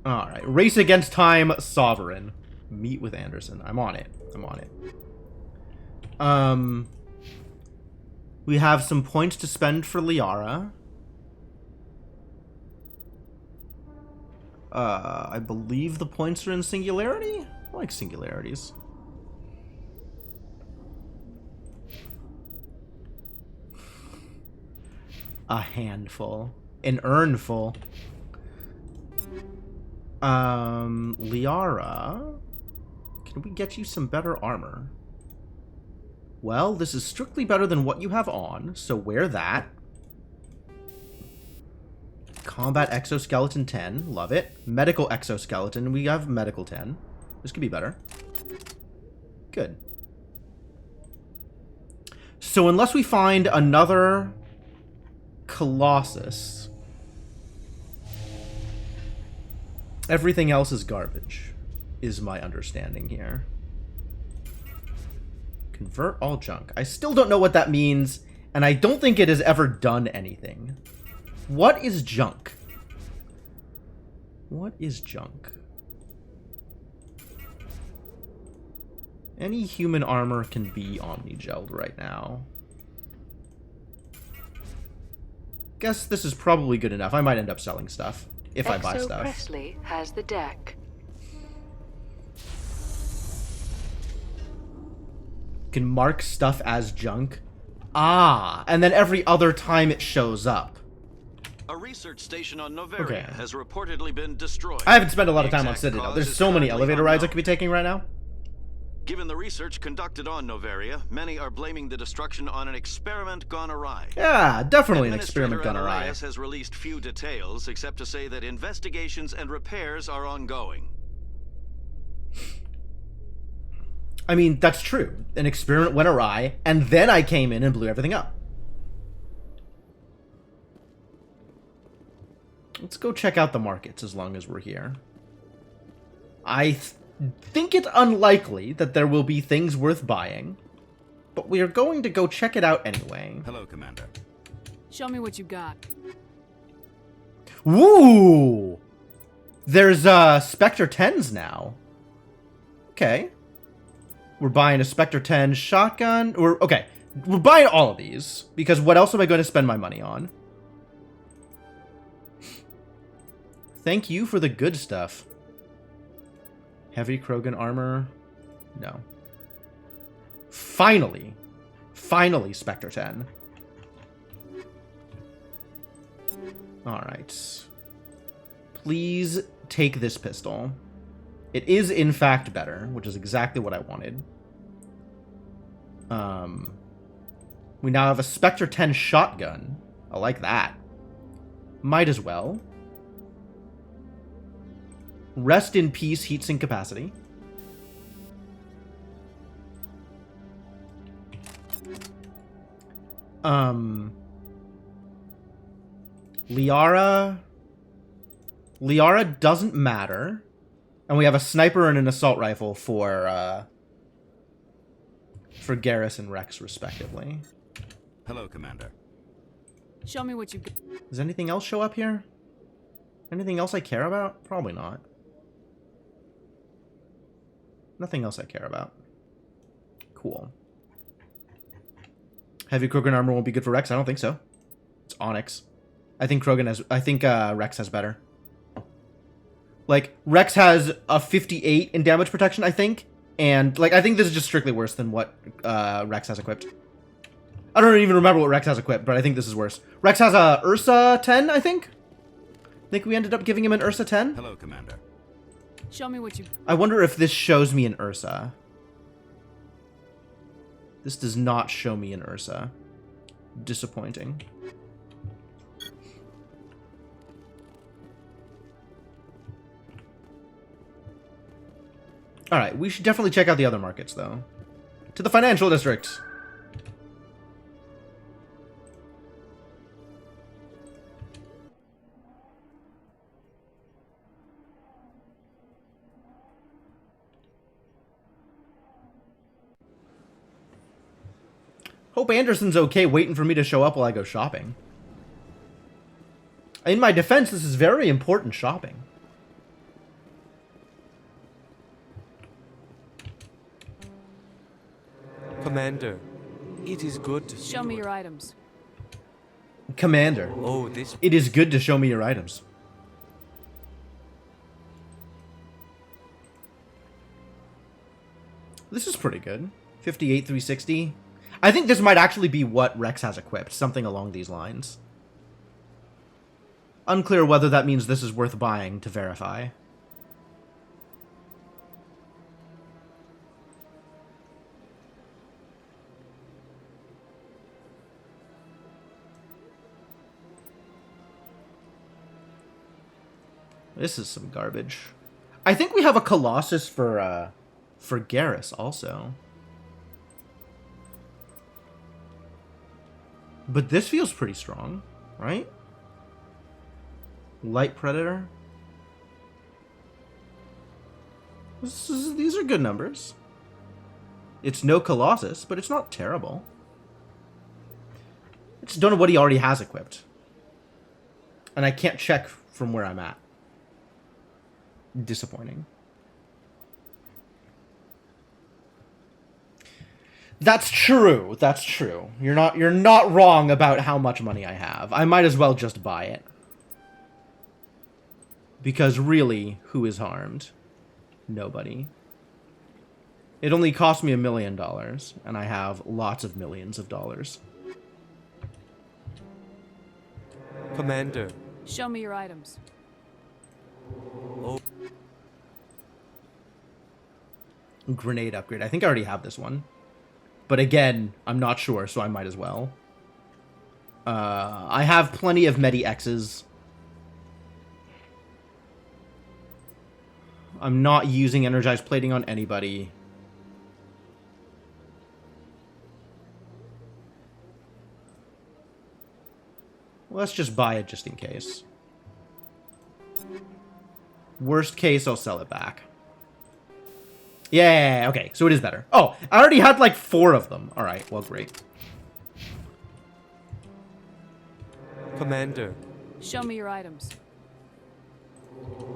Alright, race against time, Sovereign. Meet with Anderson. I'm on it. I'm on it. We have some points to spend for Liara. I believe the points are in Singularity? I like Singularities. A handful. An urnful. Liara, can we get you some better armor? Well, this is strictly better than what you have on, so wear that. Combat exoskeleton 10, love it. Medical exoskeleton, we have medical 10. This could be better. Good. So unless we find another Colossus, everything else is garbage, is my understanding here. Convert all junk. I still don't know what that means, and I don't think it has ever done anything. What is junk? What is junk? Any human armor can be omnigelled right now. Guess this is probably good enough. I might end up selling stuff. If I buy stuff. Presley has the deck. Can mark stuff as junk. Ah, and then every other time it shows up. A research station on Noveria has reportedly been destroyed. I haven't spent a lot of time on Citadel. There's so many elevator rides I could be taking right now. Given the research conducted on Noveria, many are blaming the destruction on an experiment gone awry. Yeah, definitely an experiment gone awry. Elias has released few details, except to say that investigations and repairs are ongoing. I mean, that's true. An experiment went awry, and then I came in and blew everything up. Let's go check out the markets as long as we're here. I think it's unlikely that there will be things worth buying, but we are going to go check it out anyway. Hello, Commander. Show me what you got. Woo! There's Spectre 10s now. Okay. We're buying a Spectre 10 shotgun. Okay, we're buying all of these, because what else am I going to spend my money on? Thank you for the good stuff. Heavy Krogan armor? No. Finally. Finally, Spectre 10. Alright. Please take this pistol. It is, in fact, better, which is exactly what I wanted. We now have a Spectre 10 shotgun. I like that. Might as well. Rest in peace, heatsink capacity. Liara doesn't matter. And we have a sniper and an assault rifle for Garrus and Rex, respectively. Hello, Commander. Show me what you got. Does anything else show up here? Anything else I care about? Probably not. Nothing else I care about. Cool. Heavy Krogan armor won't be good for Rex? I don't think so. It's Onyx. I think Rex has better. Like, Rex has a 58 in damage protection, I think, And, like, I think this is just strictly worse than what Rex has equipped. I don't even remember what Rex has equipped, but I think this is worse. Rex has a Ursa 10, I think? I think we ended up giving him an Ursa 10? Hello, Commander. Show me what you... I wonder if this shows me an Ursa. This does not show me an Ursa. Disappointing. Alright, we should definitely check out the other markets, though. To the financial district! Hope Anderson's okay waiting for me to show up while I go shopping. In my defense, this is very important shopping. Commander, it is good to Show me your items. Commander. Oh, this... It is good to show me your items. This is pretty good. 58, 360. I think this might actually be what Rex has equipped. Something along these lines. Unclear whether that means this is worth buying to verify. This is some garbage. I think we have a Colossus for Garrus also. But this feels pretty strong, right? Light Predator. These are good numbers. It's no Colossus, but it's not terrible. I just don't know what he already has equipped. And I can't check from where I'm at. Disappointing. That's true. That's true. You're not wrong about how much money I have. I might as well just buy it. Because really, who is harmed? Nobody. It only cost me $1 million, and I have lots of millions of dollars. Commander. Show me your items. Oh. Grenade upgrade. I think I already have this one. But again, I'm not sure, so I might as well. I have plenty of Medi X's. I'm not using energized plating on anybody. Let's just buy it just in case. Worst case, I'll sell it back. Yeah, okay, so it is better. Oh, I already had like 4 of them. Alright, well, great. Commander. Show me your items.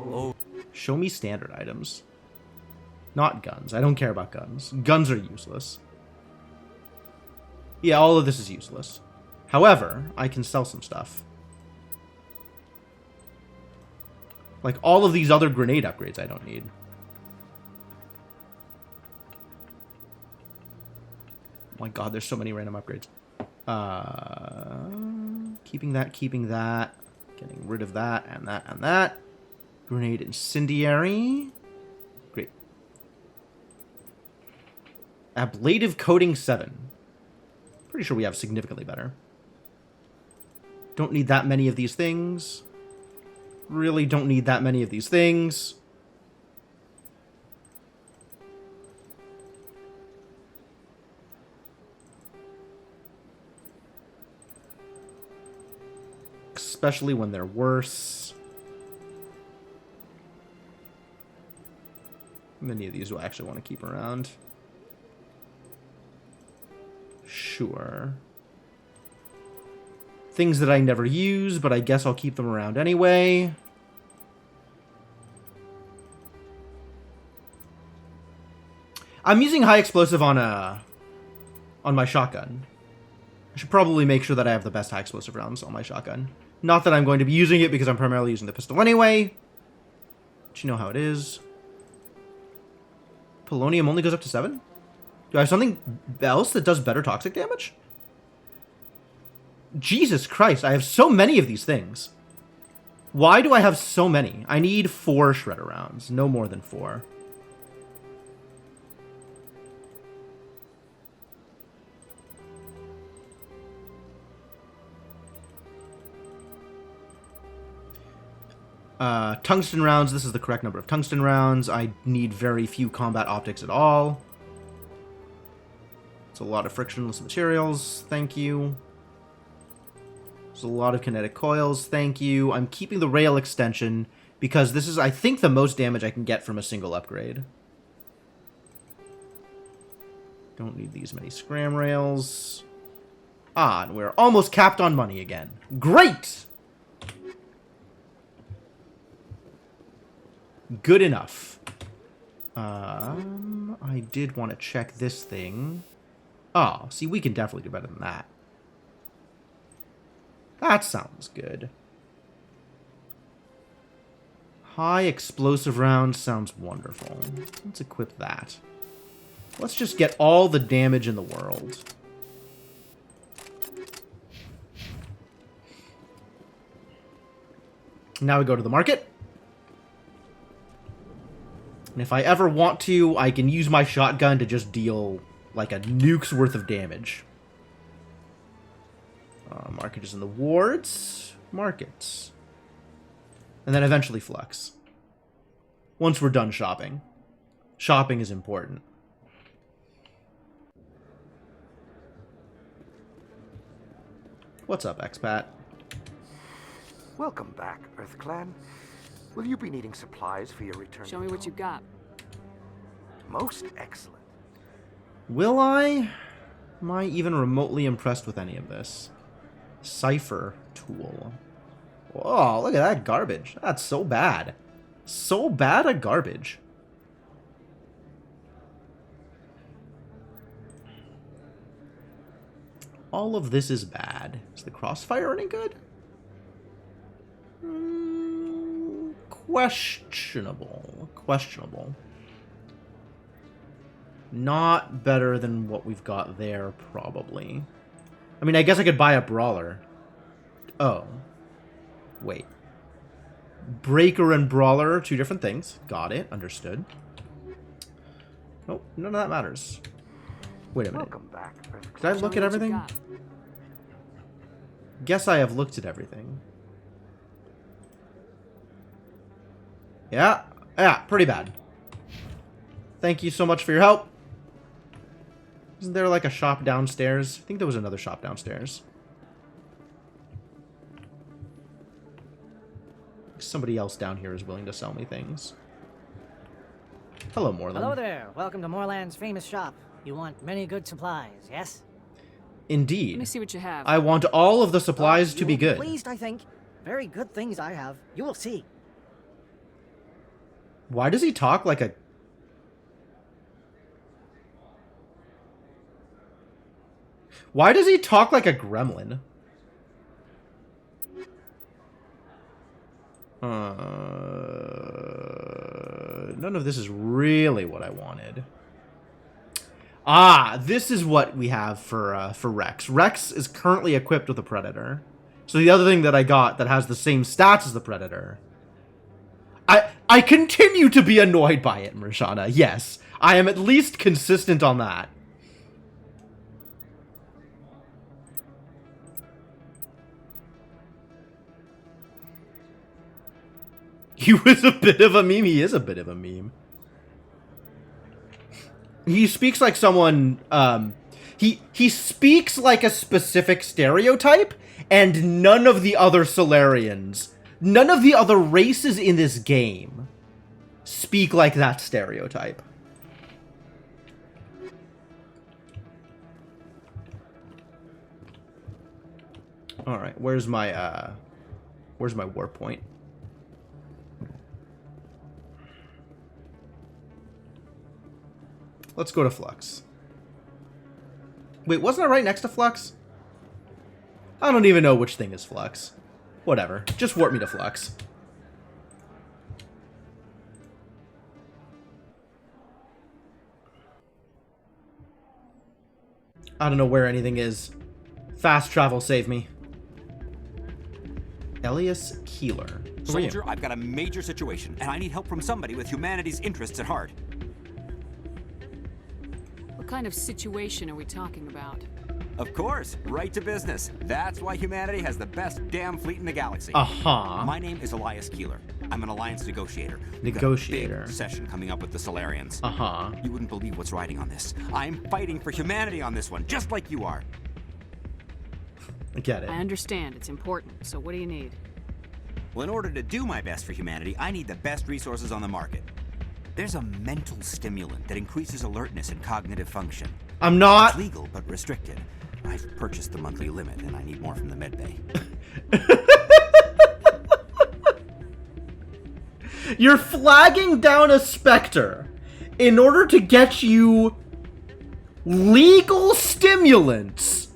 Oh. Show me standard items. Not guns. I don't care about guns. Guns are useless. Yeah, all of this is useless. However, I can sell some stuff. Like, all of these other grenade upgrades I don't need. Oh my god, there's so many random upgrades. Keeping that. Getting rid of that, and that, and that. Grenade incendiary. Great. Ablative coating 7. Pretty sure we have significantly better. Don't need that many of these things. Really don't need that many of these things. Especially when they're worse. How many of these do I actually want to keep around? Sure. Things that I never use, but I guess I'll keep them around anyway. I'm using high explosive on my shotgun. I should probably make sure that I have the best high explosive rounds on my shotgun. Not that I'm going to be using it because I'm primarily using the pistol anyway. But you know how it is. Polonium only goes up to 7? Do I have something else that does better toxic damage? Jesus Christ, I have so many of these things. Why do I have so many? I need 4 shredder rounds, no more than 4. Tungsten rounds, this is the correct number of tungsten rounds. I need very few combat optics at all. It's a lot of frictionless materials, thank you. There's a lot of kinetic coils, thank you. I'm keeping the rail extension because this is, I think, the most damage I can get from a single upgrade. Don't need these many scram rails. Ah, and we're almost capped on money again. Great! Good enough. I did want to check this thing. Oh, see, we can definitely do better than that. That sounds good. High explosive round sounds wonderful. Let's equip that. Let's just get all the damage in the world. Now we go to the market. And if I ever want to, I can use my shotgun to just deal like a nuke's worth of damage. Market is in the wards. Markets. And then eventually Flux. Once we're done shopping. Shopping is important. What's up, expat? Welcome back, EarthClan. Will you be needing supplies for your return? Show me what you got. Most excellent. Will I? Am I even remotely impressed with any of this? Cipher tool. Whoa, look at that garbage. That's so bad. So bad at garbage. All of this is bad. Is the crossfire any good? Questionable. Questionable. Not better than what we've got there, probably. I mean, I guess I could buy a brawler. Oh. Wait. Breaker and brawler are 2 different things. Got it. Understood. Nope. None of that matters. Wait a minute. Welcome back. Did I look at everything? Guess I have looked at everything. Yeah. Yeah, pretty bad. Thank you so much for your help. Isn't there like a shop downstairs? I think there was another shop downstairs. Somebody else down here is willing to sell me things. Hello, Moreland. Hello there. Welcome to Moreland's famous shop. You want many good supplies, yes? Indeed. Let me see what you have. I want all of the supplies to be good. Pleased, I think. Very good things I have. You will see. Why does he talk like a... Why does he talk like a gremlin? None of this is really what I wanted. Ah, this is what we have for Rex. Rex is currently equipped with a Predator. So the other thing that I got that has the same stats as the Predator... I continue to be annoyed by it, Marshana. Yes, I am at least consistent on that. He was a bit of a meme. He is a bit of a meme. He speaks like someone, he speaks like a specific stereotype, and none of the other Solarians, none of the other races in this game speak like that stereotype. Alright, where's my war point? Let's go to Flux. Wait, wasn't I right next to Flux? I don't even know which thing is Flux. Whatever. Just warp me to Flux. I don't know where anything is. Fast travel, save me. Elias Keeler. Who are you? Soldier, I've got a major situation, and I need help from somebody with humanity's interests at heart. What kind of situation are we talking about? Of course, right to business. That's why humanity has the best damn fleet in the galaxy. Uh-huh. My name is Elias Keeler. I'm an alliance negotiator. Negotiator. We've got a big session coming up with the Solarians. Uh-huh. You wouldn't believe what's riding on this. I'm fighting for humanity on this one, just like you are. I get it. I understand. It's important. So what do you need? Well, in order to do my best for humanity, I need the best resources on the market. There's a mental stimulant that increases alertness and cognitive function. I'm not... It's legal, but restricted. I've purchased the monthly limit, and I need more from the medbay. You're flagging down a Spectre in order to get you legal stimulants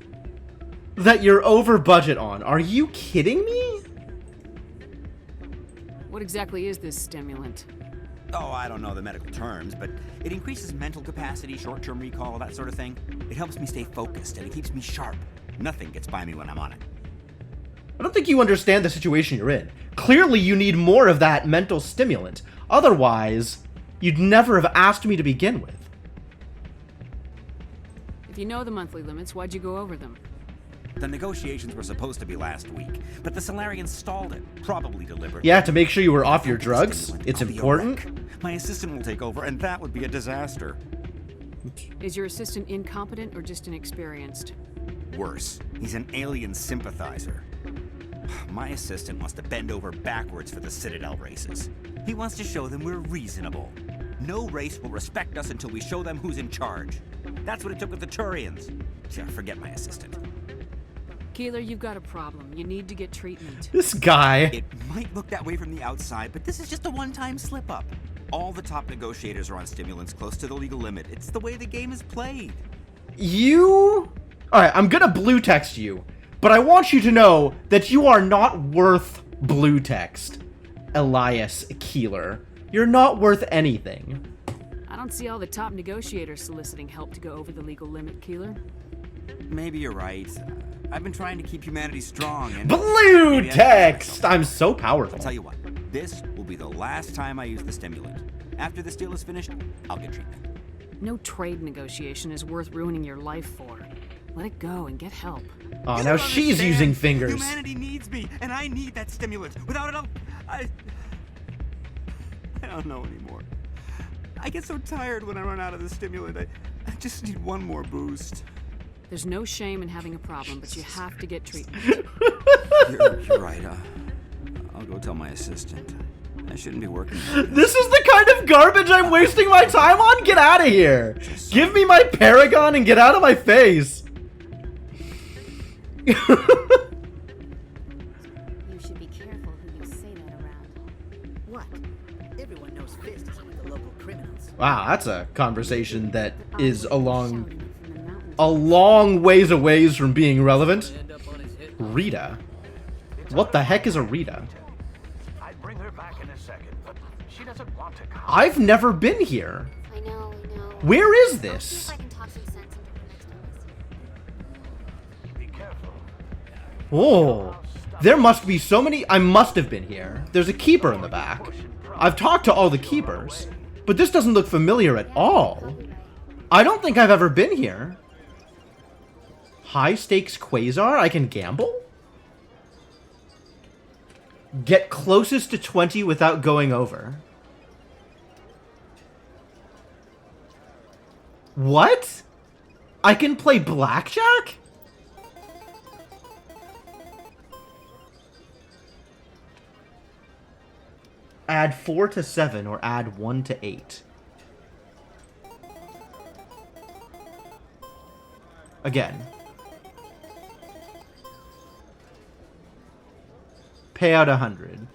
that you're over budget on. Are you kidding me? What exactly is this stimulant? Oh, I don't know the medical terms, but it increases mental capacity, short-term recall, that sort of thing. It helps me stay focused, and it keeps me sharp. Nothing gets by me when I'm on it. I don't think you understand the situation you're in. Clearly, you need more of that mental stimulant. Otherwise, you'd never have asked me to begin with. If you know the monthly limits, why'd you go over them? The negotiations were supposed to be last week, but the Solarians stalled it, probably deliberately. Yeah, to make sure you were off your drugs. It's important. My assistant will take over, and that would be a disaster. Is your assistant incompetent or just inexperienced? Worse, he's an alien sympathizer. My assistant wants to bend over backwards for the Citadel races. He wants to show them we're reasonable. No race will respect us until we show them who's in charge. That's what it took with the Turians. Yeah, forget my assistant. Keeler, you've got a problem. You need to get treatment. This guy. It might look that way from the outside, but this is just a one-time slip-up. All the top negotiators are on stimulants close to the legal limit. It's the way the game is played. You... Alright, I'm gonna blue text you, but I want you to know that you are not worth blue text, Elias Keeler. You're not worth anything. I don't see all the top negotiators soliciting help to go over the legal limit, Keeler. Maybe you're right. I've been trying to keep humanity strong and... Blue text! I'm so powerful. I'll tell you what. This will be the last time I use the stimulant. After this deal is finished, I'll get treatment. No trade negotiation is worth ruining your life for. Let it go and get help. Oh, now she's using fingers. Humanity needs me, and I need that stimulant. Without it, I don't know anymore. I get so tired when I run out of the stimulant. I just need one more boost. There's no shame in having a problem, but you have to get treatment. You're right. I'll go tell my assistant. I shouldn't be working. This is the kind of garbage I'm wasting my time on? Get out of here! Give me my Paragon and get out of my face! You should be careful who you say that around. What? Everyone knows Fist is with the local criminals. Wow, that's a conversation that is a long ways away from being relevant. Rita? What the heck is a Rita? I'd bring her back in a second, but she doesn't want to come. I've never been here. I know. Where is this? Be careful. Oh, there must be so many. I must have been here. There's a keeper in the back. I've talked to all the keepers, but this doesn't look familiar at all. I don't think I've ever been here. High stakes Quasar? I can gamble? Get closest to 20 without going over. What? I can play blackjack? Add 4 to 7 or add 1 to 8. Again. Payout 100.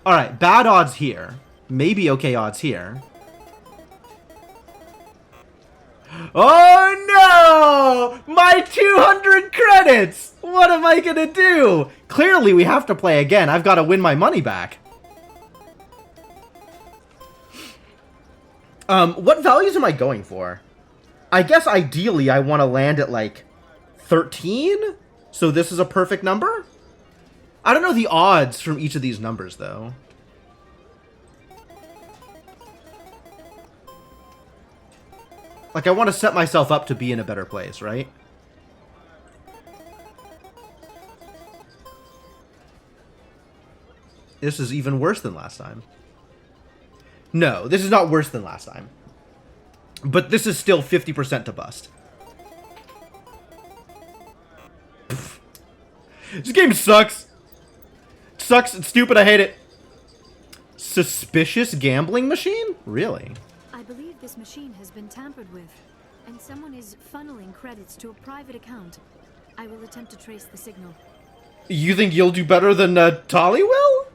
Alright, bad odds here. Maybe okay odds here. Oh no! My 200 credits! What am I gonna do? Clearly we have to play again. I've got to win my money back. What values am I going for? I guess ideally I want to land at like 13, so this is a perfect number? I don't know the odds from each of these numbers, though. Like, I want to set myself up to be in a better place, right? This is even worse than last time. No, this is not worse than last time. But this is still 50% to bust. Pfft. This game sucks. It sucks. It's stupid. I hate it. Suspicious gambling machine? Really? I believe this machine has been tampered with, and someone is funneling credits to a private account. I will attempt to trace the signal. You think you'll do better than Tali will?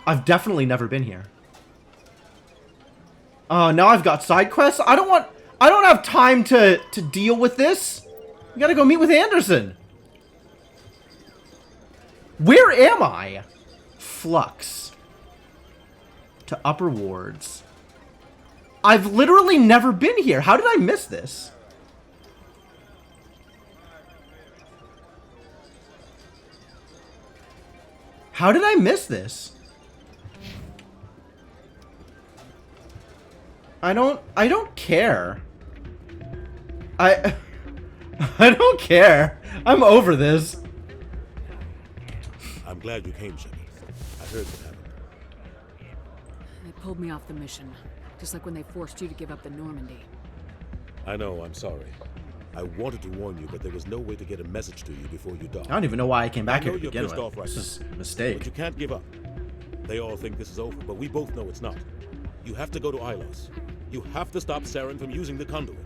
I've definitely never been here. Now I've got side quests. I don't have time to deal with this. We gotta go meet with Anderson. Where am I? Flux. To upper wards. I've literally never been here. How did I miss this? How did I miss this? I don't care. I don't care. I'm over this. I'm glad you came, Shepard. I heard what happened. They pulled me off the mission, just like when they forced you to give up the Normandy. I know, I'm sorry. I wanted to warn you, but there was no way to get a message to you before you died. I don't even know why I came back here to you're begin pissed with. off right This is now, a mistake. But you can't give up. They all think this is over, but we both know it's not. You have to go to Ilos. You have to stop Saren from using the conduit.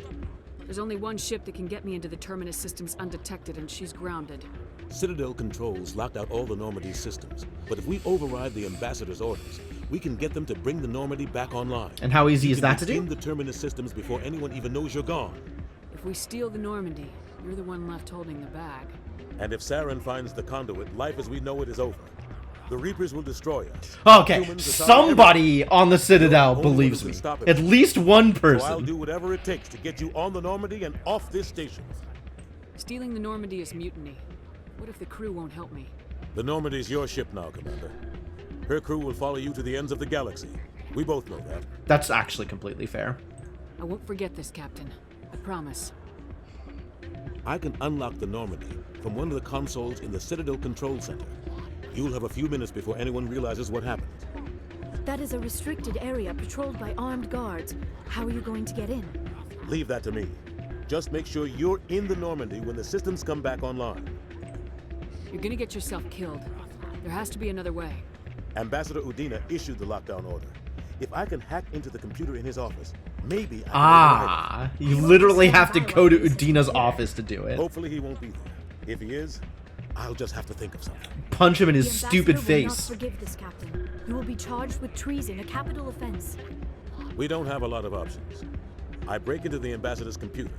There's only one ship that can get me into the Terminus systems undetected, and she's grounded. Citadel controls locked out all the Normandy systems, but if we override the Ambassador's orders, we can get them to bring the Normandy back online. And how easy is that to do? You can begin the Terminus systems before anyone even knows you're gone. If we steal the Normandy, you're the one left holding the bag. And if Saren finds the conduit, life as we know it is over. The Reapers will destroy us. Okay, somebody on the Citadel believes me. At least one person. So I'll do whatever it takes to get you on the Normandy and off this station. Stealing the Normandy is mutiny. What if the crew won't help me? The Normandy's your ship now, Commander. Her crew will follow you to the ends of the galaxy. We both know that. That's actually completely fair. I won't forget this, Captain. I promise. I can unlock the Normandy from one of the consoles in the Citadel Control Center. You'll have a few minutes before anyone realizes what happened. That is a restricted area patrolled by armed guards. How are you going to get in? Leave that to me. Just make sure you're in the Normandy when the systems come back online. You're gonna get yourself killed. There has to be another way. Ambassador Udina issued the lockdown order. If I can hack into the computer in his office, maybe I can you literally have to go to Udina's office to do it. Hopefully he won't be there. If he is, I'll just have to think of something. Punch him in his stupid face. Will not forgive this, Captain. You will be charged with treason, a capital offense. We don't have a lot of options. I break into the Ambassador's computer,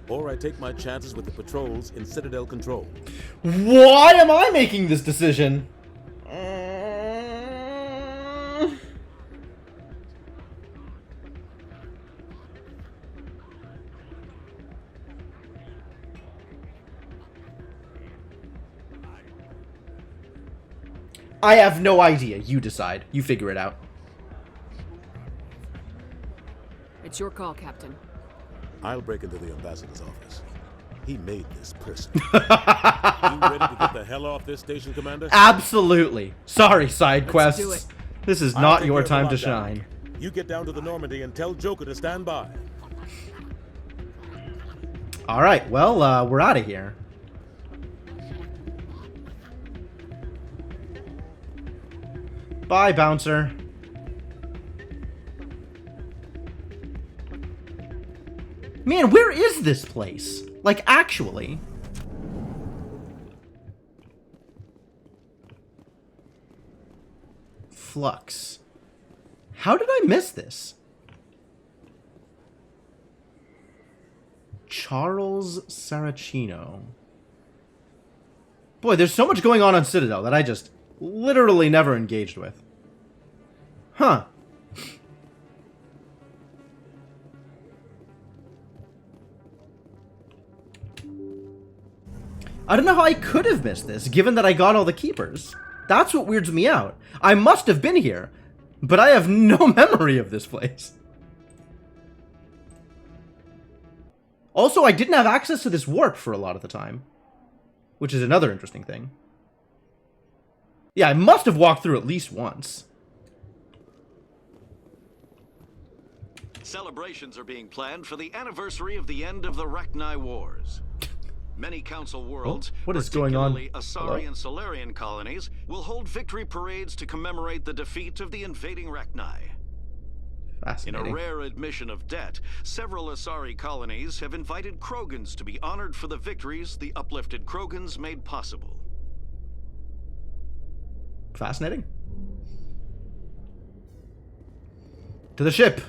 or I take my chances with the patrols in Citadel Control. Why am I making this decision? I have no idea. You decide. You figure it out. It's your call, Captain. I'll break into the Ambassador's office. He made this person. You ready to get the hell off this station, Commander? Absolutely. Sorry, side quests. Do it. This is not your time to shine. You get down to the Normandy and tell Joker to stand by. All right. Well, we're out of here. Bye, bouncer. Man, where is this place? Like, actually. Flux. How did I miss this? Charles Saracino. Boy, there's so much going on Citadel that I just literally never engaged with. Huh. I don't know how I could have missed this, given that I got all the keepers. That's what weirds me out. I must have been here, but I have no memory of this place. Also, I didn't have access to this warp for a lot of the time, which is another interesting thing. Yeah, I must have walked through at least once. Celebrations are being planned for the anniversary of the end of the Rachni Wars. Many Council worlds, what is going on? particularly Asari and Solarian colonies, will hold victory parades to commemorate the defeat of the invading Rachni. In a Fascinating. rare admission of debt, several Asari colonies have invited Krogans to be honored for the victories the uplifted Krogans made possible. Fascinating. To the ship.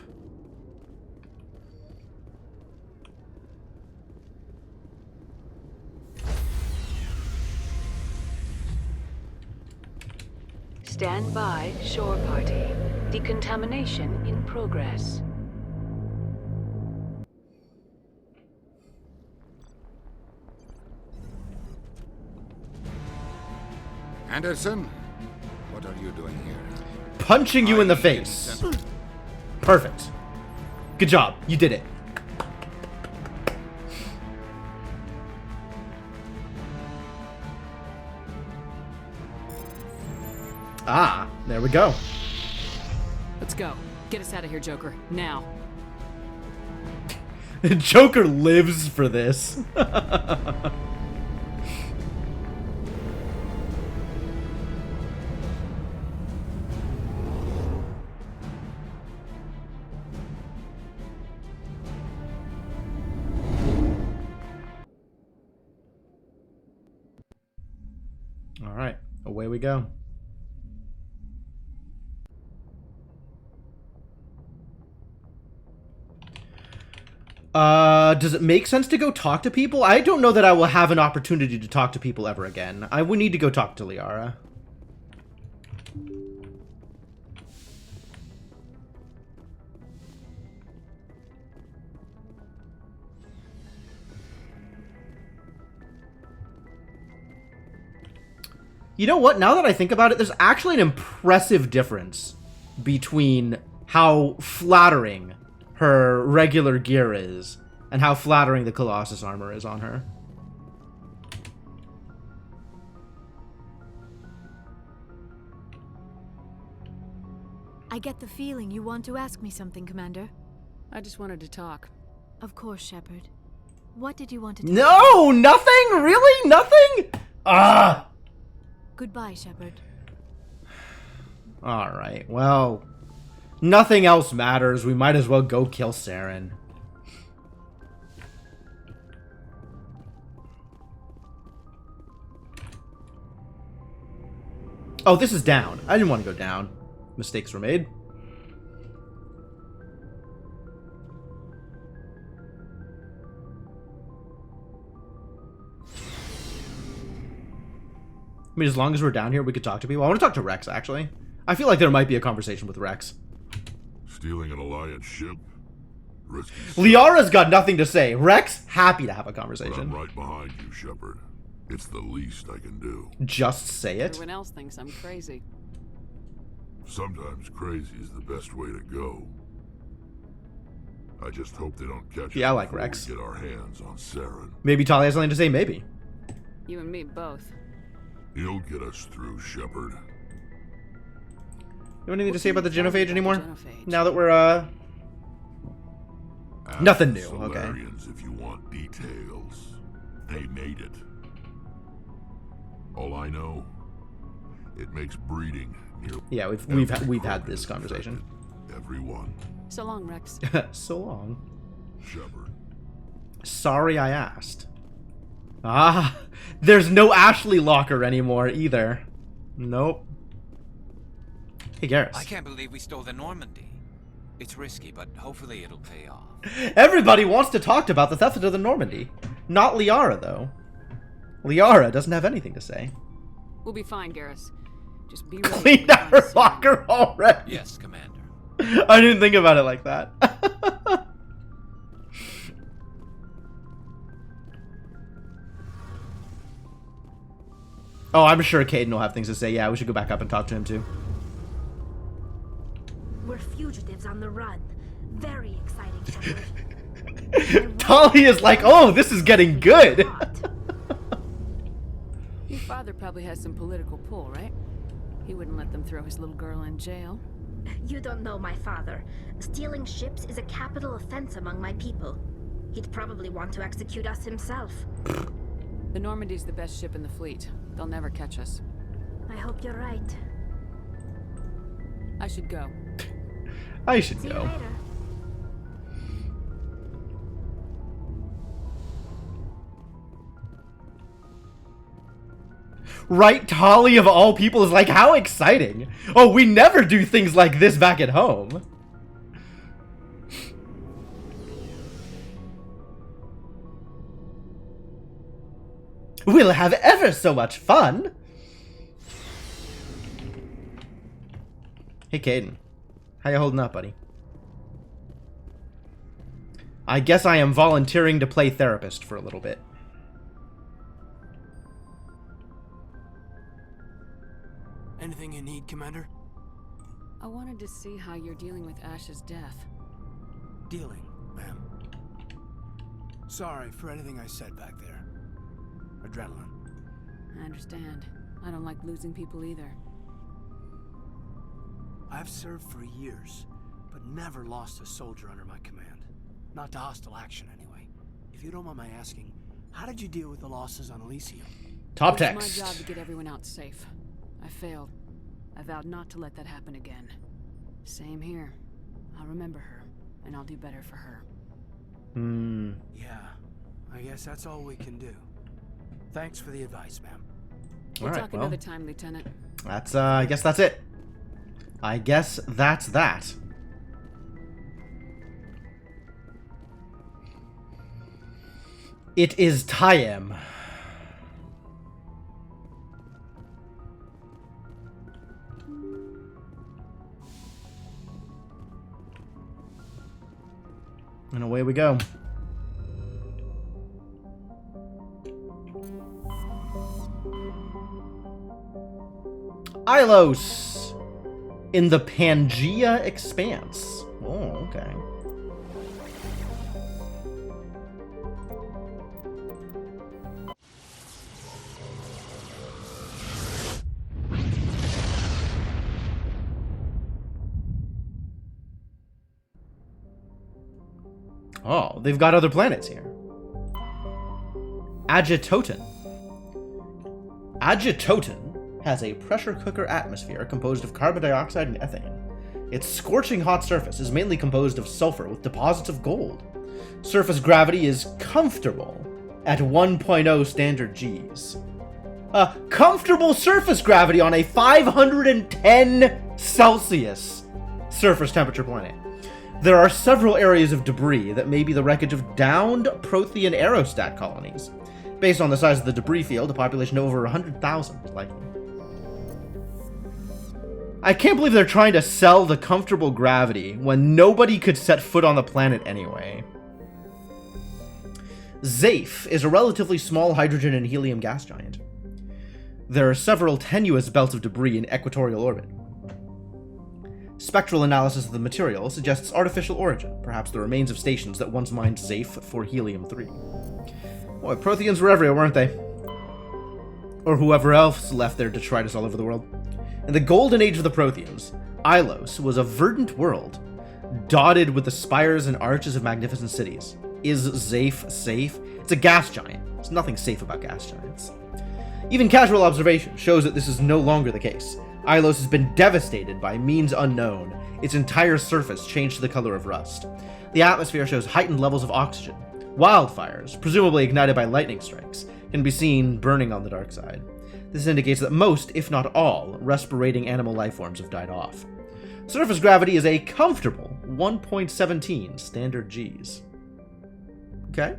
Stand by, shore party. Decontamination in progress. Anderson, what are you doing here? Punching you in the face. Perfect. Good job. You did it. Ah, there we go. Let's go. Get us out of here, Joker. Now. Joker lives for this. All right, away we go. Does it make sense to go talk to people? I don't know that I will have an opportunity to talk to people ever again. I would need to go talk to Liara. You know what? Now that I think about it, there's actually an impressive difference between how flattering her regular gear is and how flattering the Colossus armor is on her. I get the feeling you want to ask me something, Commander. I just wanted to talk. Of course, Shepard. What did you want to do? No! Nothing? Really? Nothing? Ah! Goodbye, Shepard. Alright, well, nothing else matters. We might as well go kill Saren. Oh, this is down. I didn't want to go down. Mistakes were made. I mean, as long as we're down here, we could talk to people. I want to talk to Rex, actually. I feel like there might be a conversation with Rex. Stealing an Alliance ship? Risky. Liara's got nothing to say. Rex, happy to have a conversation. I'm right behind you, Shepard. It's the least I can do. Just say it. Everyone else thinks I'm crazy. Sometimes crazy is the best way to go. I just hope they don't catch us Yeah, I like before Rex. we get our hands on Saren. Maybe Talia has something to say, maybe. You and me both. He'll get us through, Shepard. You have anything to say about the Genophage anymore? Now that we're, nothing new, okay. Solarians, if you want details. They made it. All I know, it makes breeding near. Yeah, we've had this conversation. Everyone. So long, Rex. So long. Shepard. Sorry I asked. Ah, there's no Ashley locker anymore either. Nope. Hey, Garrus. I can't believe we stole the Normandy. It's risky, but hopefully it'll pay off. Everybody wants to talk about the theft of the Normandy. Not Liara, though. Liara doesn't have anything to say. We'll be fine, Garrus. Just be ready. Cleaned out her locker already. Yes, Commander. I didn't think about it like that. Oh, I'm sure Caden will have things to say. Yeah, we should go back up and talk to him too. We're fugitives on the run. Very exciting, Shepard. Tali is like, oh, this is getting good. Your father probably has some political pull, right? He wouldn't let them throw his little girl in jail. You don't know my father. Stealing ships is a capital offense among my people. He'd probably want to execute us himself. The Normandy's the best ship in the fleet. They'll never catch us. I hope you're right. I should go. I should See go. you later. Right, Tali of all people is like, how exciting. Oh, we never do things like this back at home. We'll have ever so much fun. Hey, Caden. How you holding up, buddy? I guess I am volunteering to play therapist for a little bit. Anything you need, Commander? I wanted to see how you're dealing with Ash's death. Dealing, ma'am. Sorry for anything I said back there. Adrenaline. I understand. I don't like losing people either. I've served for years, but never lost a soldier under my command. Not to hostile action, anyway. If you don't mind my asking, how did you deal with the losses on Elysium? Top It was text. my job to get everyone out safe. I failed. I vowed not to let that happen again. Same here. I'll remember her, and I'll do better for her. Yeah, I guess that's all we can do. Thanks for the advice, ma'am. We'll Alright, talk well, another time, Lieutenant. That's, I guess that's it. I guess that's that. It is time. And away we go. Ilos in the Pangea Expanse. Oh, okay. Oh, they've got other planets here. Agitoten. Agitoten has a pressure cooker atmosphere composed of carbon dioxide and ethane. Its scorching hot surface is mainly composed of sulfur with deposits of gold. Surface gravity is comfortable at 1.0 standard Gs. Comfortable surface gravity on a 510 Celsius surface temperature planet. There are several areas of debris that may be the wreckage of downed Prothean aerostat colonies. Based on the size of the debris field, a population of over 100,000 is likely. I can't believe they're trying to sell the comfortable gravity when nobody could set foot on the planet anyway. Zaif is a relatively small hydrogen and helium gas giant. There are several tenuous belts of debris in equatorial orbit. Spectral analysis of the material suggests artificial origin, perhaps the remains of stations that once mined Zaif for helium-3. Boy, Protheans were everywhere, weren't they? Or whoever else left their detritus all over the world. In the golden age of the Protheans, Ilos was a verdant world, dotted with the spires and arches of magnificent cities. Is Zaif safe? It's a gas giant. There's nothing safe about gas giants. Even casual observation shows that this is no longer the case. Ilos has been devastated by means unknown, its entire surface changed to the color of rust. The atmosphere shows heightened levels of oxygen. Wildfires, presumably ignited by lightning strikes, can be seen burning on the dark side. This indicates that most, if not all, respirating animal life forms have died off. Surface gravity is a comfortable 1.17 standard Gs. Okay.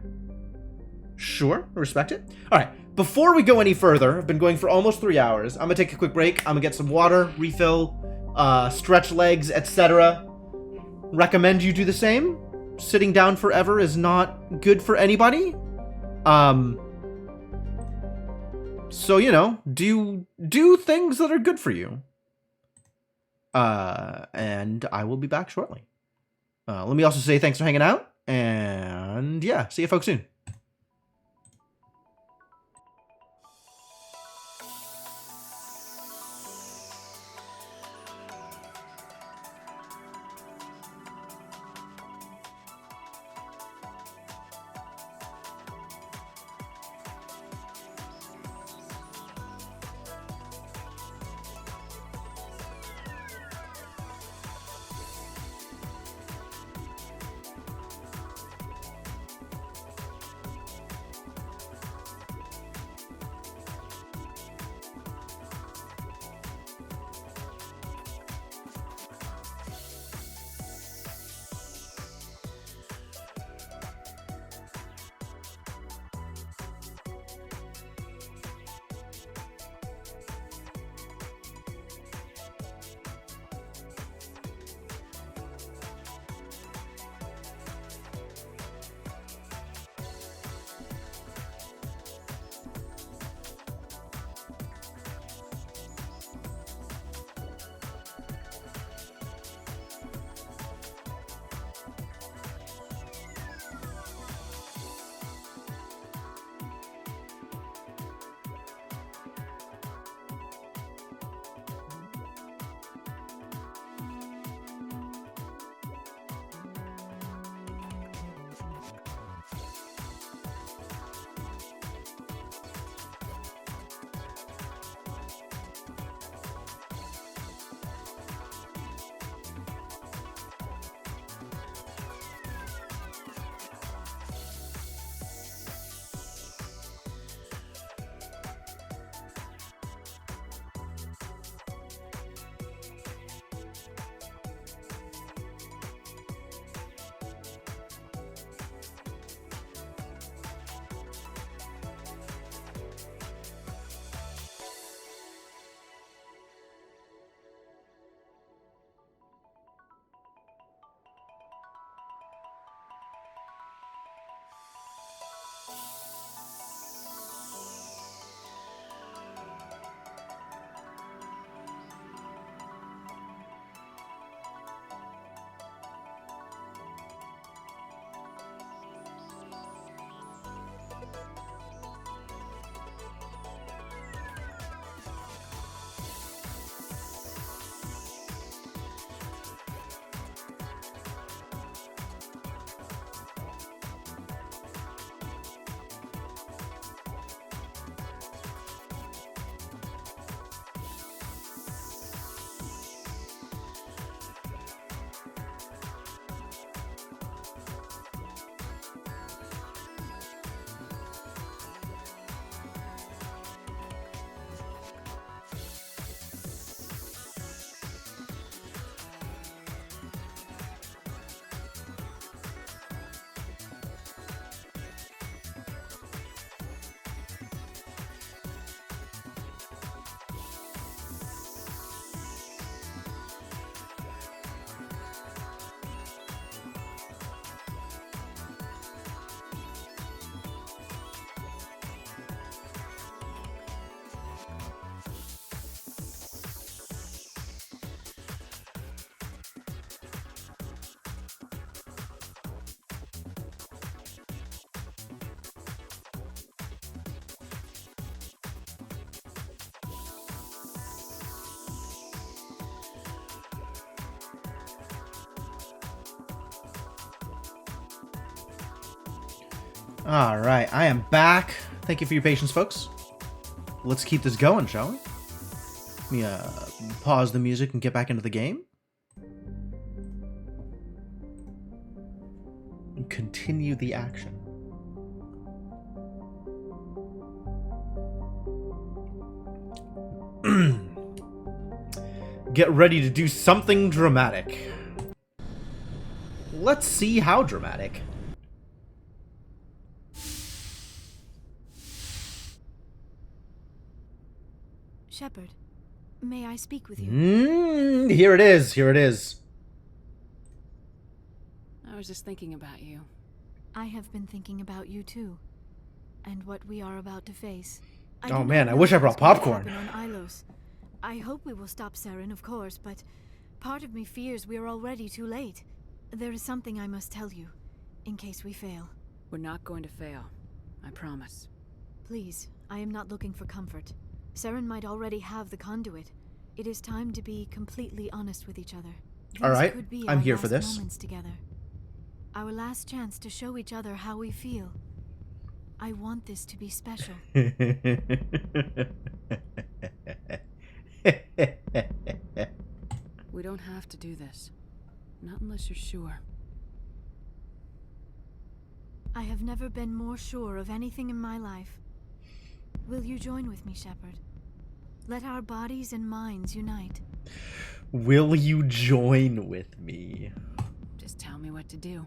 Sure, I respect it. Alright, before we go any further, I've been going for almost 3 hours. I'm gonna take a quick break. I'm gonna get some water, refill, stretch legs, etc. Recommend you do the same. Sitting down forever is not good for anybody. So, you know, do things that are good for you. And I will be back shortly. Let me also say thanks for hanging out. And yeah, see you folks soon. All right, I am back. Thank you for your patience, folks. Let's keep this going, shall we? Let me pause the music and get back into the game. And continue the action. Get ready to do something dramatic. Let's see how dramatic. Shepard, may I speak with you? Here it is. Here it is. I was just thinking about you. I have been thinking about you too, and what we are about to face. Oh man, I wish I brought popcorn. On Ilos. I hope we will stop Saren, of course, but part of me fears we are already too late. There is something I must tell you, in case we fail. We're not going to fail. I promise. Please, I am not looking for comfort. Saren might already have the conduit. It is time to be completely honest with each other. All right, could be I'm our here for last this. moments together. Our last chance to show each other how we feel. I want this to be special. We don't have to do this. Not unless you're sure. I have never been more sure of anything in my life. Will you join with me, Shepard? Let our bodies and minds unite. Will you join with me? Just tell me what to do.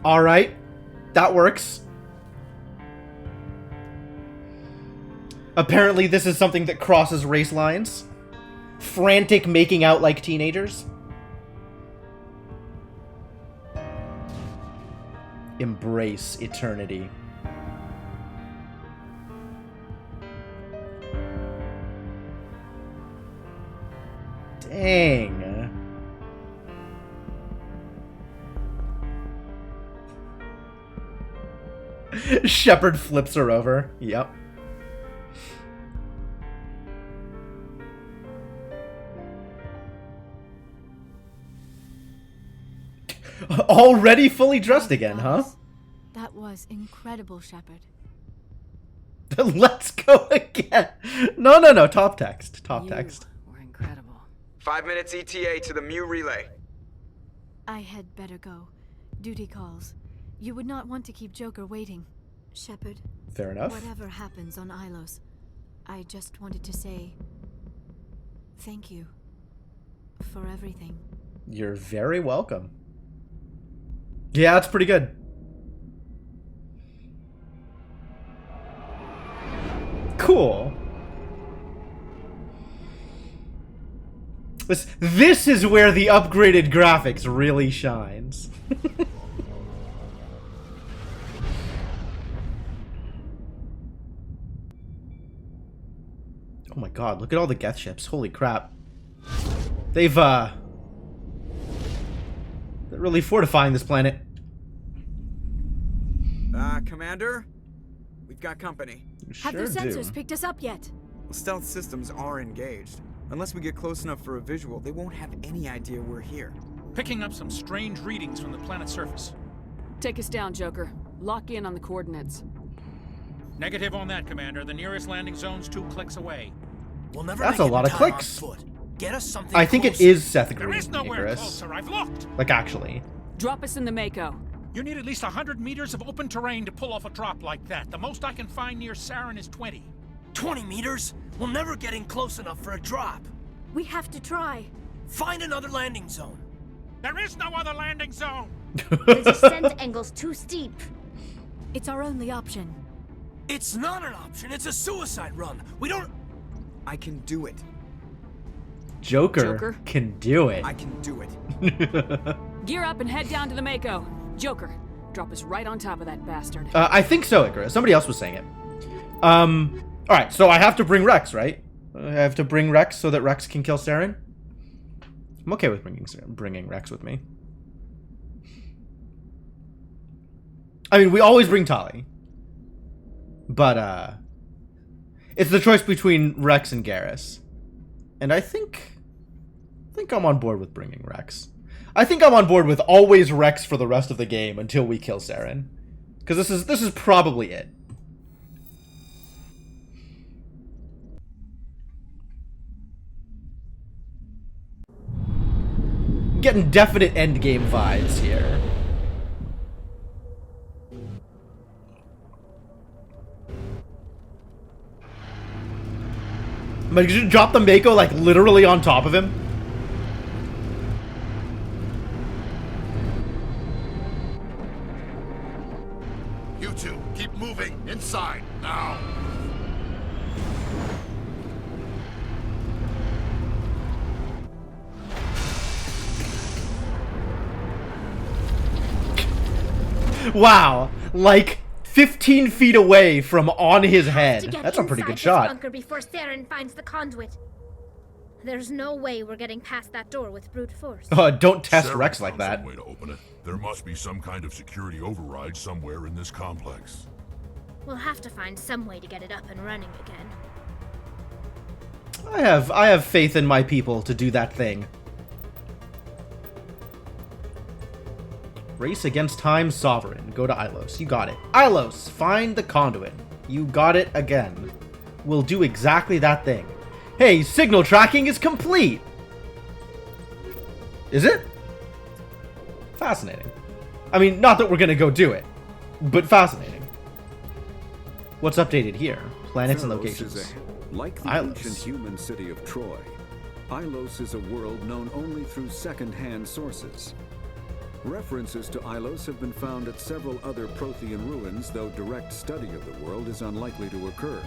All right, that works. Apparently this is something that crosses race lines. Frantic making out like teenagers. Embrace eternity. Dang. Shepard flips her over. Yep. Already fully dressed again, huh? That was incredible, Shepard. Let's go again. No. Top text. Top text. We're incredible. 5 minutes ETA to the Mu relay. I had better go. Duty calls. You would not want to keep Joker waiting. Shepard. Fair enough. Whatever happens on Ilos, I just wanted to say thank you for everything. You're very welcome. Yeah, that's pretty good. Cool. This is where the upgraded graphics really shines. Oh my god, look at all the Geth ships. Holy crap. They're really fortifying this planet. Commander? We've got company. Have their sensors picked us up yet? Stealth systems are engaged. Unless we get close enough for a visual, they won't have any idea we're here. Picking up some strange readings from the planet's surface. Take us down, Joker. Lock in on the coordinates. Negative on that, Commander. The nearest landing zone's 2 clicks away. We'll never That's make a lot it of down on clicks. foot. Get us something I think closer. it is Seth Green. There is nowhere Icarus. closer. I've looked. Like, actually. Drop us in the Mako. You need at least 100 meters of open terrain to pull off a drop like that. The most I can find near Saren is 20. 20 meters? We'll never get in close enough for a drop. We have to try. Find another landing zone. There is no other landing zone. The descent angle's too steep. It's our only option. It's not an option. It's a suicide run. We don't... I can do it. Joker can do it. I can do it. Gear up and head down to the Mako. Joker, drop us right on top of that bastard. I think so, Icarus. Somebody else was saying it. Alright, so I have to bring Rex, right? I have to bring Rex so that Rex can kill Saren? I'm okay with bringing Rex with me. I mean, we always bring Tali. But, it's the choice between Rex and Garrus. And I think I'm on board with bringing Rex. I think I'm on board with always Rex for the rest of the game until we kill Saren. Because this is probably it. Getting definite endgame vibes here. Like, you should drop the Mako, like, literally on top of him. You two, keep moving. Inside, now. Wow. like 15 feet away from on his head. That's a pretty good shot. Bunker before Saren finds the conduit. There's no way we're getting past that door with brute force. Don't test Sarah Rex like found that. some way to open it. There must be some kind of security override somewhere in this complex. We'll have to find some way to get it up and running again. I have faith in my people to do that thing. Race against time, Sovereign. Go to Ilos. You got it. Ilos, find the conduit. You got it again. We'll do exactly that thing. Hey, signal tracking is complete! Is it? Fascinating. I mean, not that we're gonna go do it, but fascinating. What's updated here? Planets and locations. Like the ancient human city of Troy, Ilos is a world known only through second-hand sources. References to Ilos have been found at several other Prothean ruins, though direct study of the world is unlikely to occur.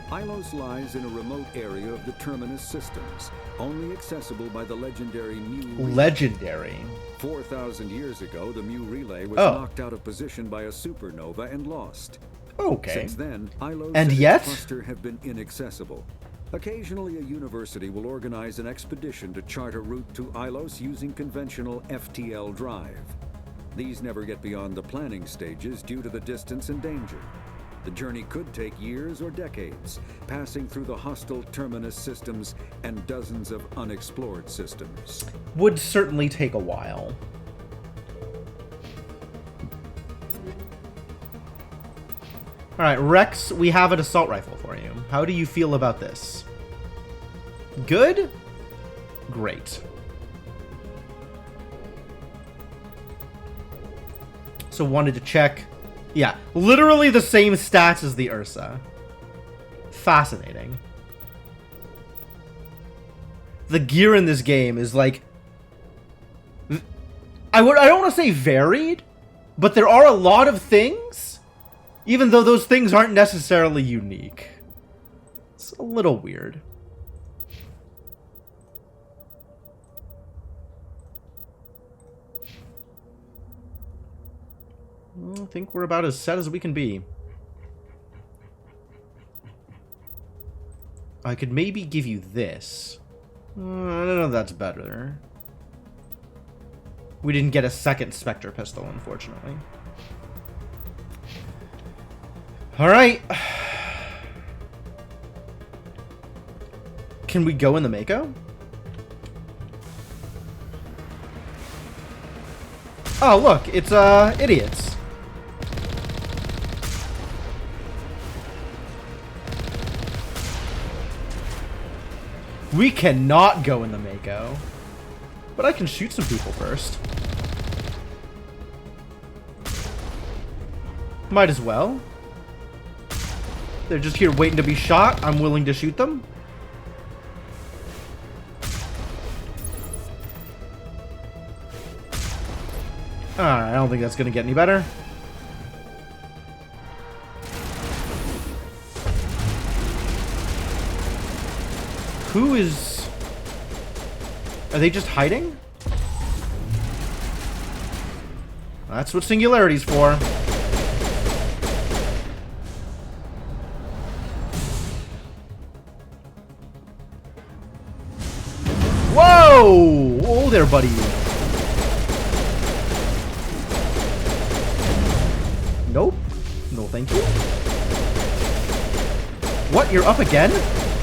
Ilos lies in a remote area of the Terminus systems, only accessible by the legendary Mu Relay. Legendary? 4,000 years ago, the Mu Relay was knocked out of position by a supernova and lost. Okay. Since then, Ilos and its yet? cluster have been inaccessible. Occasionally, a university will organize an expedition to chart a route to Ilos using conventional FTL drive. These never get beyond the planning stages due to the distance and danger. The journey could take years or decades, passing through the hostile Terminus systems and dozens of unexplored systems. Would certainly take a while. Alright, Rex, we have an assault rifle for you. How do you feel about this? Good? Great. So wanted to check. Yeah, literally the same stats as the Ursa. Fascinating. The gear in this game is like... I don't want to say varied, but there are a lot of things, even though those things aren't necessarily unique. It's a little weird. I think we're about as set as we can be. I could maybe give you this. I don't know if that's better. We didn't get a second Spectre pistol, unfortunately. Alright. Can we go in the Mako? Oh, look, it's, idiots. We cannot go in the Mako. But I can shoot some people first. Might as well. They're just here waiting to be shot. I'm willing to shoot them. Alright, I don't think that's gonna get any better. Who is... Are they just hiding? That's what Singularity's for. Whoa! Whoa there, buddy. Nope. No, thank you. What? You're up again?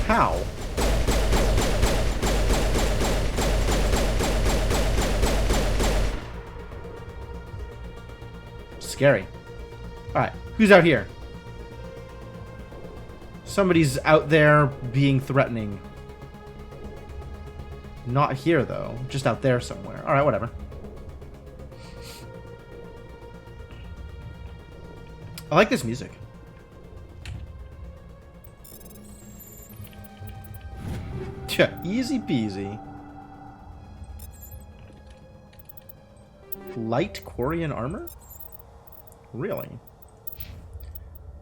How? Scary. Alright, who's out here? Somebody's out there being threatening. Not here, though. Just out there somewhere. Alright, whatever. I like this music. Tja, easy peasy. Light Quarian armor? Really?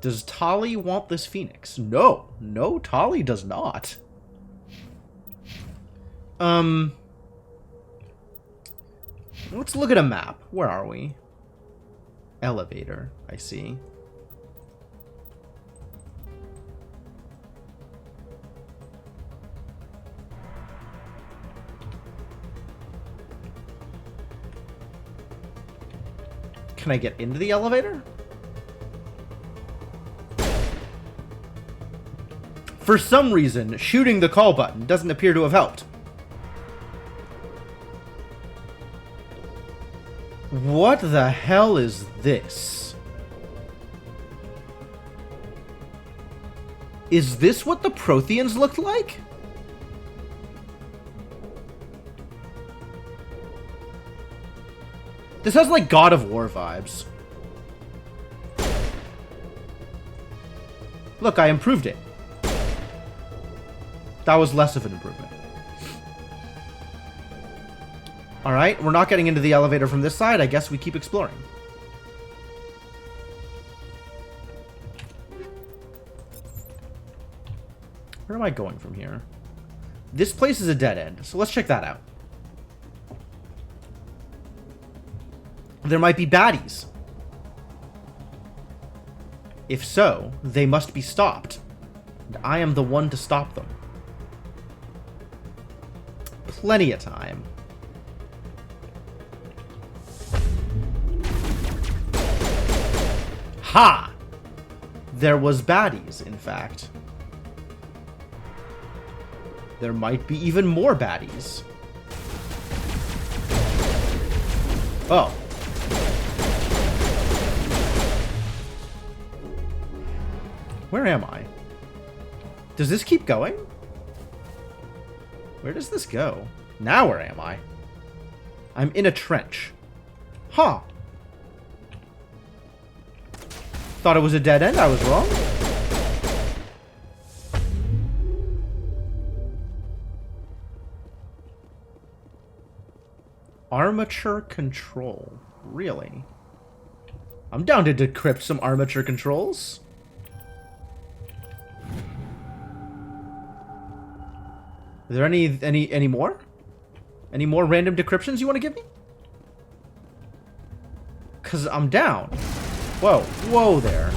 Does Tali want this Phoenix? No. No, Tali does not. Let's look at a map. Where are we? Elevator, I see. Can I get into the elevator? For some reason, shooting the call button doesn't appear to have helped. What the hell is this? Is this what the Protheans looked like? This has like God of War vibes. Look, I improved it. That was less of an improvement. Alright, we're not getting into the elevator from this side. I guess we keep exploring. Where am I going from here? This place is a dead end, so let's check that out. There might be baddies. If so, they must be stopped. And I am the one to stop them. Plenty of time. Ha! There was baddies, in fact. There might be even more baddies. Oh. Where am I? Does this keep going? Where does this go? Now where am I? I'm in a trench. Huh. Thought it was a dead end. I was wrong. Armature control. Really? I'm down to decrypt some armature controls. Are there any more? Any more random decryptions you want to give me? Cause I'm down. Whoa, whoa there.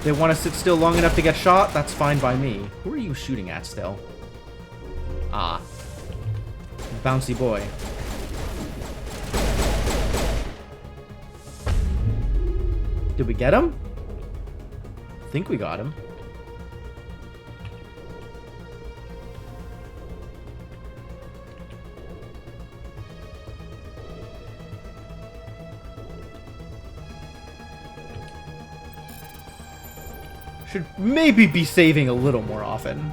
They want to sit still long enough to get shot? That's fine by me. Who are you shooting at still? Ah. Bouncy boy. Did we get him? I think we got him. Should maybe be saving a little more often.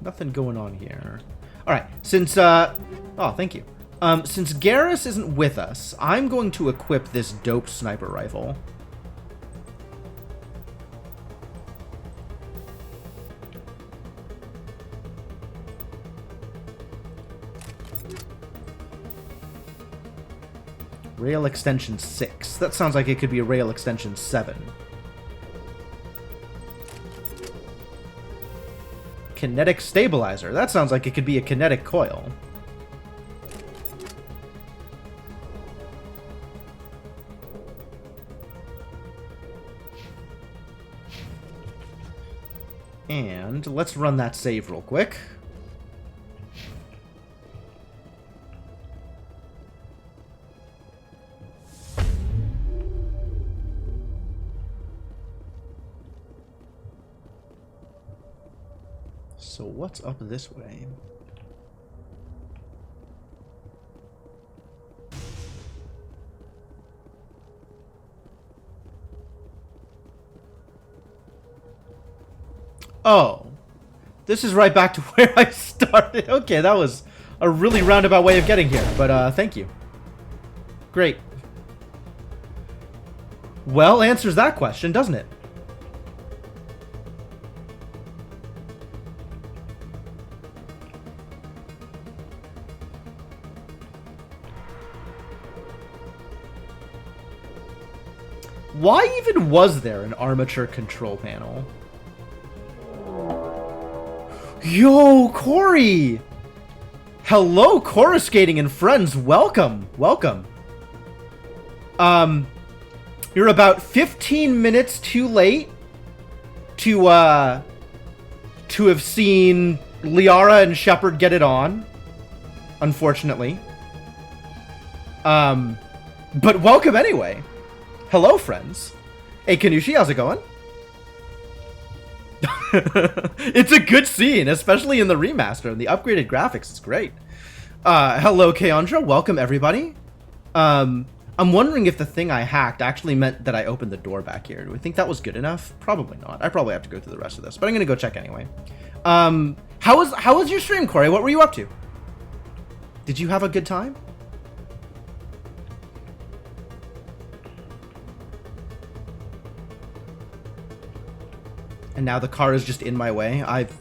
Nothing going on here. Alright, since, oh, thank you. Since Garrus isn't with us, I'm going to equip this dope sniper rifle. Rail extension 6. That sounds like it could be a rail extension 7. Kinetic stabilizer. That sounds like it could be a kinetic coil. And let's run that save real quick. So what's up this way? Oh, this is right back to where I started. Okay, that was a really roundabout way of getting here, but thank you. Great. well answers that question, doesn't it? Why even was there an armature control panel? Yo, Corey! Hello, Coruscating and friends. Welcome. Welcome. You're about 15 minutes too late to have seen Liara and Shepard get it on. Unfortunately. But welcome anyway. Hello, friends. Hey, Kanushi, how's it going? It's a good scene, especially in the remaster, and the upgraded graphics is great. Hello, Keandra. Welcome, everybody. I'm wondering if the thing I hacked actually meant that I opened the door back here. Do we think that was good enough? Probably not. I probably have to go through the rest of this, but I'm gonna go check anyway. How was your stream, Corey? What were you up to? Did you have a good time? And now the car is just in my way. I've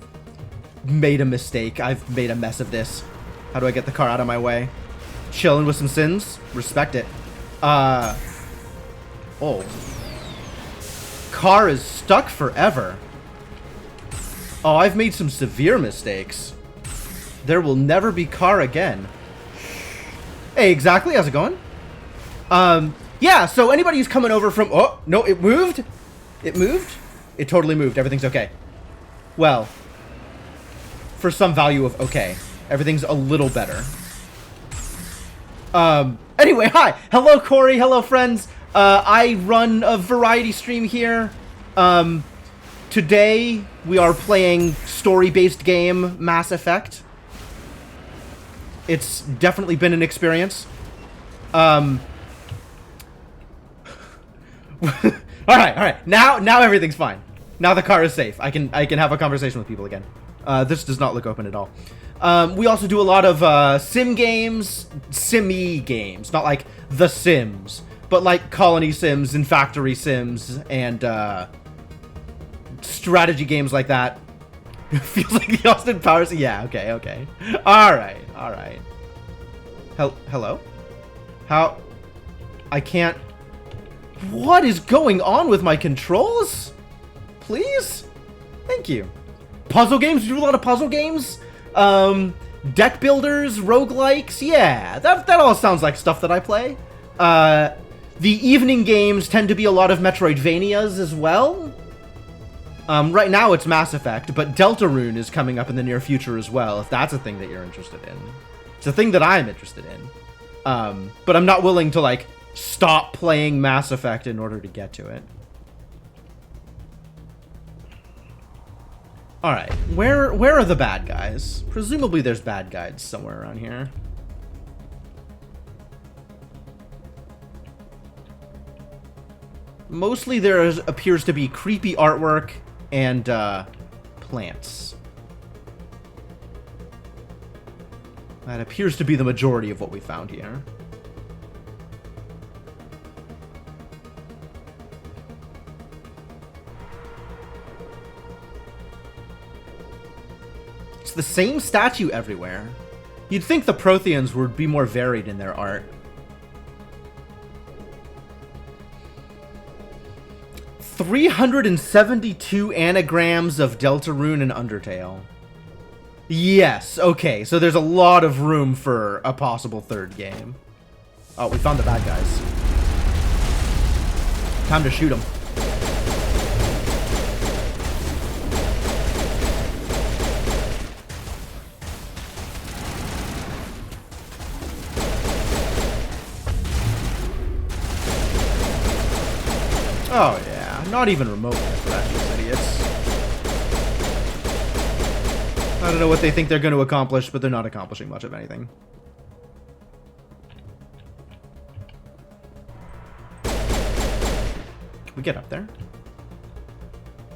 made a mistake. I've made a mess of this. How do I get the car out of my way? Chilling with some sins? Respect it. Oh. Car is stuck forever. Oh, I've made some severe mistakes. There will never be car again. Hey, exactly. How's it going? Yeah, so anybody who's coming over from... Oh, no, it moved? It moved? It totally moved. Everything's okay. Well, for some value of okay. Everything's a little better. Anyway, hi. Hello, Corey. Hello, friends. I run a variety stream here. Today, we are playing story-based game Mass Effect. It's definitely been an experience. All right. Now everything's fine. Now the car is safe. I can have a conversation with people again. This does not look open at all. We also do a lot of sim games, sim-y games, not like The Sims, but like colony sims and factory sims and strategy games like that. It feels like the Austin Powers. Yeah. Okay. All right. Hello. How? I can't. What is going on with my controls? Please? Thank you. Puzzle games? You do a lot of puzzle games? Deck builders? Roguelikes? Yeah, that all sounds like stuff that I play. The evening games tend to be a lot of Metroidvanias as well. Right now it's Mass Effect, but Deltarune is coming up in the near future as well, if that's a thing that you're interested in. It's a thing that I'm interested in. But I'm not willing to, like, stop playing Mass Effect in order to get to it. Alright, where are the bad guys? Presumably there's bad guys somewhere around here. Mostly there appears to be creepy artwork and plants. That appears to be the majority of what we found here. It's the same statue everywhere. You'd think the Protheans would be more varied in their art. 372 anagrams of Deltarune and Undertale. Yes, okay, so there's a lot of room for a possible third game. Oh, we found the bad guys. Time to shoot them. Oh yeah, not even remotely for that, these idiots. I don't know what they think they're going to accomplish, but they're not accomplishing much of anything. Can we get up there?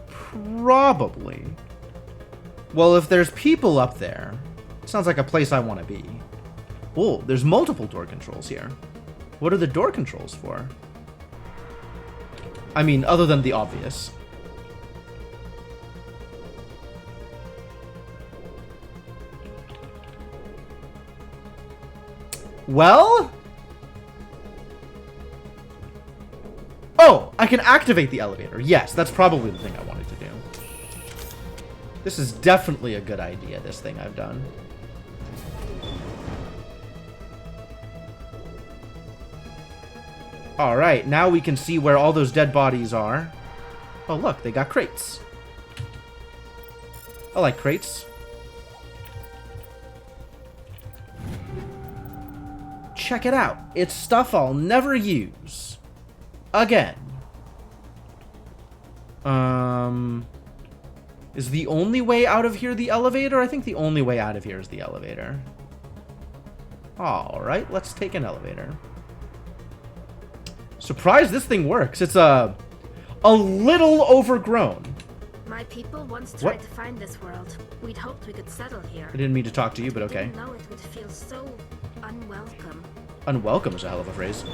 Probably. Well, if there's people up there, it sounds like a place I want to be. Oh, there's multiple door controls here. What are the door controls for? I mean, other than the obvious. Well? Oh, I can activate the elevator. Yes, that's probably the thing I wanted to do. This is definitely a good idea, this thing I've done. Alright, now we can see where all those dead bodies are. Oh, look, they got crates. I like crates. Check it out. It's stuff I'll never use. Again. Is the only way out of here the elevator? I think the only way out of here is the elevator. Alright, let's take an elevator. Surprised this thing works. It's a little overgrown. My people once tried to find this world. We'd hoped we could settle here. I didn't mean to talk to you, but okay. Didn't know it would feel so unwelcome. Unwelcome is a hell of a phrase.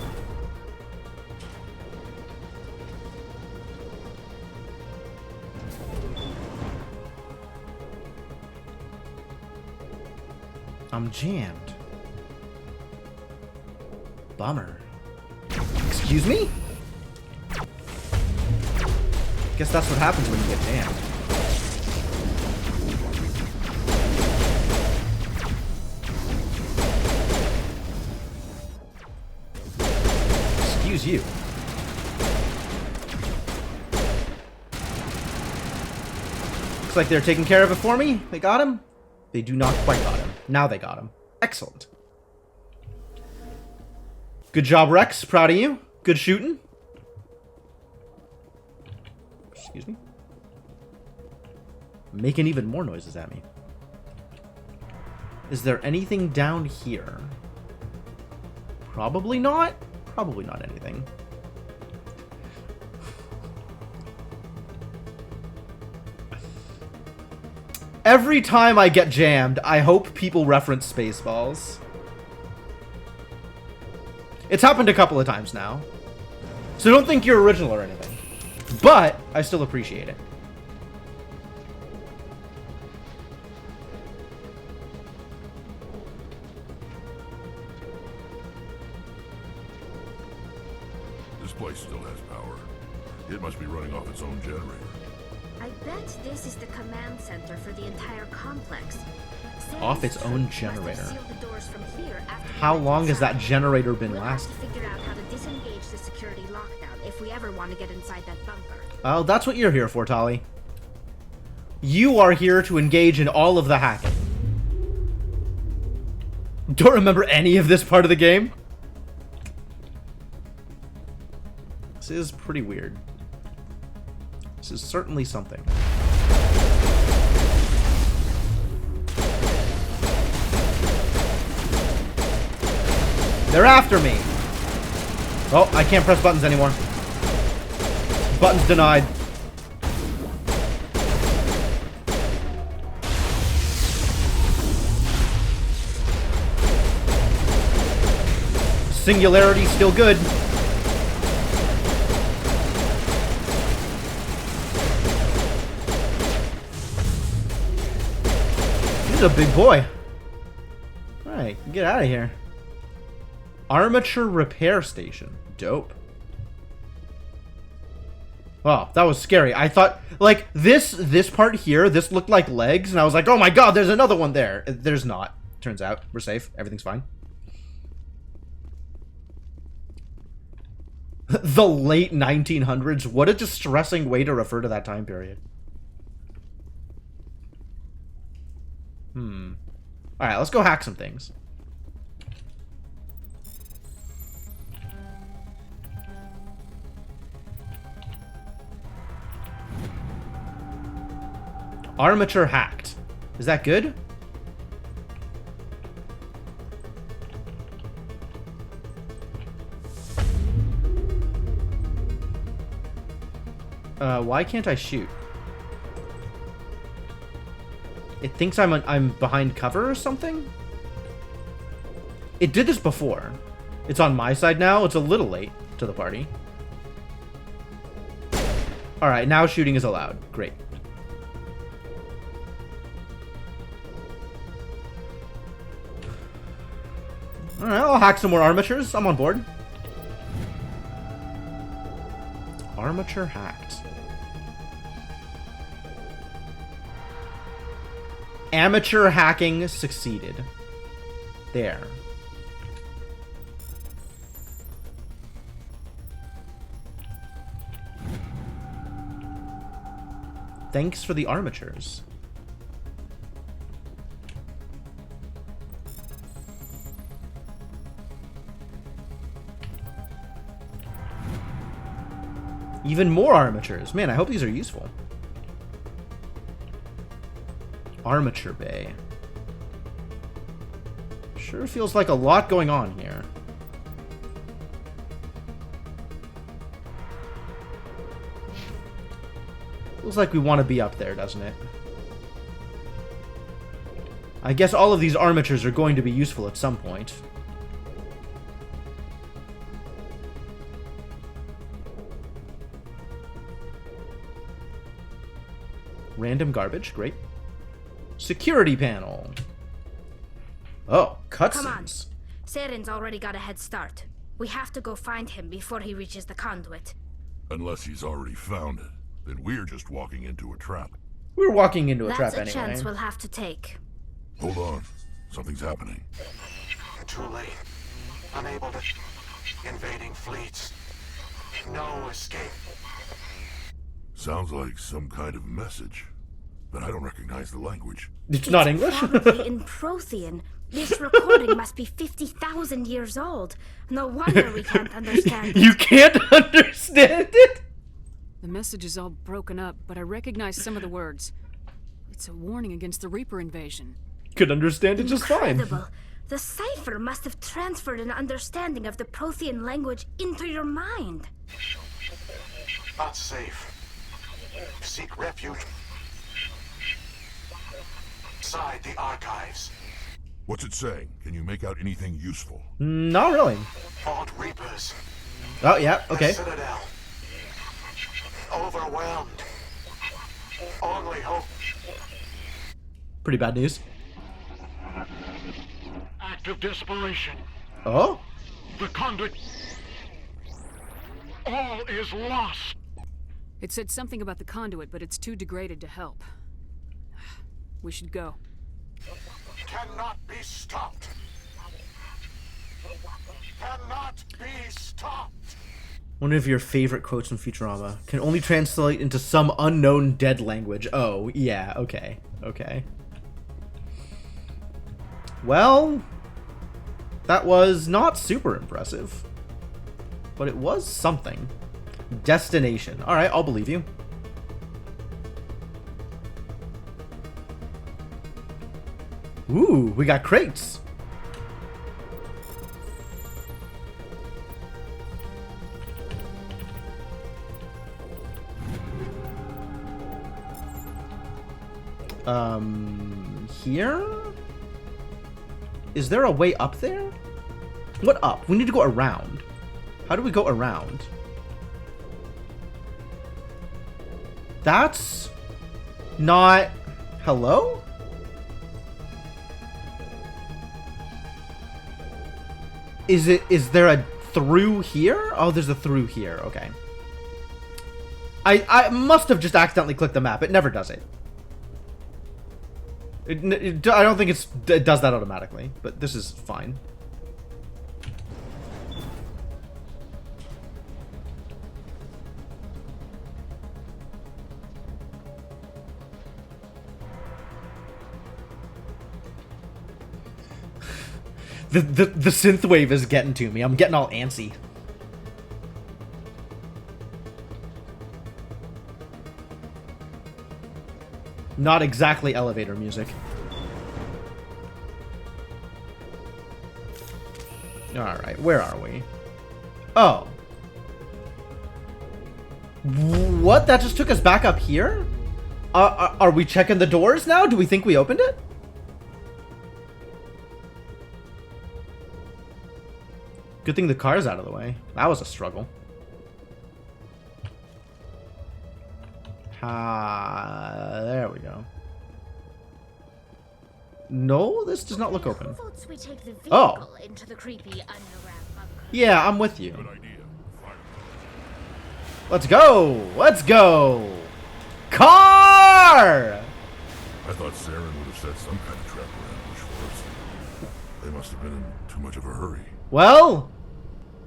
I'm jammed. Bummer. Excuse me? Guess that's what happens when you get jammed. Excuse you. Looks like they're taking care of it for me. They got him? They do not quite got him. Now they got him. Excellent. Good job, Rex. Proud of you. Good shooting. Excuse me. Making even more noises at me. Is there anything down here? Probably not. Probably not anything. Every time I get jammed, I hope people reference Spaceballs. It's happened a couple of times now. So don't think you're original or anything. But I still appreciate it. This place still has power. It must be running off its own generator. I bet this is the command center for the entire complex. Off its own generator. Sealed the doors from here after How long has that generator been we'll lasting? have to figure out how to disengage the security lockdown if we ever want to get inside that bunker. Oh, that's what you're here for, Tali. You are here to engage in all of the hacking. Don't remember any of this part of the game? This is pretty weird. This is certainly something. They're after me. Oh, I can't press buttons anymore. Buttons denied. Singularity still good. He's a big boy. Alright, get out of here. Armature repair station. Dope. Oh, that was scary. I thought, like, this part here, this looked like legs, and I was like, oh my god, there's another one there. There's not. Turns out, we're safe. Everything's fine. The late 1900s. What a distressing way to refer to that time period. Alright, let's go hack some things. Armature hacked. Is that good? Why can't I shoot? It thinks I'm behind cover or something? It did this before. It's on my side now. It's a little late to the party. Alright, now shooting is allowed. Great. Alright, I'll hack some more armatures. I'm on board. Armature hacked. Amateur hacking succeeded. There. Thanks for the armatures. Even more armatures. Man, I hope these are useful. Armature bay. Sure feels like a lot going on here. Feels like we want to be up there, doesn't it? I guess all of these armatures are going to be useful at some point. Random garbage, great. Security panel. Oh, Come on. cutscenes. Saren's already got a head start. We have to go find him before he reaches the conduit. Unless he's already found it, then we're just walking into a trap. We're walking into a That's trap a anyway. chance we'll have to take. Hold on. Something's happening. Too late. Unable to... Invading fleets. No escape. Sounds like some kind of message, but I don't recognize the language. It's not English? Probably in Prothean. This recording must be 50,000 years old. No wonder we can't understand it. You can't understand it? The message is all broken up, but I recognize some of the words. It's a warning against the Reaper invasion. Could understand it just fine. Incredible. The cipher must have transferred an understanding of the Prothean language into your mind. Not safe. Seek refuge. Inside the archives. What's it saying? Can you make out anything useful? Not really. Vault Reapers. Oh, yeah, okay. The Citadel. Overwhelmed. Only hope. Pretty bad news. Act of desperation. Oh? The conduit. All is lost. It said something about the conduit, but it's too degraded to help. We should go. Cannot be stopped. Cannot be stopped. One of your favorite quotes from Futurama. Can only translate into some unknown dead language. Oh, yeah, okay. Okay. Well, that was not super impressive. But it was something. Destination. Alright, I'll believe you. Ooh, we got crates. Here? Is there a way up there? What up? We need to go around. How do we go around? That's not... Hello? Is there a through here? Oh, there's a through here. Okay. I must have just accidentally clicked the map. It never does it. I don't think it does that automatically, but this is fine. The synthwave is getting to me. I'm getting all antsy. Not exactly elevator music. Alright, where are we? Oh. What? That just took us back up here? Are we checking the doors now? Do we think we opened it? Good thing the car's out of the way. That was a struggle. There we go. No, this does not look open. We take the vehicle Oh. into the creepy underground bunker. Yeah, I'm with you. Let's go! Let's go! Car! I thought Saren would have set some kind of trap or ambush for us. They must have been in too much of a hurry. Well,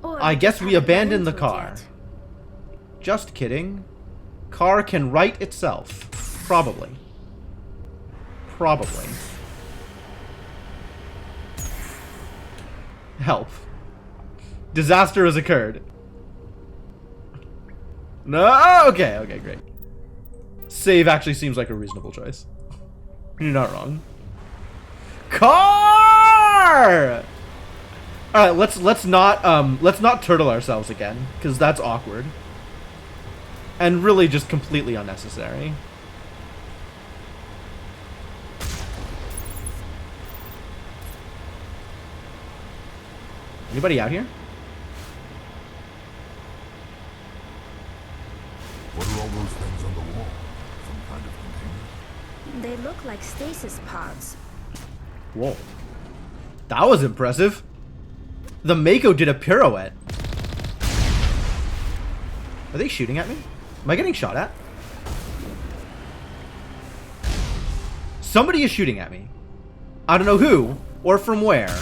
Or I guess we abandoned the haven't gone car. into it Just kidding. Car can right itself. Probably. Probably. Help. Disaster has occurred. No, okay, great. Save actually seems like a reasonable choice. You're not wrong. Car! Alright, let's not turtle ourselves again, because that's awkward. And really just completely unnecessary. Anybody out here? What are all those things on the wall? Some kind of container? They look like stasis pods. Whoa. That was impressive. The Mako did a pirouette. Are they shooting at me? Am I getting shot at? Somebody is shooting at me. I don't know who or from where.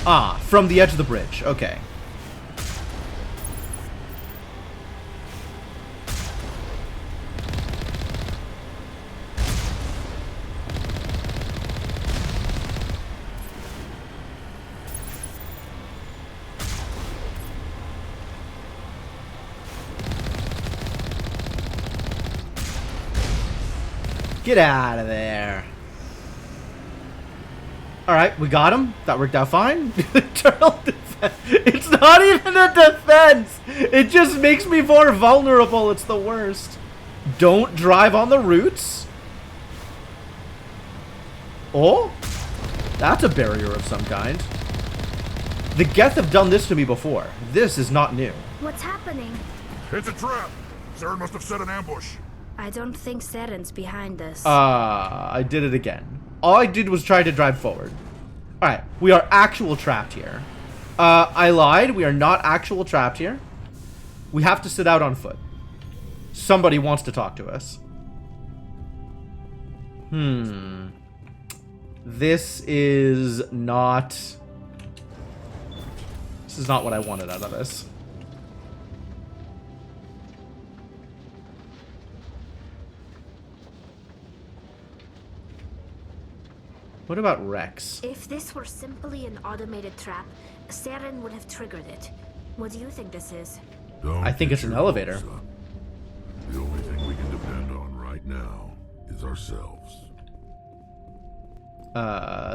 Ah, from the edge of the bridge. Okay. Get out of there. Alright, we got him. That worked out fine. Turtle defense. It's not even a defense. It just makes me more vulnerable. It's the worst. Don't drive on the routes. Oh? That's a barrier of some kind. The Geth have done this to me before. This is not new. What's happening? It's a trap! Saren must have set an ambush. I don't think Saren's behind this. I did it again. All I did was try to drive forward. Alright, we are actual trapped here. I lied. We are not actual trapped here. We have to sit out on foot. Somebody wants to talk to us. This is not... This is not what I wanted out of this. What about Rex? If this were simply an automated trap, Saren would have triggered it. What do you think this is? I think it's an elevator. The only thing we can depend on right now is ourselves.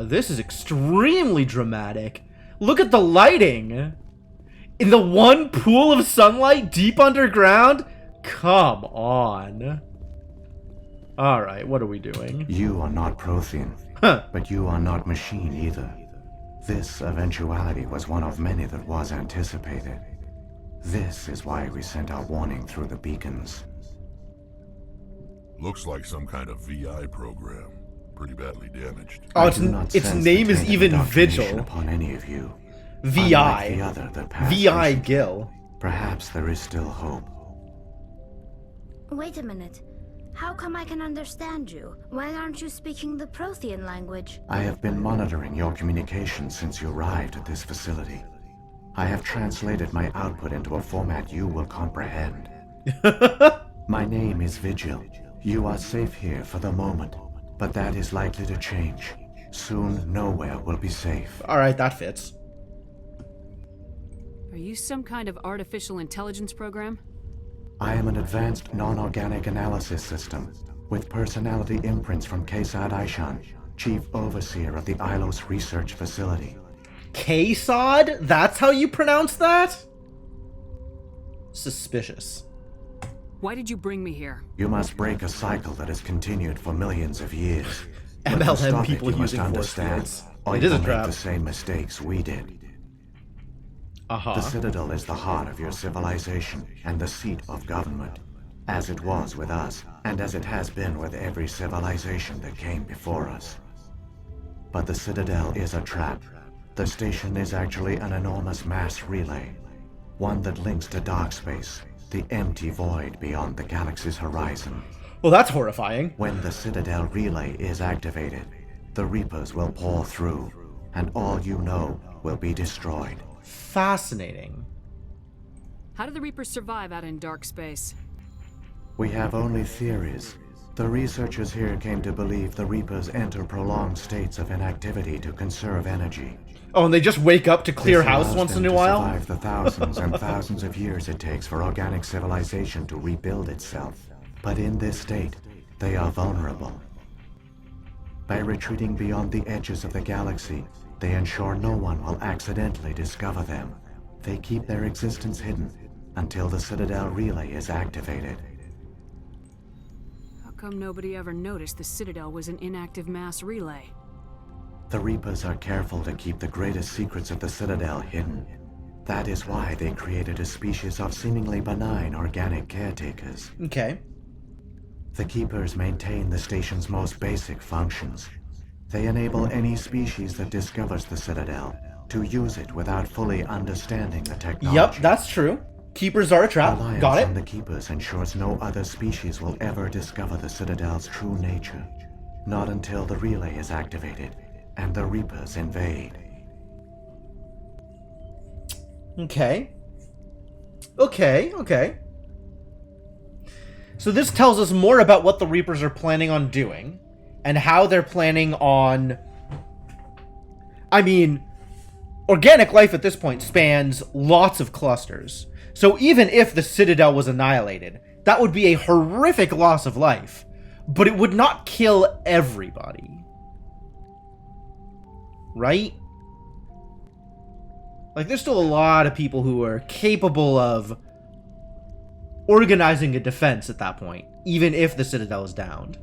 This is extremely dramatic. Look at the lighting! In the one pool of sunlight deep underground? Come on. Alright, what are we doing? You are not Prothean, but you are not machine either. This eventuality was one of many that was anticipated. This is why we sent our warning through the beacons. Looks like some kind of VI program. Pretty badly damaged. Oh, its name is even Vigil. Upon any of you. VI. The other that passed VI recently. Gil. Perhaps there is still hope. Wait a minute. How come I can understand you? Why aren't you speaking the Prothean language? I have been monitoring your communications since you arrived at this facility. I have translated my output into a format you will comprehend. My name is Vigil. You are safe here for the moment, but that is likely to change. Soon, nowhere will be safe. Alright, that fits. Are you some kind of artificial intelligence program? I am an advanced non-organic analysis system, with personality imprints from Kesad Aishan, Chief Overseer of the Ilos Research Facility. Kesad? That's how you pronounce that? Suspicious. Why did you bring me here? You must break a cycle that has continued for millions of years. But to MLM stop people it, you must using force understand, fields. or It you is a will make trap. the same mistakes we did. The Citadel is the heart of your civilization and the seat of government. as it was with us, and as it has been with every civilization that came before us. But the Citadel is a trap. The station is actually an enormous mass relay, one that links to dark space, the empty void beyond the galaxy's horizon. Well, that's horrifying. When the Citadel relay is activated, the Reapers will pour through, and all you know will be destroyed. Fascinating. How do the Reapers survive out in dark space? We have only theories. The researchers here came to believe the Reapers enter prolonged states of inactivity to conserve energy. Oh, and they just wake up to clear This house allows once in them a to while? survive the thousands and thousands of years it takes for organic civilization to rebuild itself. But in this state, they are vulnerable. By retreating beyond the edges of the galaxy, they ensure no one will accidentally discover them. They keep their existence hidden until the Citadel relay is activated. How come nobody ever noticed the Citadel was an inactive mass relay? The Reapers are careful to keep the greatest secrets of the Citadel hidden. That is why they created a species of seemingly benign organic caretakers. Okay. The Keepers maintain the station's most basic functions. They enable any species that discovers the Citadel to use it without fully understanding the technology. Yep, that's true. Keepers are a trap. Reliance Got it. on the Keepers ensures no other species will ever discover the Citadel's true nature. Not until the relay is activated and the Reapers invade. Okay. Okay. So this tells us more about what the Reapers are planning on doing, and how they're planning on... I mean, organic life at this point spans lots of clusters. So even if the Citadel was annihilated, that would be a horrific loss of life. But it would not kill everybody. Right? Like, there's still a lot of people who are capable of organizing a defense at that point, even if the Citadel is downed.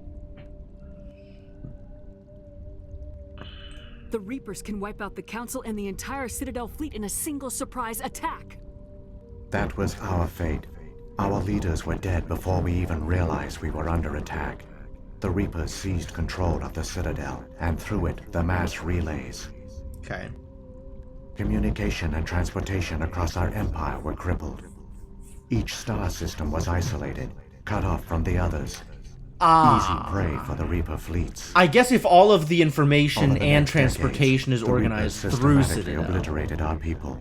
The Reapers can wipe out the Council and the entire Citadel fleet in a single surprise attack. That was our fate. Our leaders were dead before we even realized we were under attack. The Reapers seized control of the Citadel, and through it, the mass relays. Okay. Communication and transportation across our empire were crippled. Each star system was isolated, cut off from the others. Easy prey for the Reaper fleets. I guess if all of the information Over the and next transportation decades, is organized the Reapers through systematically Citadel. obliterated our people.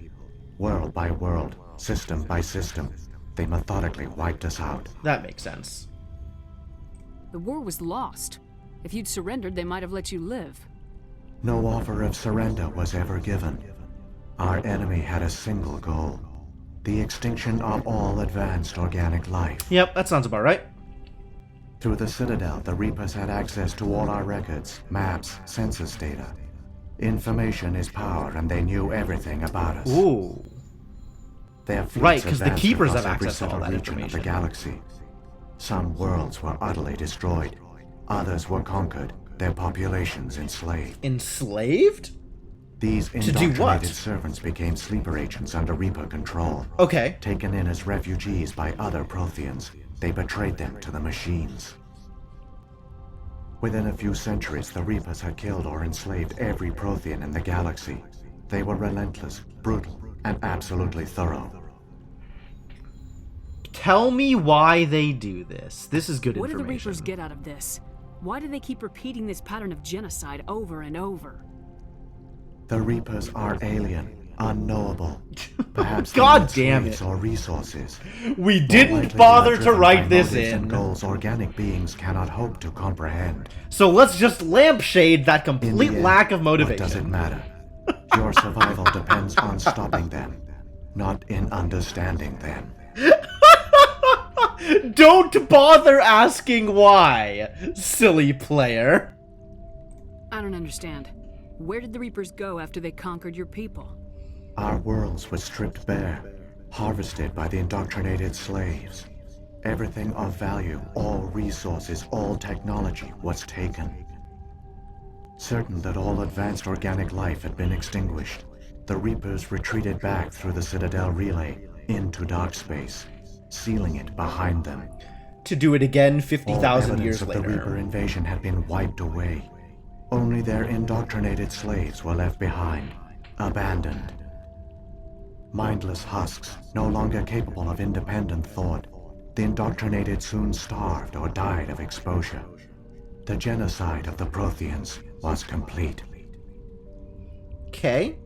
World by world, system by system, they methodically wiped us out. That makes sense. The war was lost. If you'd surrendered, they might have let you live. No offer of surrender was ever given. Our enemy had a single goal: the extinction of all advanced organic life. Yep, that sounds about right. Through the Citadel, the Reapers had access to all our records, maps, census data. Information is power, and they knew everything about us. Ooh. Their fleets Right, 'cause the advanced Keepers across have every access to all settled that region of the information. galaxy. Some worlds were utterly destroyed. Others were conquered, their populations enslaved. Enslaved? These To do indoctrinated what? servants became sleeper agents under Reaper control. Okay. Taken in as refugees by other Protheans, they betrayed them to the machines. Within a few centuries, the Reapers had killed or enslaved every Prothean in the galaxy. They were relentless, brutal, and absolutely thorough. Tell me why they do this. This is good What do the information. Reapers get out of this? Why do they keep repeating this pattern of genocide over and over? The Reapers are alien, unknowable. Perhaps God they need damn slaves it. or resources. We More didn't likely, they bother are to driven write by this motives and in. goals organic beings cannot hope to comprehend. So let's just lampshade that In the complete end, lack of motivation. What does it matter? Your survival depends on stopping them, not in understanding them. Don't bother asking why, silly player. I don't understand. Where did the Reapers go after they conquered your people? Our worlds were stripped bare, harvested by the indoctrinated slaves. Everything of value, all resources, all technology was taken. Certain that all advanced organic life had been extinguished, the Reapers retreated back through the Citadel relay into dark space, sealing it behind them. to do it again All 50,000 evidence years of later. the Reaper invasion had been wiped away. Only their indoctrinated slaves were left behind, abandoned. Mindless husks, no longer capable of independent thought, the indoctrinated soon starved or died of exposure. The genocide of the Protheans was complete. Okay.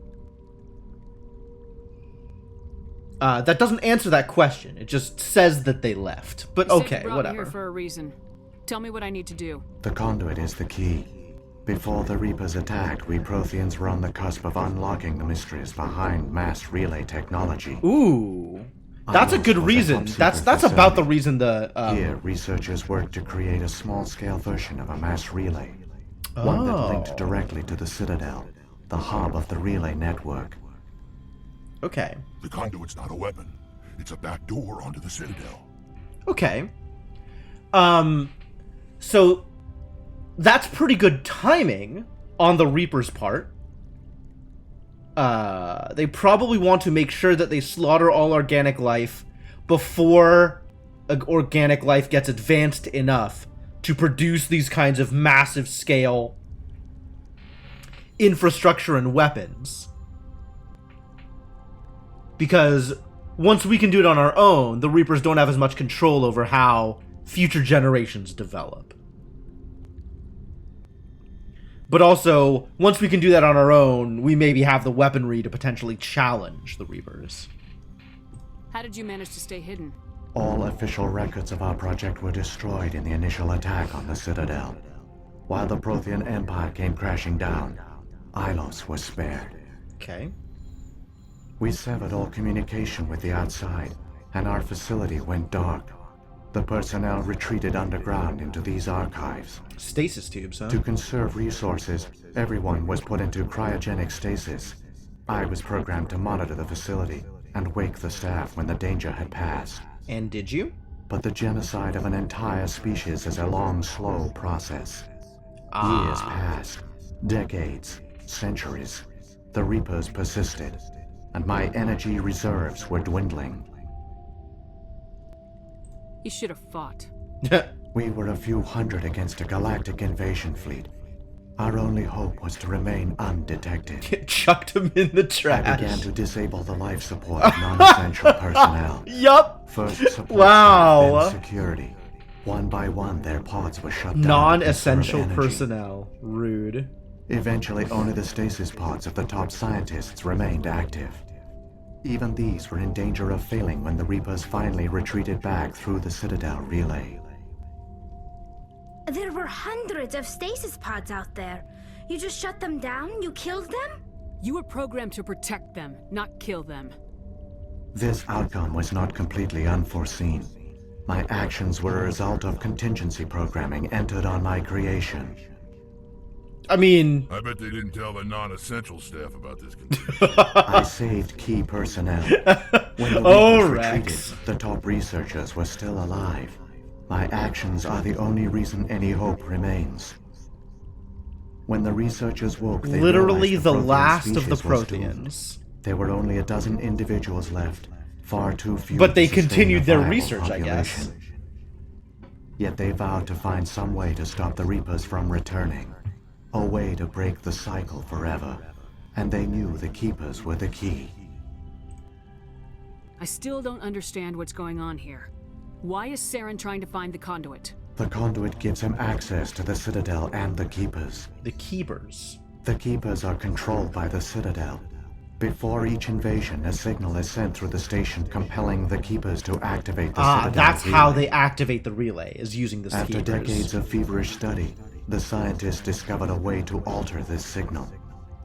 That doesn't answer that question. It just says that they left. But You said okay, you brought me whatever. here for a reason. Tell me what I need to do. The conduit is the key. Before the Reapers attacked, we Protheans were on the cusp of unlocking the mysteries behind mass relay technology. Ooh. That's a good reason. That's about the reason the Here, researchers worked to create a small-scale version of a mass relay. One that linked directly to the Citadel, the hub of the relay network. Okay. The conduit's not a weapon. It's a back door onto the Citadel. Okay. So that's pretty good timing on the Reaper's part. They probably want to make sure that they slaughter all organic life before organic life gets advanced enough to produce these kinds of massive scale infrastructure and weapons. Because once we can do it on our own, the Reapers don't have as much control over how future generations develop. But also, once we can do that on our own, we maybe have the weaponry to potentially challenge the Reapers. How did you manage to stay hidden? All official records of our project were destroyed in the initial attack on the Citadel. While the Prothean Empire came crashing down, Ilos was spared. Okay. We severed all communication with the outside, and our facility went dark. The personnel retreated underground into these archives. Stasis tubes, huh? To conserve resources, everyone was put into cryogenic stasis. I was programmed to monitor the facility and wake the staff when the danger had passed. And did you? But the genocide of an entire species is a long, slow process. Years passed, decades, centuries. The Reapers persisted, and my energy reserves were dwindling. You should have fought. We were a few hundred against a galactic invasion fleet. Our only hope was to remain undetected. Chucked him in the trash. I began to disable the life support of non-essential personnel. Yup. First support, wow. then security. One by one, their pods were shut down. Non-essential personnel. Rude. Eventually, only the stasis pods of the top scientists remained active. Even these were in danger of failing when the Reapers finally retreated back through the Citadel relay. There were hundreds of stasis pods out there. You just shut them down? You killed them? You were programmed to protect them, not kill them. This outcome was not completely unforeseen. My actions were a result of contingency programming entered on my creation. I mean... I bet they didn't tell the non-essential staff about this. I saved key personnel. When the Reapers retreated, the top researchers were still alive. My actions are the only reason any hope remains. When the researchers woke, they literally realized the last of the species was doomed. Protheans. There were only a dozen individuals left, far too few. But they to sustain continued a their viable research, I guess. population. Yet they vowed to find some way to stop the Reapers from returning. A way to break the cycle forever. And they knew the Keepers were the key. I still don't understand what's going on here. Why is Saren trying to find the conduit? The conduit gives him access to the Citadel and the Keepers. The Keepers? The Keepers are controlled by the Citadel. Before each invasion, a signal is sent through the station compelling the Keepers to activate the Citadel that's relay. how they activate the relay, is using the After Keepers. decades of feverish study, the scientists discovered a way to alter this signal.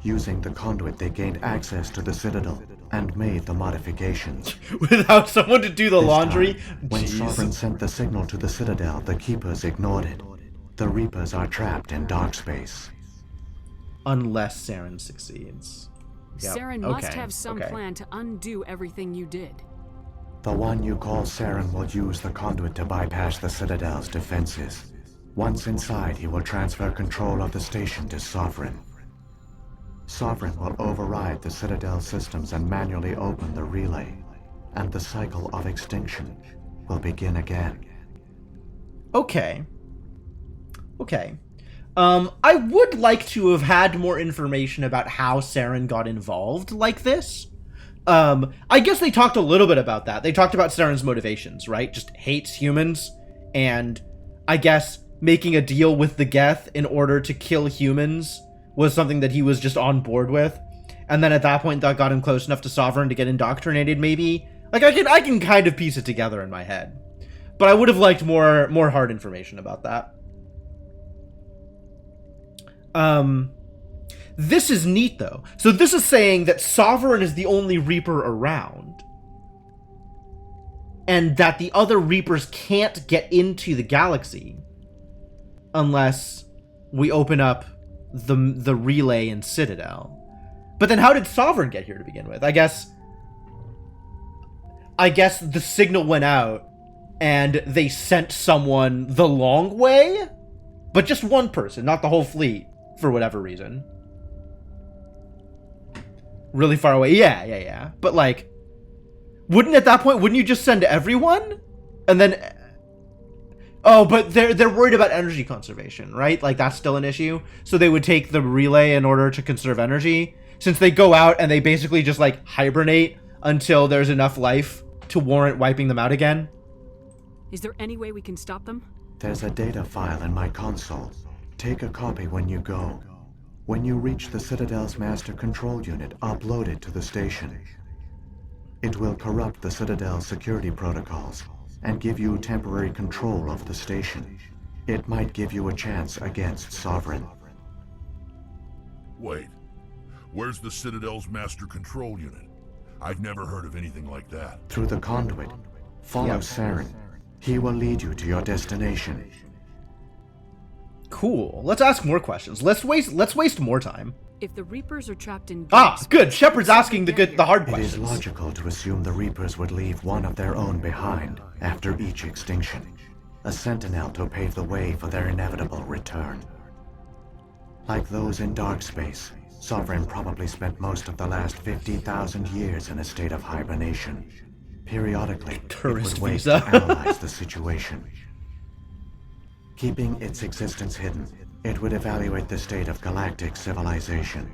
Using the conduit, they gained access to the Citadel and made the modifications. Without someone to do the This laundry? time, when Jeez. Sovereign sent the signal to the Citadel, the Keepers ignored it. The Reapers are trapped in dark space. Unless Saren succeeds. Yep. Saren must have some plan to undo everything you did. The one you call Saren will use the conduit to bypass the Citadel's defenses. Once inside, he will transfer control of the station to Sovereign. Sovereign will override the Citadel systems and manually open the relay, and the cycle of extinction will begin again. Okay. Okay. I would like to have had more information about how Saren got involved like this. I guess they talked a little bit about that. They talked about Saren's motivations, right? Just hates humans, and I guess making a deal with the Geth in order to kill humans was something that he was just on board with. And then at that point, that got him close enough to Sovereign to get indoctrinated, maybe? Like, I can kind of piece it together in my head. But I would have liked more hard information about that. This is neat, though. So this is saying that Sovereign is the only Reaper around. And that the other Reapers can't get into the galaxy unless we open up the relay in Citadel. But then how did Sovereign get here to begin with? I guess the signal went out and they sent someone the long way, but just one person, not the whole fleet, for whatever reason. Really far away. Yeah. But like, at that point, wouldn't you just send everyone? And then, oh, but they're worried about energy conservation, right? Like, that's still an issue. So they would take the relay in order to conserve energy. Since they go out and they basically just like hibernate until there's enough life to warrant wiping them out again. Is there any way we can stop them? There's a data file in my console. Take a copy when you go. When you reach the Citadel's master control unit, upload it to the station. It will corrupt the Citadel's security protocols and give you temporary control of the station. It might give you a chance against Sovereign. Wait. Where's the Citadel's master control unit? I've never heard of anything like that. Through the conduit. Follow Saren. He will lead you to your destination. Cool. Let's ask more questions. Let's waste more time. If the Reapers are trapped in... good. Shepard's asking the hard questions. It is logical to assume the Reapers would leave one of their own behind after each extinction. A sentinel to pave the way for their inevitable return. Like those in dark space, Sovereign probably spent most of the last 50,000 years in a state of hibernation. Periodically, it would wait to analyze the situation. Keeping its existence hidden, it would evaluate the state of galactic civilization.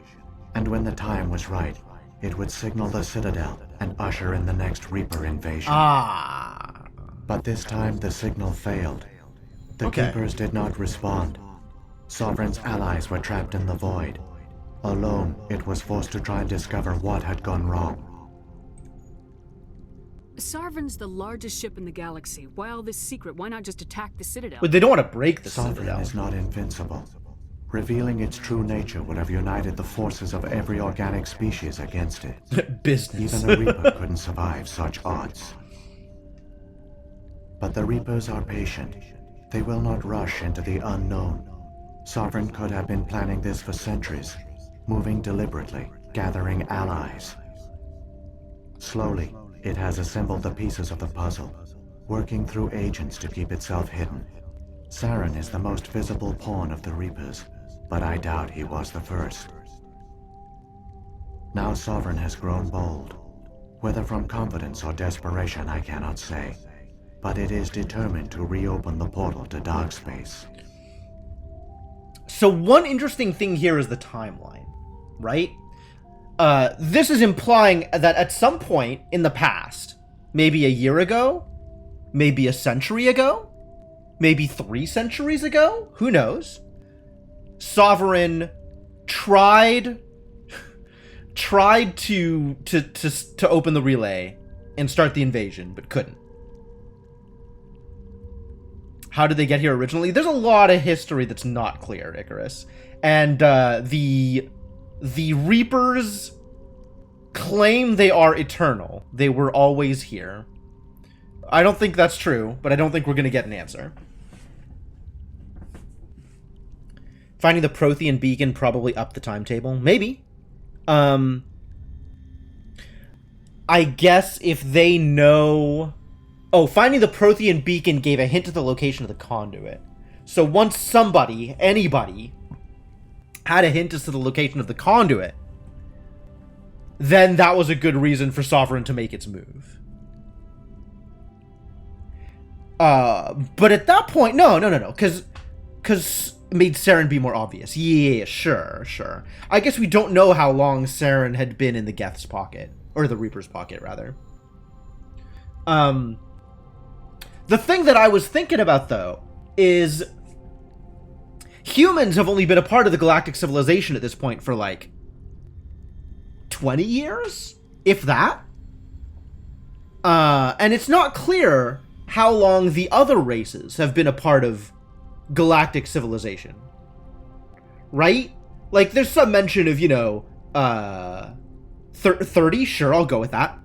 And when the time was right, it would signal the Citadel and usher in the next Reaper invasion. But this time the signal failed. The Keepers did not respond. Sovereign's allies were trapped in the void. Alone, it was forced to try and discover what had gone wrong. Sovereign's the largest ship in the galaxy. Why all this secret? Why not just attack the Citadel? But they don't want to break the Sovereign Citadel. Is not invincible. Revealing its true nature would have united the forces of every organic species against it. Business. Even a Reaper couldn't survive such odds. But the Reapers are patient. They will not rush into the unknown. Sovereign could have been planning this for centuries, moving deliberately, gathering allies. Slowly, it has assembled the pieces of the puzzle, working through agents to keep itself hidden. Saren is the most visible pawn of the Reapers, but I doubt he was the first. Now Sovereign has grown bold. Whether from confidence or desperation, I cannot say. But it is determined to reopen the portal to dark space. So one interesting thing here is the timeline, right? This is implying that at some point in the past, maybe a year ago, maybe a century ago, maybe 3 centuries ago, who knows? Sovereign tried to open the relay and start the invasion, but couldn't. How did they get here originally? There's a lot of history that's not clear, Icarus. And the Reapers claim they are eternal. They were always here. I don't think that's true, but I don't think we're going to get an answer. Finding the Prothean beacon probably up the timetable. Maybe. I guess if they know... Oh, finding the Prothean beacon gave a hint to the location of the conduit. So once anybody, had a hint as to the location of the conduit, then that was a good reason for Sovereign to make its move. But at that point, no, because it made Saren be more obvious. Yeah, sure. I guess we don't know how long Saren had been in the Geth's pocket, or the Reaper's pocket, rather. The thing that I was thinking about, though, is humans have only been a part of the galactic civilization at this point for, like, 20 years? If that? And it's not clear how long the other races have been a part of galactic civilization. Right? Like, there's some mention of, 30? Sure, I'll go with that.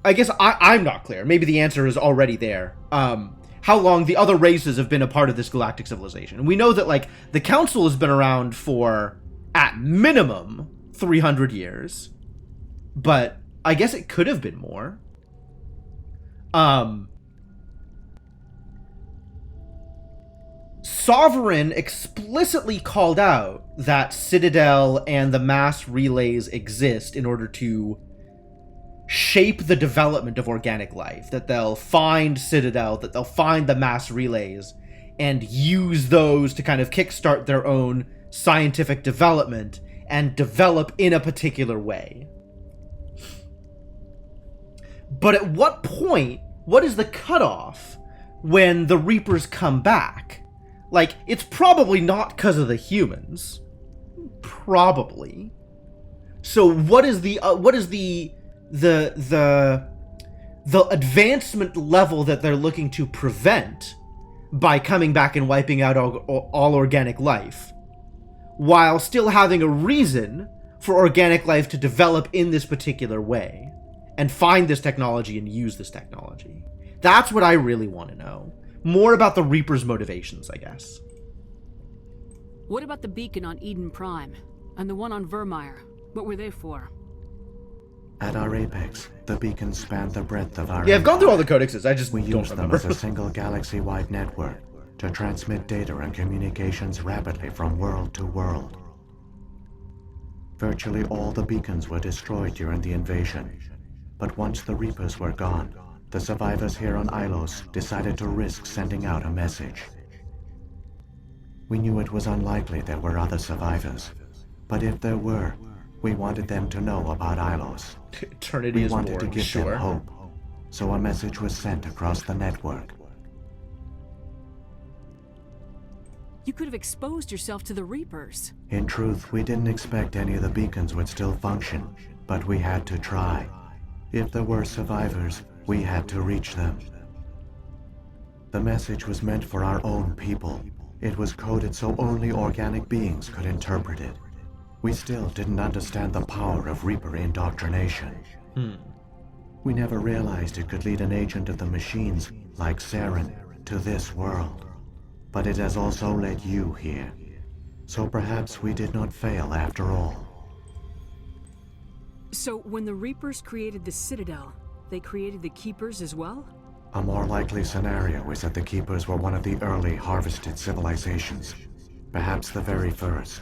I guess I'm not clear. Maybe the answer is already there. How long the other races have been a part of this galactic civilization. And we know that, like, the Council has been around for, at minimum, 300 years. But I guess it could have been more. Sovereign explicitly called out that Citadel and the mass relays exist in order to shape the development of organic life, that they'll find Citadel, that they'll find the mass relays, and use those to kind of kickstart their own scientific development and develop in a particular way. But at what point, what is the cutoff when the Reapers come back? Like, it's probably not because of the humans. Probably. So what is the advancement level that they're looking to prevent by coming back and wiping out all organic life, while still having a reason for organic life to develop in this particular way and find this technology and use this technology? That's what I really want to know. More about the Reaper's motivations, I guess. What about the beacon on Eden Prime and the one on Vermeer? What were they for? At our apex, the beacons spanned the breadth of our... Yeah, I've gone through all the codexes, I just we don't used remember. them as a single galaxy-wide network to transmit data and communications rapidly from world to world. Virtually all the beacons were destroyed during the invasion, but once the Reapers were gone, the survivors here on Ilos decided to risk sending out a message. We knew it was unlikely there were other survivors, but if there were, we wanted them to know about Ilos. Eternity we is wanted boring, to give sure. them hope, so a message was sent across the network. You could have exposed yourself to the Reapers. In truth, we didn't expect any of the beacons would still function, but we had to try. If there were survivors, we had to reach them. The message was meant for our own people. It was coded so only organic beings could interpret it. We still didn't understand the power of Reaper indoctrination. We never realized it could lead an agent of the machines, like Saren, to this world. But it has also led you here. So perhaps we did not fail after all. So when the Reapers created the Citadel, they created the Keepers as well? A more likely scenario is that the Keepers were one of the early harvested civilizations. Perhaps the very first.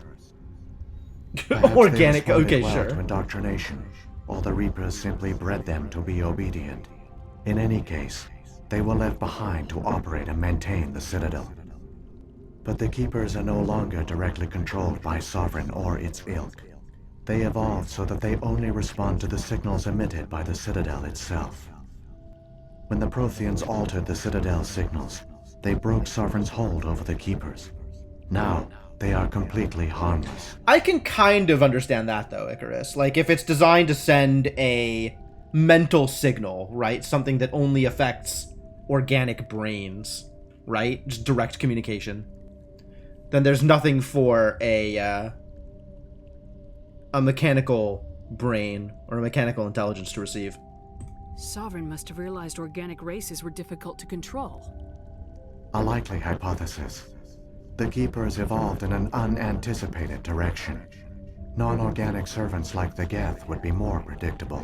Perhaps Organic, they responded okay, well sure. to indoctrination, or the Reapers simply bred them to be obedient. In any case, they were left behind to operate and maintain the Citadel. But the Keepers are no longer directly controlled by Sovereign or its ilk. They evolved so that they only respond to the signals emitted by the Citadel itself. When the Protheans altered the Citadel's signals, they broke Sovereign's hold over the Keepers. Now, they are completely harmless. I can kind of understand that, though, Icarus. Like, if it's designed to send a mental signal, right? Something that only affects organic brains, right? Just direct communication. Then there's nothing for a mechanical brain or a mechanical intelligence to receive. Sovereign must have realized organic races were difficult to control. A likely hypothesis. The Keepers evolved in an unanticipated direction. Non-organic servants like the Geth would be more predictable.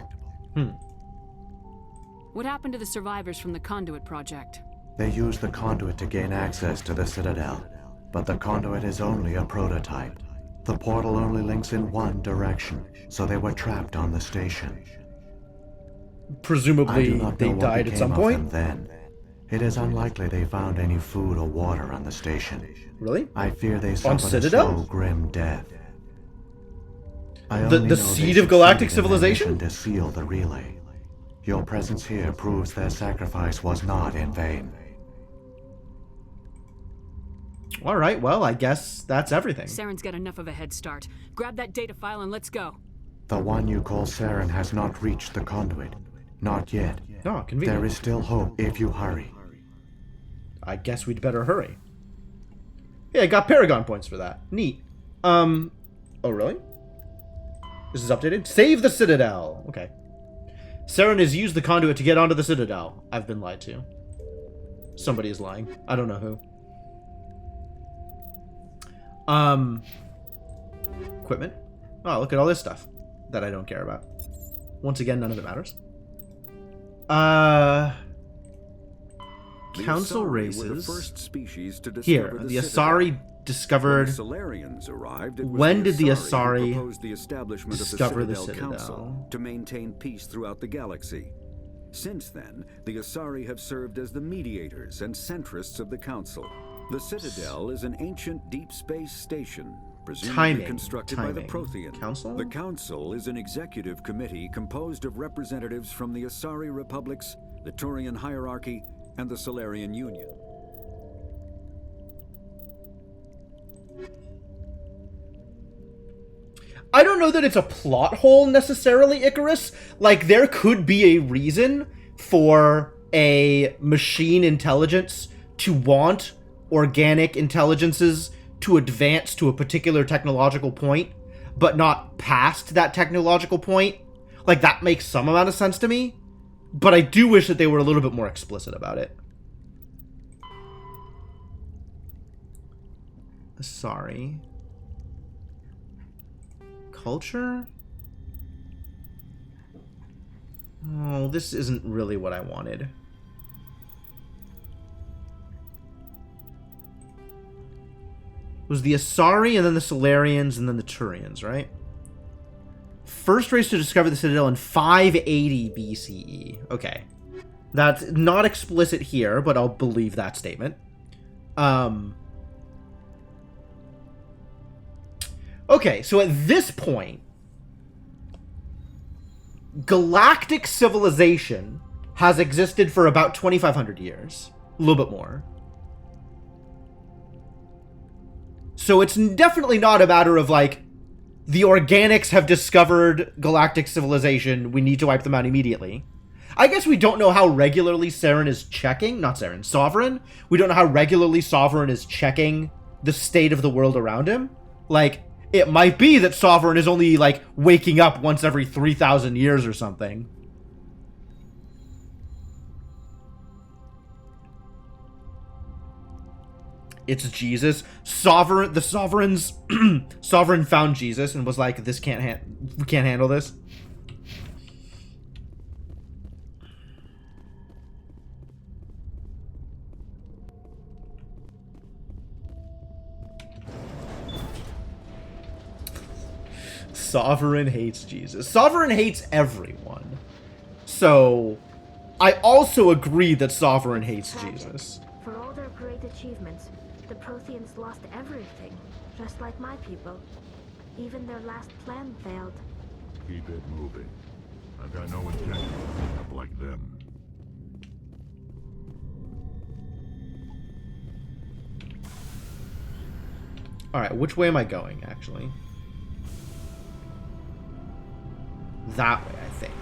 What happened to the survivors from the Conduit Project? They used the Conduit to gain access to the Citadel, but the Conduit is only a prototype. The portal only links in one direction, so they were trapped on the station. I do presumably not they know what died at became some of point. them then. It is unlikely they found any food or water on the station. Really? I fear they On suffered a Citadel? slow, grim death. I The only know seed they of galactic succeeded in their civilization? mission to seal the relay. Your presence here proves their sacrifice was not in vain. Alright, well, I guess that's everything. Saren's got enough of a head start. Grab that data file and let's go. The one you call Saren has not reached the conduit. Not yet. Oh, convenient. There is still hope if you hurry. I guess we'd better hurry. Yeah, I got Paragon points for that. Neat. Oh, really? This is updated? Save the Citadel! Okay. Saren has used the conduit to get onto the Citadel. I've been lied to. Somebody is lying. I don't know who. Equipment. Oh, look at all this stuff that I don't care about. Once again, none of it matters. Council races. Were the first species to Here, discover the Citadel. Asari discovered. When the Solarians arrived, it was When did the Asari Asari who proposed the establishment discover of the the Citadel Citadel? Council to maintain peace throughout the galaxy. Since then, the Asari have served as the mediators and centrists of the Council. The Citadel is an ancient deep space station, presumably constructed by the Prothean. Council? The Council is an executive committee composed of representatives from the Asari Republics, the Turian Hierarchy, and the Solarian Union. I don't know that it's a plot hole necessarily, Icarus. Like, there could be a reason for a machine intelligence to want organic intelligences to advance to a particular technological point, but not past that technological point. Like, that makes some amount of sense to me, but I do wish that they were a little bit more explicit about it. Sorry. Culture? Oh, this isn't really what I wanted. It was the Asari, and then the Solarians, and then the Turians, right? First race to discover the Citadel in 580 BCE. Okay. That's not explicit here, but I'll believe that statement. Okay, so at this point, galactic civilization has existed for about 2,500 years. A little bit more. So it's definitely not a matter of, like, the organics have discovered galactic civilization, we need to wipe them out immediately. I guess we don't know how regularly Saren is checking, not Saren, Sovereign. We don't know how regularly Sovereign is checking the state of the world around him. Like, it might be that Sovereign is only, like, waking up once every 3,000 years or something. It's Jesus. The Sovereigns, Sovereign found Jesus and was like, we can't handle this. Sovereign hates Jesus. Sovereign hates everyone. So, I also agree that Sovereign hates Jesus. For all their great achievements, the Protheans lost everything, just like my people. Even their last plan failed. Keep it moving. I've got no intention of ending up like them. Alright, which way am I going, actually? That way, I think.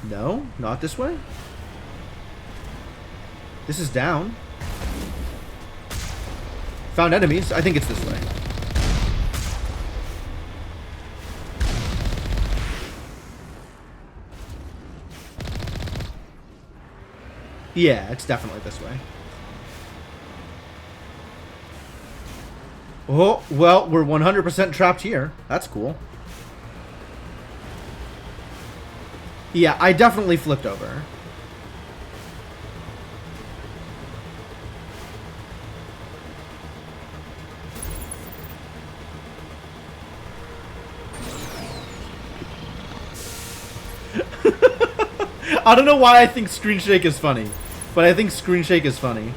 No, not this way. This is down. Found enemies. I think it's this way. Yeah, it's definitely this way. Oh, well, we're 100% trapped here. That's cool. Yeah, I definitely flipped over. I don't know why I think screen shake is funny, but I think screen shake is funny.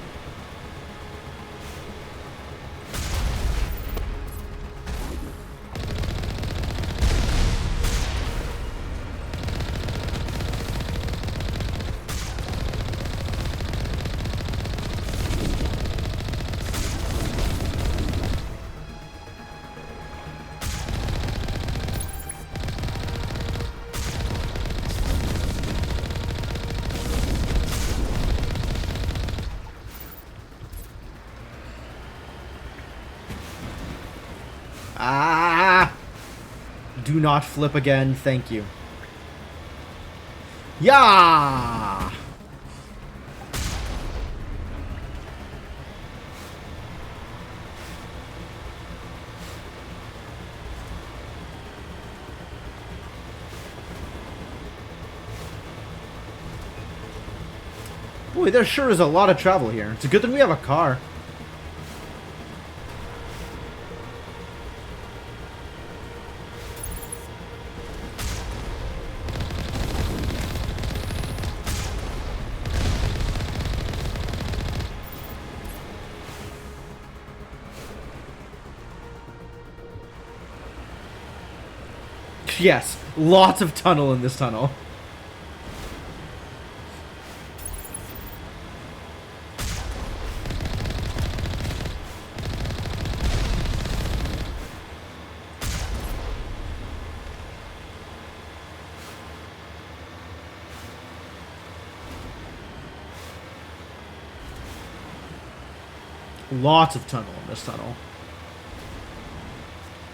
Ah! Do not flip again, thank you. Yeah! Boy, there sure is a lot of travel here. It's a good thing we have a car. Yes, lots of tunnel in this tunnel. Lots of tunnel in this tunnel.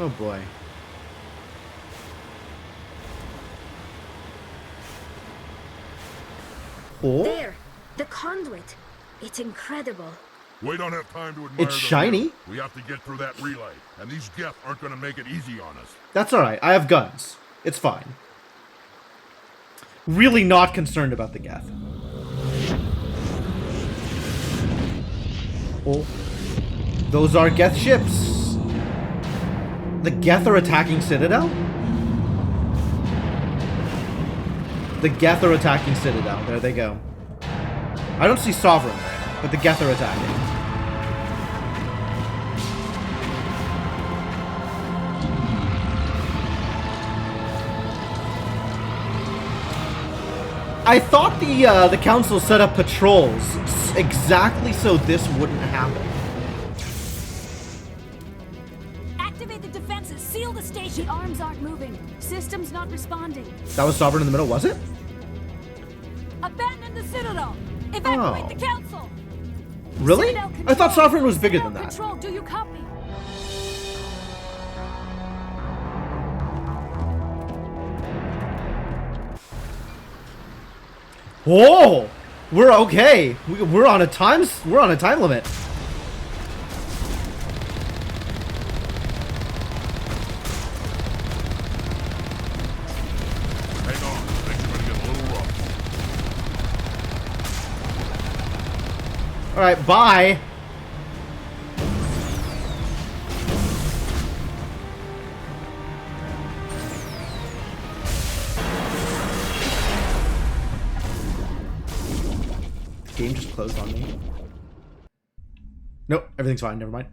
Oh boy. Oh? There! The conduit! It's incredible. We don't have time to admire It's shiny? view. We have to get through that relay, and these Geth aren't going to make it easy on us. That's alright, I have guns. It's fine. Really not concerned about the Geth. Oh. Those are Geth ships. The Geth are attacking Citadel? The Geth are attacking Citadel. There they go. I don't see Sovereign there, but the Geth are attacking. I thought the council set up patrols exactly so this wouldn't happen. Activate the defenses. Seal the station. The arms aren't moving. Systems not responding. That was Sovereign in the middle, was it? Abandon the Citadel. Evacuate Oh. the council. Really? Citadel I thought control. Sovereign was bigger Citadel than that. Control. Do you copy? Whoa! We're okay. We're on a time limit. Hang on, things are going to get a little rough. All right, bye. Game just closed on me. Nope, everything's fine. Never mind.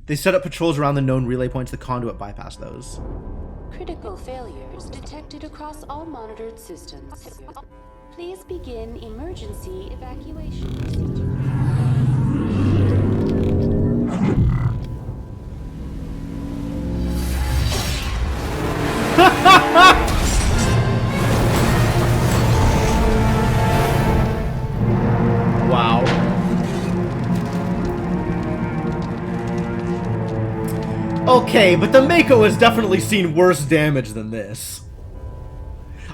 They set up patrols around the known relay points. The conduit bypassed those. Critical failures detected across all monitored systems. Please begin emergency evacuation procedure. Wow. Okay, but the Mako has definitely seen worse damage than this.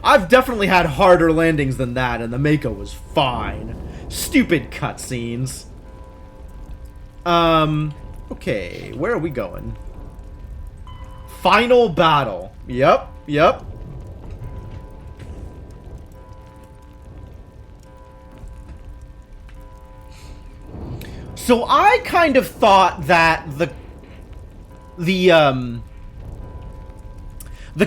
I've definitely had harder landings than that, and the Mako was fine. Stupid cutscenes. Okay, where are we going? Final battle. Yep. So I kind of thought that the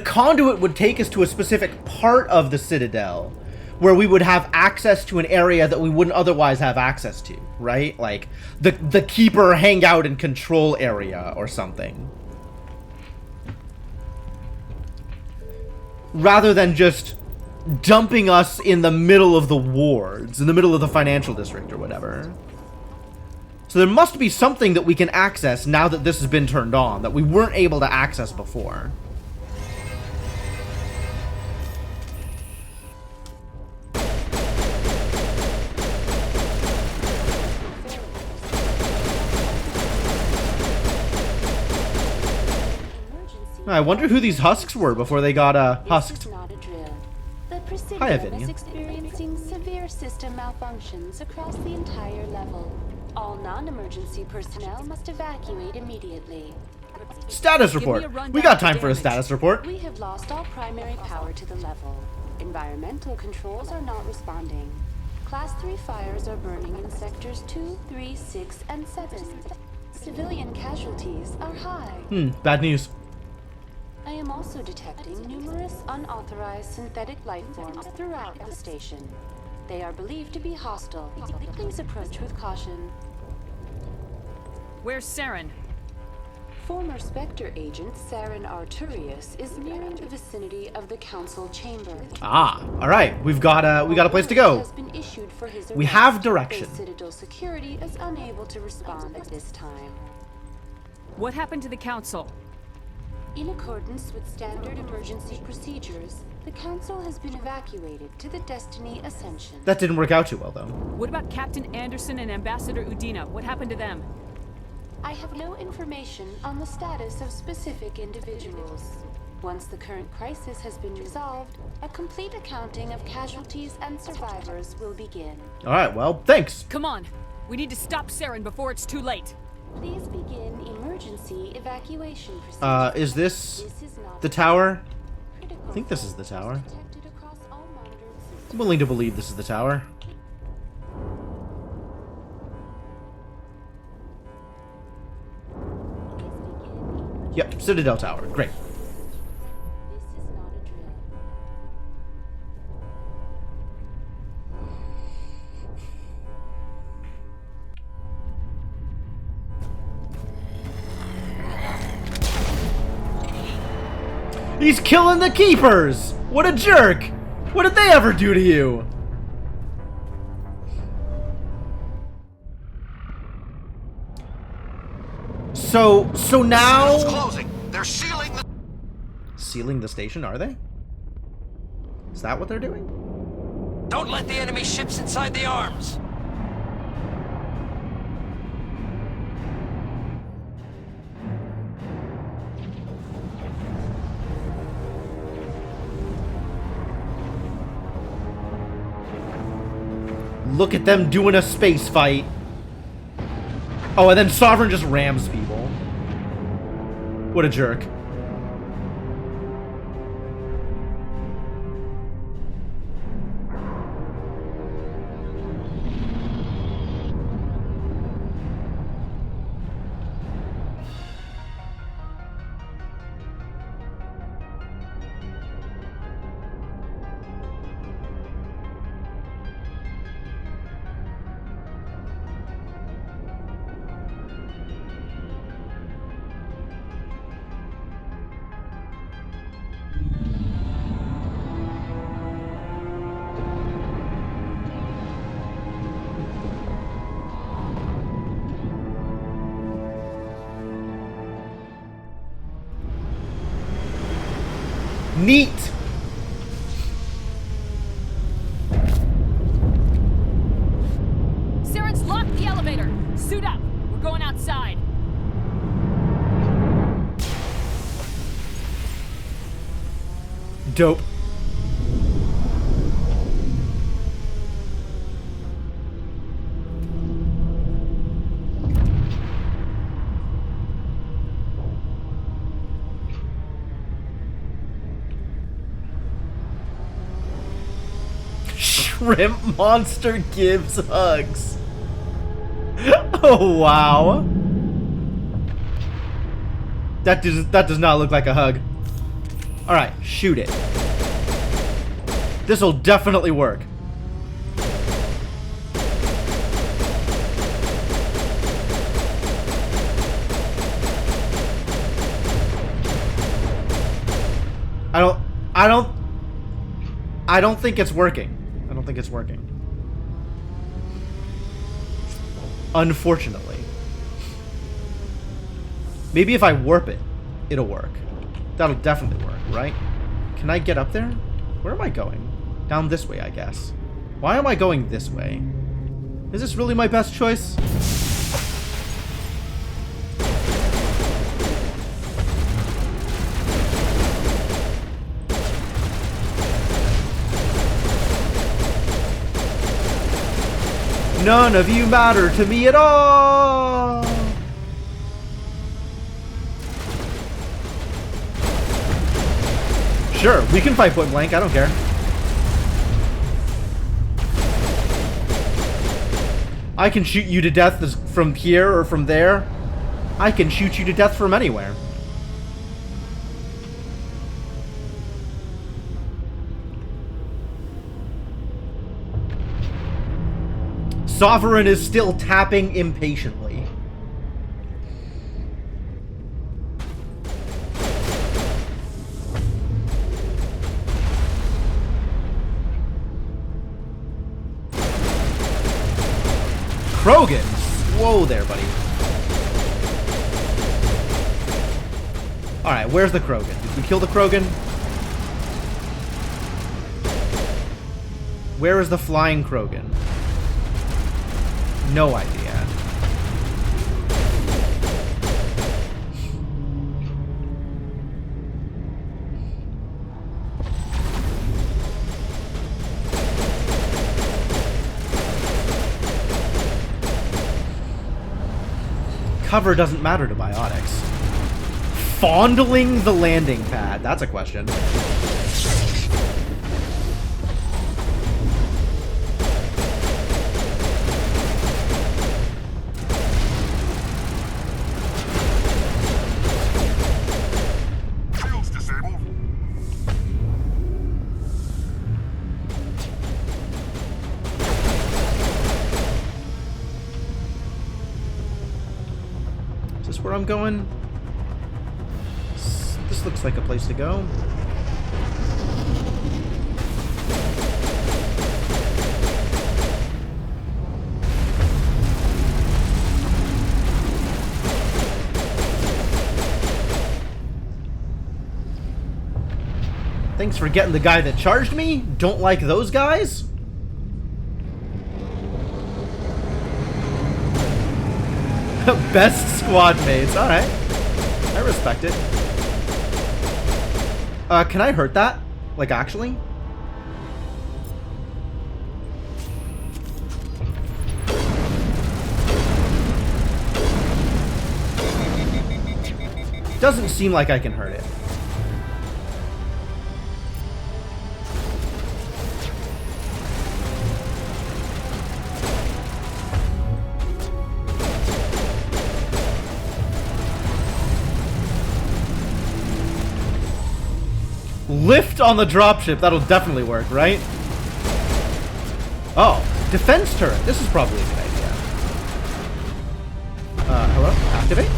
conduit would take us to a specific part of the Citadel where we would have access to an area that we wouldn't otherwise have access to, right? Like the Keeper hangout and control area or something. Rather than just dumping us in the middle of the wards, in the middle of the financial district or whatever. So there must be something that we can access now that this has been turned on, that we weren't able to access before. I wonder who these husks were before they got husked. The Presidio Hi, is Avinia. experiencing severe system malfunctions across the entire level. All non-emergency personnel must evacuate immediately. Status report. We got time for a status report. We have lost all primary power to the level. Environmental controls are not responding. Class 3 fires are burning in sectors 2, 3, 6, and 7. Civilian casualties are high. Bad news. I am also detecting numerous unauthorized synthetic life forms throughout the station. They are believed to be hostile. Please approach with caution. Where's Saren? Former Spectre agent Saren Arturius is nearing the vicinity of the council chamber. Ah, all right. We got a place to go. Has been issued for his We arrest, have direction. though Citadel security is unable to respond at this time. What happened to the council? In accordance with standard emergency procedures, the council has been evacuated to the Destiny Ascension. That didn't work out too well, though. What about Captain Anderson and Ambassador Udina? What happened to them? I have no information on the status of specific individuals. Once the current crisis has been resolved, a complete accounting of casualties and survivors will begin. All right, well, thanks. Come on. We need to stop Saren before it's too late. Please begin emergency evacuation procedures. Is this the tower? I think this is the tower. I'm willing to believe this is the tower. Yep, Citadel Tower. Great. He's killing the Keepers! What a jerk! What did they ever do to you? So now... Closing. They're sealing the... Sealing the station, are they? Is that what they're doing? Don't let the enemy ships inside the arms. Look at them doing a space fight. Oh, and then Sovereign just rams people. What a jerk. Neat! Saren's locked the elevator! Suit up! We're going outside! Dope. Shrimp monster gives hugs. Oh wow. That does not look like a hug. All right, shoot it. This'll definitely work. I don't think it's working. I don't think it's working. Unfortunately. Maybe if I warp it, it'll work. That'll definitely work, right? Can I get up there? Where am I going? Down this way, I guess. Why am I going this way? Is this really my best choice? None of you matter to me at all! Sure, we can fight point blank, I don't care. I can shoot you to death from here or from there. I can shoot you to death from anywhere. Sovereign is still tapping impatiently. Krogan! Whoa there, buddy. Alright, where's the Krogan? Did we kill the Krogan? Where is the flying Krogan? No idea. Cover doesn't matter to biotics. Fondling the landing pad. That's a question. Where I'm going. This looks like a place to go. Thanks for getting the guy that charged me. Don't like those guys. Best squad mates. Alright. I respect it. Can I hurt that? Like, actually? Doesn't seem like I can hurt it. Lift on the dropship. That'll definitely work, right? Oh, defense turret. This is probably a good idea. Hello? Activate?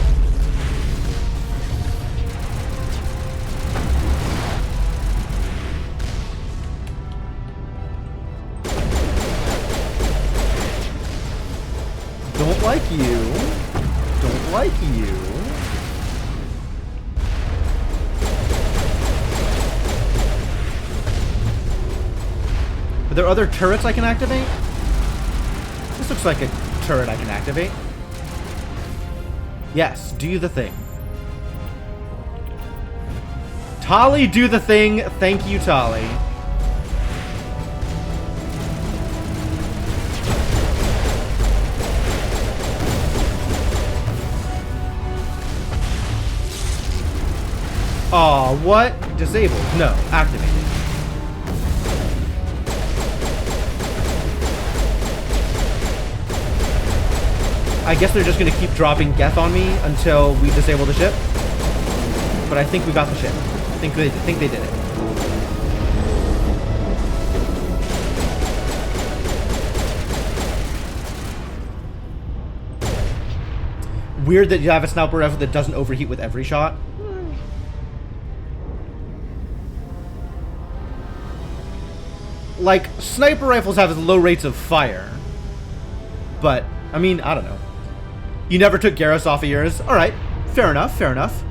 Don't like you. Don't like you. Are there other turrets I can activate? This looks like a turret I can activate. Yes, do the thing. Tali, do the thing. Thank you, Tali. Aw, what? Disabled. No, activated. I guess they're just going to keep dropping Geth on me until we disable the ship. But I think we got the ship. I think they did it. Weird that you have a sniper rifle that doesn't overheat with every shot. Like, sniper rifles have low rates of fire. But, I mean, I don't know. You never took Garrus off of yours? Alright, fair enough, fair enough.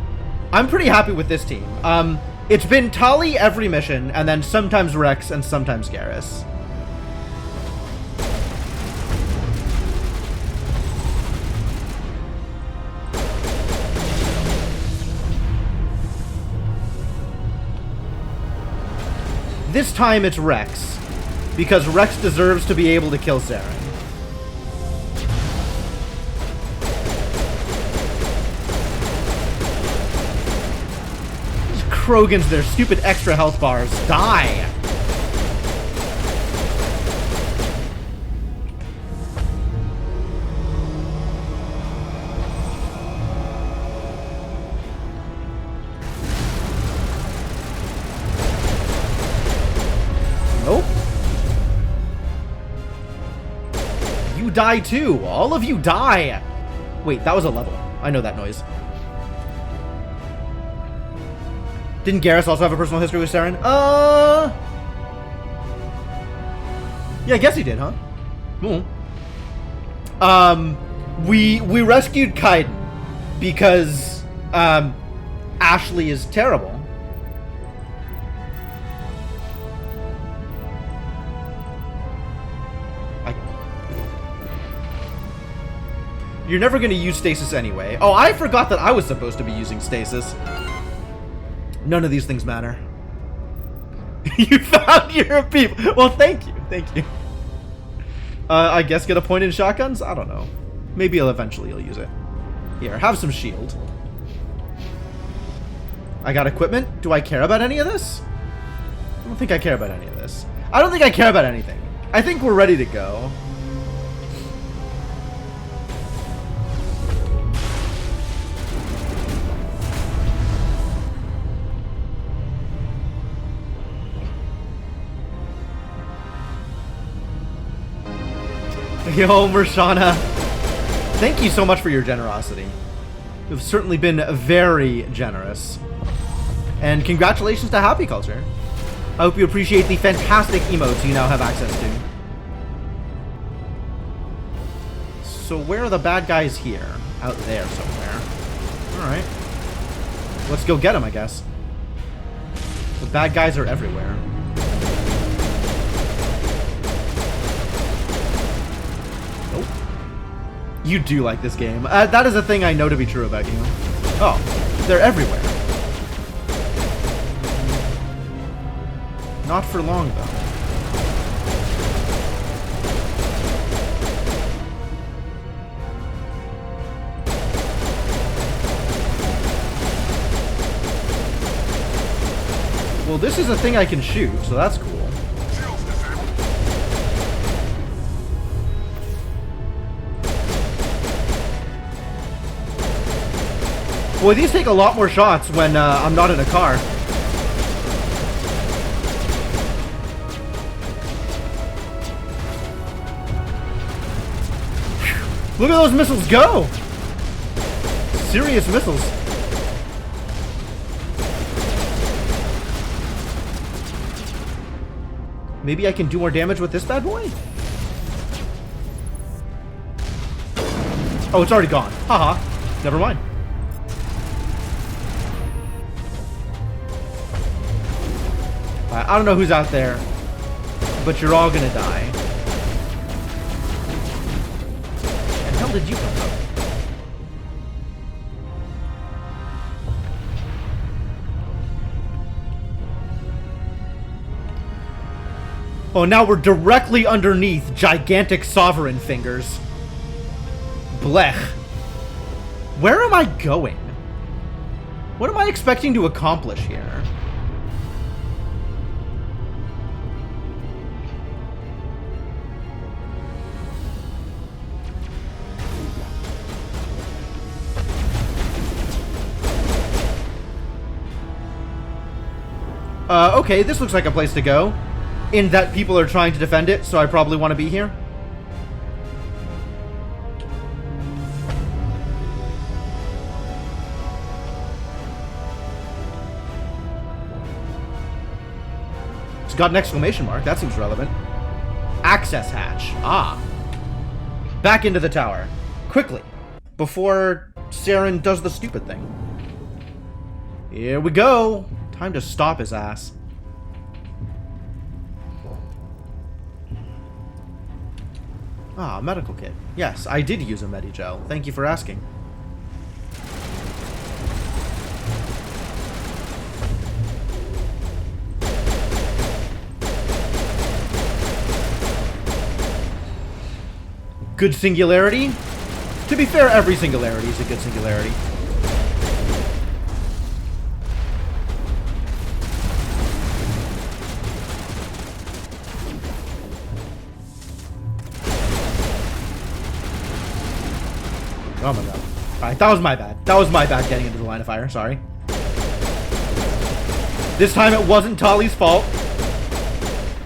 I'm pretty happy with this team. It's been Tali every mission, and then sometimes Rex and sometimes Garrus. This time it's Rex, because Rex deserves to be able to kill Saren. These Krogans, their stupid extra health bars, die! Die too. All of you die. Wait, that was a level. I know that noise. Didn't Garrus also have a personal history with Saren? Yeah, I guess he did, huh? We rescued Kaiden because Ashley is terrible. You're never going to use stasis anyway. Oh, I forgot that I was supposed to be using stasis. None of these things matter. You found your people. Well, thank you. Thank you. I guess get a point in shotguns? I don't know. Maybe eventually you'll use it. Here, have some shield. I got equipment? Do I care about any of this? I don't think I care about any of this. I don't think I care about anything. I think we're ready to go. Yo, Mershana, thank you so much for your generosity. You've certainly been very generous. And congratulations to Happy Culture. I hope you appreciate the fantastic emotes you now have access to. So where are the bad guys here? Out there somewhere. Alright. Let's go get them, I guess. The bad guys are everywhere. You do like this game. That is a thing I know to be true about you. Oh, they're everywhere. Not for long, though. Well, this is a thing I can shoot, so that's cool. Boy, these take a lot more shots when I'm not in a car. Look at those missiles go! Serious missiles. Maybe I can do more damage with this bad boy? Oh, it's already gone. Haha. Never mind. I don't know who's out there, but you're all gonna die. And the hell did you come from? Oh, now we're directly underneath gigantic sovereign fingers. Blech. Where am I going? What am I expecting to accomplish here? Okay, this looks like a place to go. In that people are trying to defend it, so I probably want to be here. got an exclamation mark. That seems relevant. Access hatch. Ah. Back into the tower. Quickly. Before Saren does the stupid thing. Here we go. Time to stop his ass. Ah, medical kit. Yes, I did use a Medigel. Thank you for asking. Good singularity? To be fair, every singularity is a good singularity. Oh my god. Alright, that was my bad. That was my bad getting into the line of fire. Sorry. This time it wasn't Tali's fault.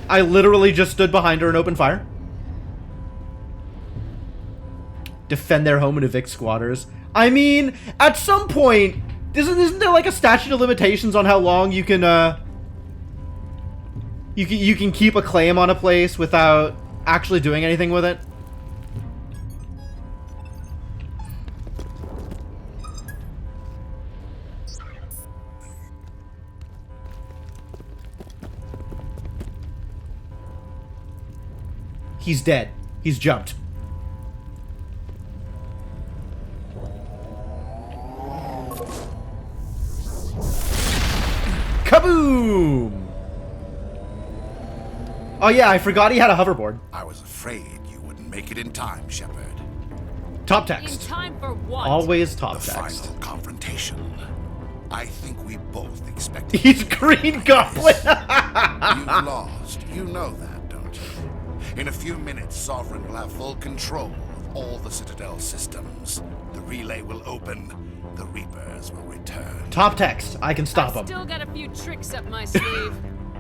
I literally just stood behind her and opened fire. Defend their home and evict squatters. I mean, at some point, isn't there like a statute of limitations on how long you can you can keep a claim on a place without actually doing anything with it? He's dead. He's jumped. Kaboom! Oh yeah, I forgot he had a hoverboard. I was afraid you wouldn't make it in time, Shepard. Top text. In time for what? Always top the text. Final confrontation. I think we both expected. He's Green Goblin. You've lost. You know that, don't you? In a few minutes, Sovereign will have full control of all the Citadel systems. The relay will open. The Reapers will return. Top text. I can stop him. Still got a few tricks up my sleeve.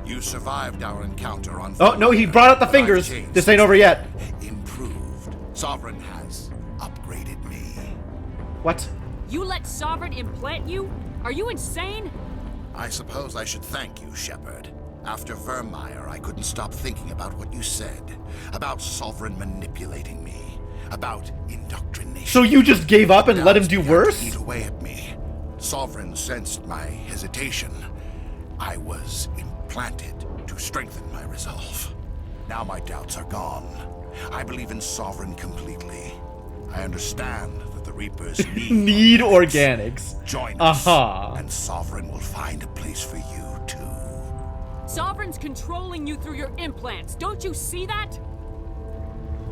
You survived our encounter on. Oh no, he brought out the fingers. This ain't over yet. Improved. Sovereign has upgraded me. What? You let Sovereign implant you? Are you insane? I suppose I should thank you, Shepard. After Vermeer, I couldn't stop thinking about what you said. About Sovereign manipulating me. About indoctrination. So you just gave up and let him do worse? Eat away at me. Sovereign sensed my hesitation. I was implanted to strengthen my resolve. Now my doubts are gone. I believe in Sovereign completely. I understand that the Reapers need organics. Join us, and Sovereign will find a place for you too. Sovereign's controlling you through your implants. Don't you see that?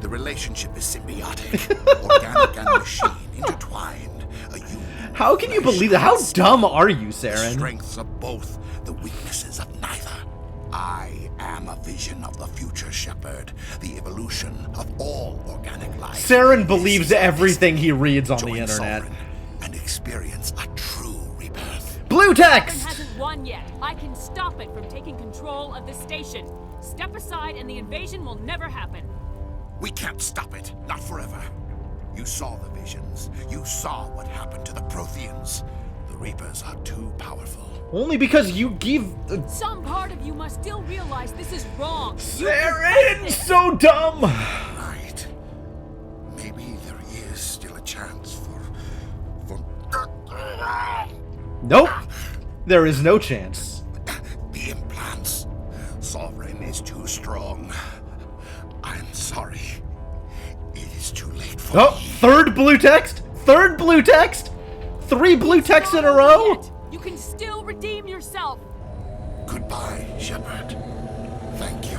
The relationship is symbiotic. Organic and machine intertwined. A union. How can you believe that? How dumb are you, Saren? The strengths of both, the weaknesses of neither. I am a vision of the future, Shepard. The evolution of all organic life. Saren believes everything he reads on the internet. Sovereign and experience a true rebirth. Blue text! Sovereign hasn't won yet. I can stop it from taking control of the station. Step aside and the invasion will never happen. We can't stop it. Not forever. You saw the visions. You saw what happened to the Protheans. The Reapers are too powerful. Only because you give... Some part of you must still realize this is wrong. Saren! So dumb! Right. Maybe there is still a chance for... Nope. There is no chance. The implants. Sovereign is too strong. I'm sorry. It is too late for me. Third blue text? Third blue text? 3 blue texts in a row? You can still redeem yourself. Goodbye, Shepard. Thank you.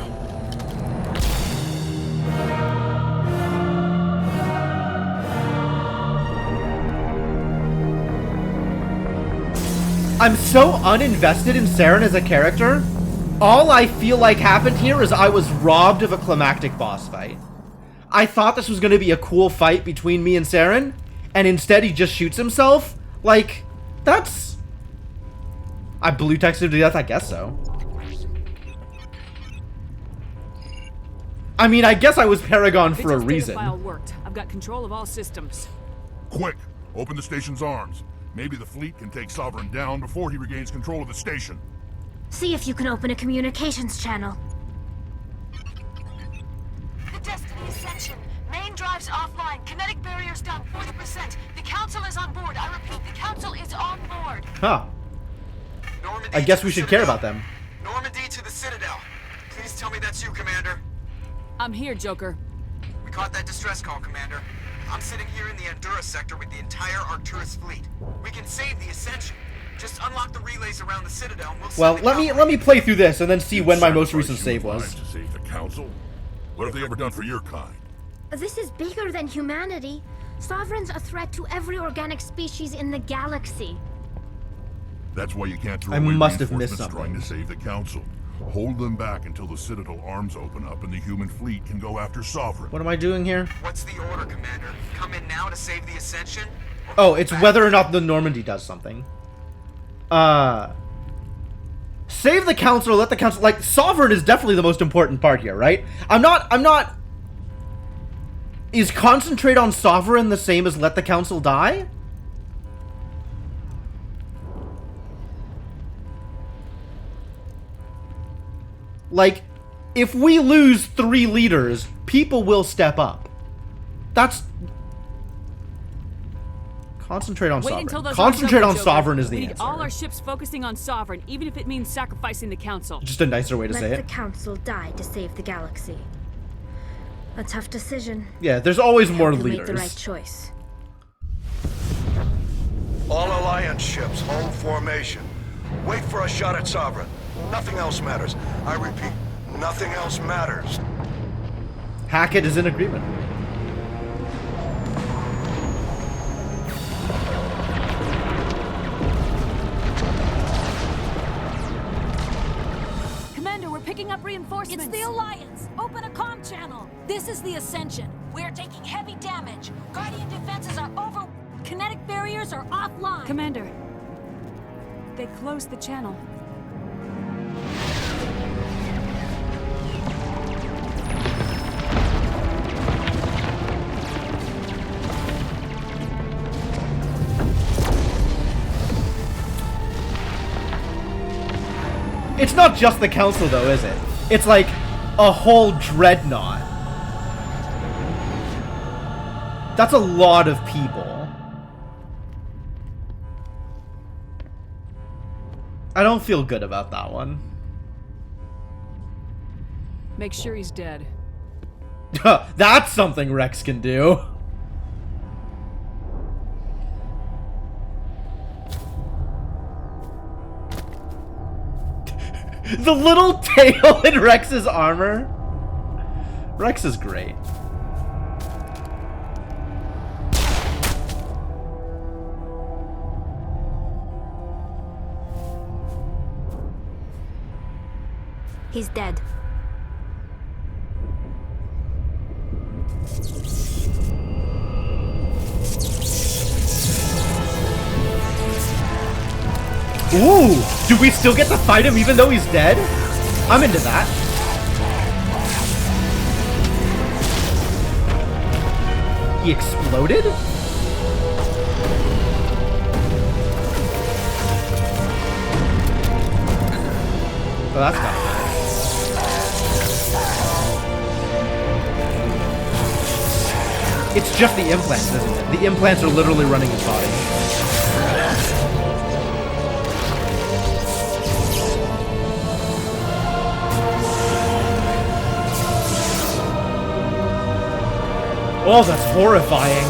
I'm so uninvested in Saren as a character. All I feel like happened here is I was robbed of a climactic boss fight. I thought this was going to be a cool fight between me and Saren, and instead he just shoots himself? Like, that's... I blue texted him to death, I guess so. I mean, I guess I was Paragon for a reason. File worked. I've got control of all systems. Quick! Open the station's arms. Maybe the fleet can take Sovereign down before he regains control of the station. See if you can open a communications channel. The Destiny Ascension. Main drives offline. Kinetic barriers down 40%. The Council is on board. I repeat, the Council is on board. Huh. Normandy I guess to we the should care Citadel. about them. Normandy to the Citadel. Please tell me that's you, Commander. I'm here, Joker. We caught that distress call, Commander. I'm sitting here in the Endura sector with the entire Arcturus fleet. We can save the Ascension. Just unlock the relays around the Citadel and we'll Well, send let me play through this and then see when my most recent Sacrifice save human was. lives to save the council? What have they ever done for your kind? This is bigger than humanity. Sovereign's a threat to every organic species in the galaxy. That's why you can't throw I away must have missed reinforcements trying to save the council. Hold them back until the Citadel arms open up and the human fleet can go after Sovereign. What am I doing here? What's the order, Commander? Come in now to save the Ascension? Oh, it's whether or not the Normandy does something. Save the council, let the council, like, Sovereign is definitely the most important part here, right? I'm not, is concentrate on Sovereign the same as let the council die? Like, if we lose 3 leaders, people will step up. That's... Concentrate on Wait Sovereign. until those Concentrate arms on open, Sovereign Joker. is the We need answer. all our ships focusing on Sovereign, even if it means sacrificing the Council. Just a nicer way to say Let it. the Council die to save the galaxy. A tough decision. Yeah, there's always more You made leaders. the right choice. All Alliance ships, hold formation. Wait for a shot at Sovereign. Nothing else matters. I repeat, nothing else matters. Hackett is in agreement. Commander, we're picking up reinforcements. It's the Alliance! Open a comm channel! This is the Ascension. We're taking heavy damage. Guardian defenses are over... Kinetic barriers are offline. Commander, they closed the channel. It's not just the council, though, is it? It's like a whole dreadnought. That's a lot of people. I don't feel good about that one. Make sure he's dead. That's something Rex can do. The little tail in Rex's armor. Rex is great. He's dead. Ooh! Do we still get to fight him even though he's dead? I'm into that. He exploded? Oh, that's kind of nice. It's just the implants, isn't it? The implants are literally running his body. Oh, that's horrifying.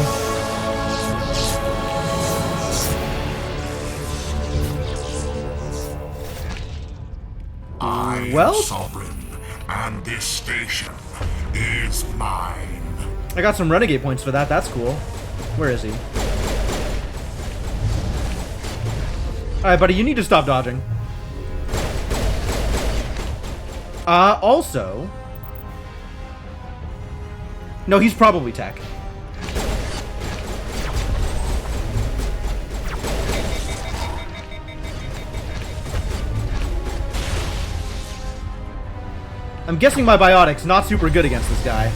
I Well? am Sovereign, and this station is mine. I got some renegade points for that. That's cool. Where is he? Alright, buddy, you need to stop dodging. Also... No, he's probably tech. I'm guessing my biotics not super good against this guy.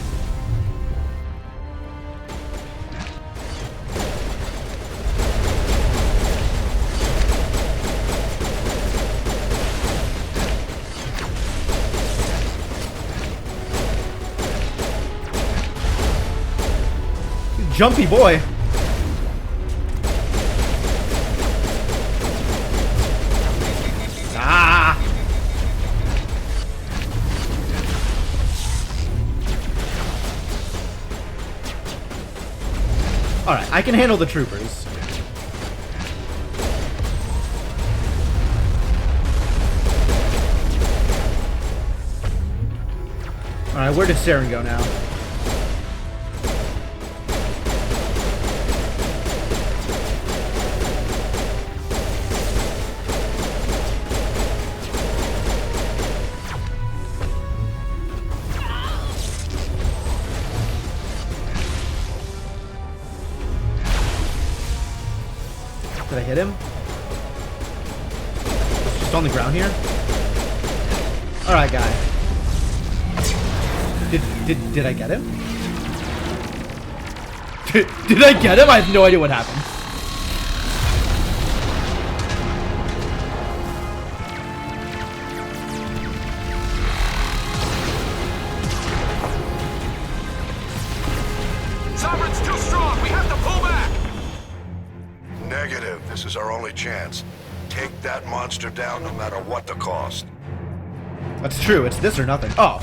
jumpy boy. Ah! Alright, I can handle the troopers. Alright, where did Saren go now? Did I hit him? Just on the ground here? Alright, guy. Did I get him? Did I get him? I have no idea what happened. Sovereign's too strong. We have to pull back. Negative. This is our only chance. Take that monster down no matter what the cost. That's true. It's this or nothing. Oh.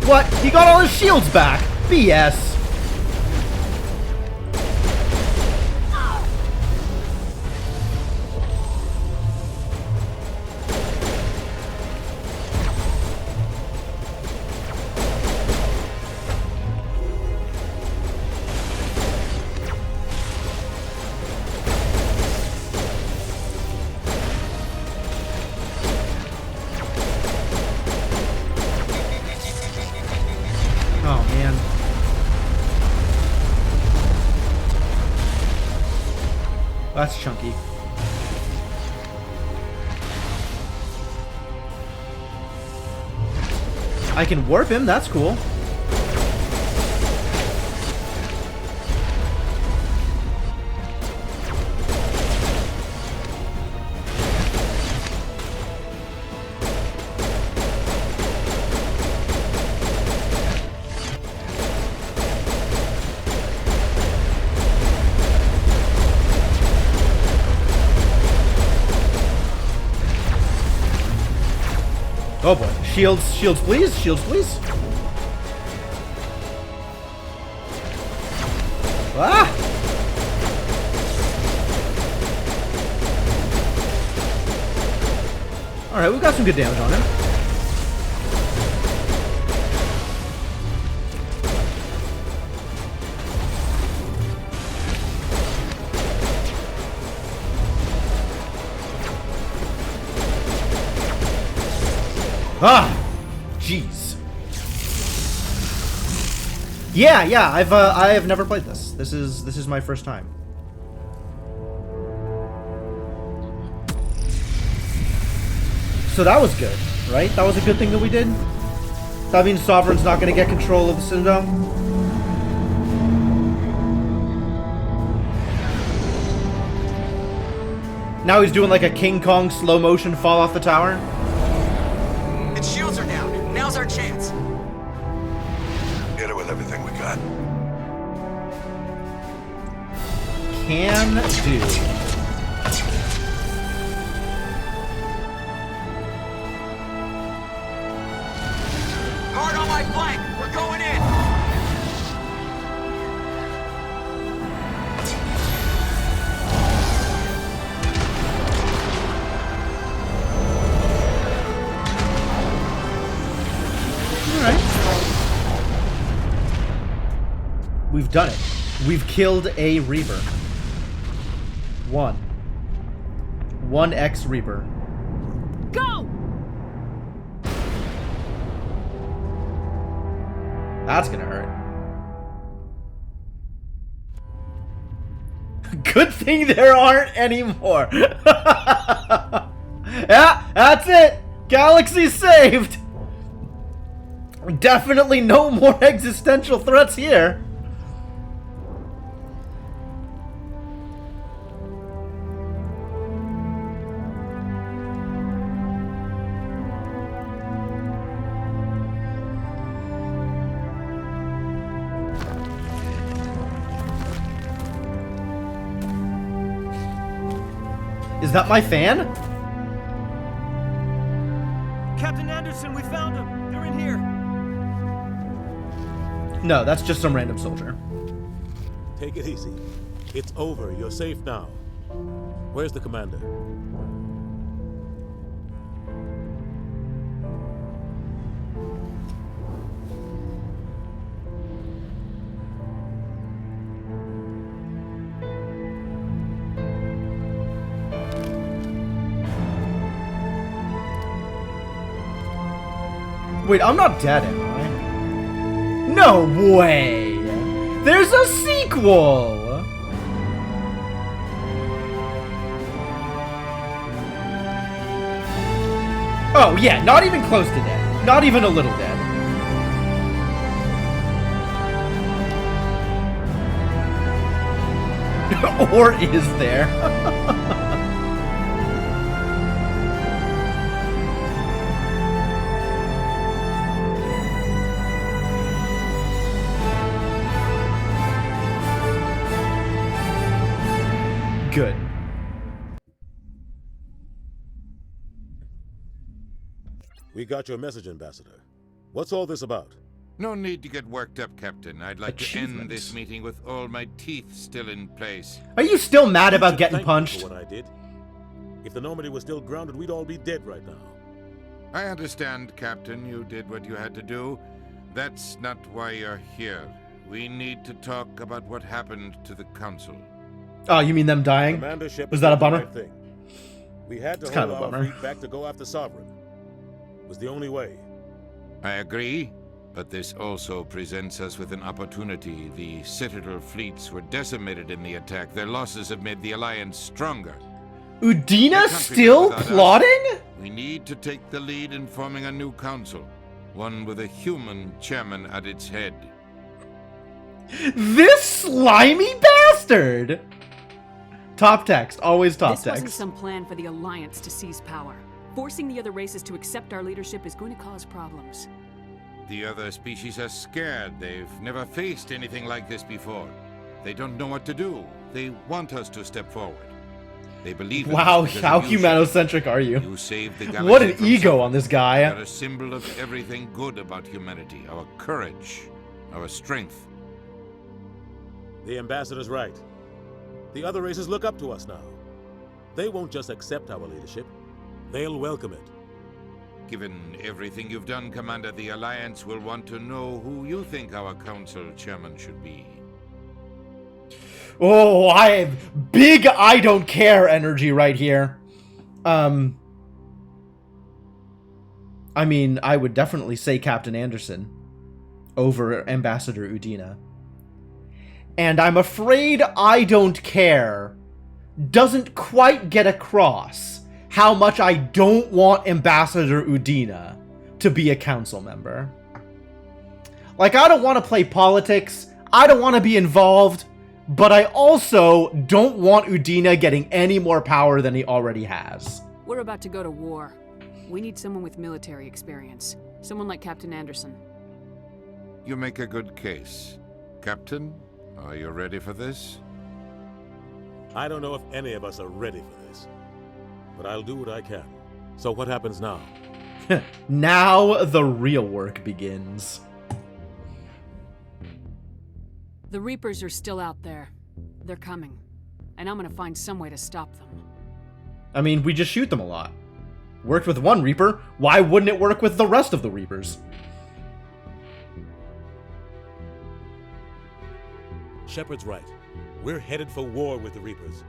What? He got all his shields back. BS. Oh, man. That's chunky. I can warp him, that's cool. Oh boy. Shields, shields please, shields please. Ah! Alright, we've got some good damage on him. Ah, jeez. Yeah, I have never played this. This is my first time. So that was good, right? That was a good thing that we did. That means Sovereign's not going to get control of the Citadel. Now he's doing like a King Kong slow motion fall off the tower. Its shields are down. Now's our chance. Hit it with everything we got. Can do. Hard on my flank. We're going in. We've done it. We've killed a Reaper. 1x Reaper. Go! That's gonna hurt. Good thing there aren't any more. Yeah, that's it. Galaxy saved. Definitely no more existential threats here. Is that my fan? Captain Anderson, we found him. They're in here. No, that's just some random soldier. Take it easy. It's over. You're safe now. Where's the commander? Wait, I'm not dead, am I? No way! There's a sequel! Oh yeah, not even close to dead. Not even a little dead. Or is there? Good. We got your message, Ambassador. What's all this about? No need to get worked up, Captain. I'd like to end this meeting with all my teeth still in place. Are you still mad about getting punched? What I did. If the Normandy was still grounded, we'd all be dead right now. I understand, Captain. You did what you had to do. That's not why you're here. We need to talk about what happened to the Council. Oh, you mean them dying? Was that a bummer? Right thing. We had to It's hold kind of a our bummer. fleet back to go after Sovereign. It was the only way. I agree, but this also presents us with an opportunity. The Citadel fleets were decimated in the attack. Their losses have made the Alliance stronger. Udina still plotting? We need to take the lead in forming a new council, one with a human chairman at its head. This slimy bastard! Top text, always top This wasn't text. some plan for the Alliance to seize power. Forcing the other races to accept our leadership is going to cause problems. The other species are scared. They've never faced anything like this before. They don't know what to do. They want us to step forward. They believe in Wow, us because how of you, humanocentric are you? You saved the galaxy What an from ego Sovereign. on this guy. You're a symbol of everything good about humanity. Our courage, our strength. The Ambassador's right. The other races look up to us now. They won't just accept our leadership. They'll welcome it. Given everything you've done, Commander, the Alliance will want to know who you think our council chairman should be. Oh, I have big I don't care energy right here. I mean, I would definitely say Captain Anderson over Ambassador Udina. And I'm afraid I don't care doesn't quite get across how much I don't want Ambassador Udina to be a council member. Like, I don't want to play politics, I don't want to be involved, but I also don't want Udina getting any more power than he already has. We're about to go to war. We need someone with military experience. Someone like Captain Anderson. You make a good case. Captain, are you ready for this? I don't know if any of us are ready for this, but I'll do what I can. So what happens now? Now the real work begins. The Reapers are still out there. They're coming. And I'm gonna find some way to stop them. I mean, we just shoot them a lot. Worked with one Reaper, why wouldn't it work with the rest of the Reapers? Shepard's right. We're headed for war with the Reapers.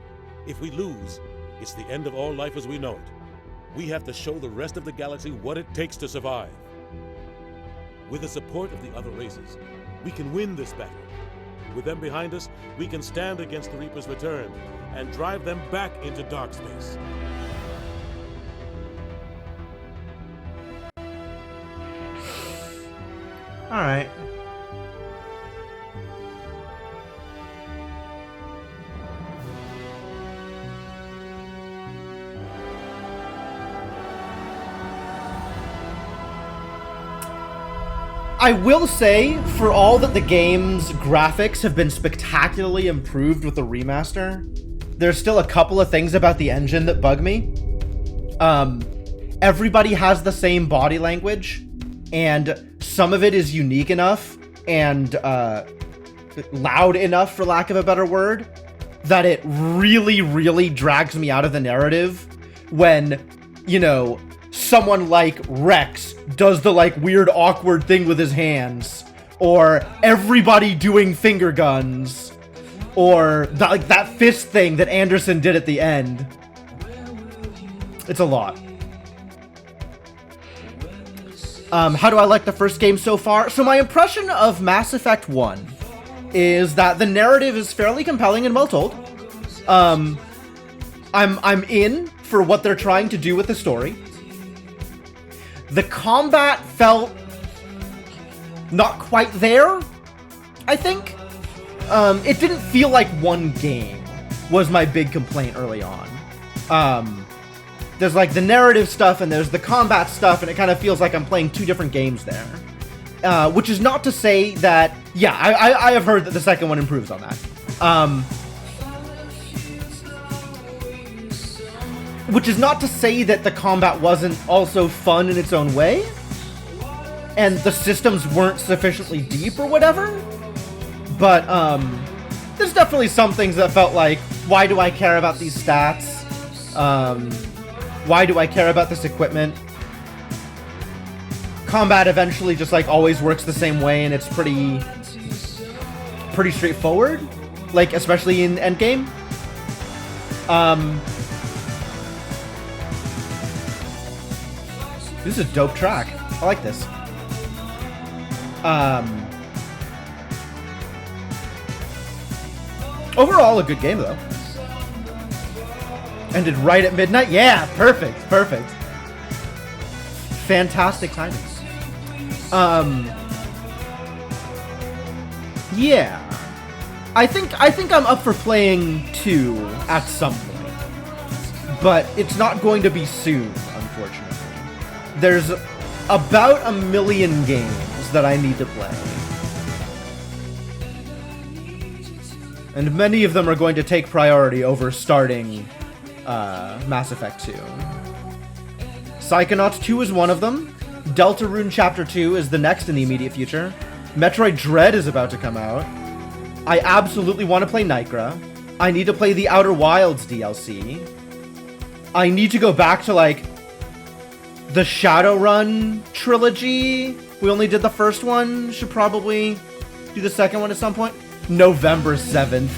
If we lose, it's the end of all life as we know it. We have to show the rest of the galaxy what it takes to survive. With the support of the other races, we can win this battle. With them behind us, we can stand against the Reaper's return and drive them back into dark space. Alright. I will say, for all that the game's graphics have been spectacularly improved with the remaster, there's still a couple of things about the engine that bug me. Everybody has the same body language, and some of it is unique enough and loud enough, for lack of a better word, that it really, really drags me out of the narrative when, you know, someone like Rex does the, like, weird, awkward thing with his hands, or everybody doing finger guns, or that fist thing that Anderson did at the end. It's a lot. How do I like the first game so far? So my impression of Mass Effect 1 is that the narrative is fairly compelling and well told. I'm in for what they're trying to do with the story. The combat felt not quite there, I think. It didn't feel like one game was my big complaint early on. There's like the narrative stuff and there's the combat stuff, and it kind of feels like I'm playing two different games there. Which is not to say that, yeah, I have heard that the second one improves on that. Which is not to say that the combat wasn't also fun in its own way, and the systems weren't sufficiently deep or whatever, but there's definitely some things that felt like, why do I care about these stats? Why do I care about this equipment? Combat eventually just like always works the same way, and it's pretty straightforward, like especially in Endgame. This is a dope track. I like this. Overall, a good game though. Ended right at midnight. Yeah, perfect. Fantastic timing. Yeah. I think I'm up for playing 2 at some point. But it's not going to be soon, unfortunately. There's about 1 million games that I need to play. And many of them are going to take priority over starting Mass Effect 2. Psychonauts 2 is one of them. Deltarune Chapter 2 is the next in the immediate future. Metroid Dread is about to come out. I absolutely want to play Nycra. I need to play the Outer Wilds DLC. I need to go back to, like, the Shadowrun trilogy. We only did the first one. Should probably do the second one at some point. November 7th.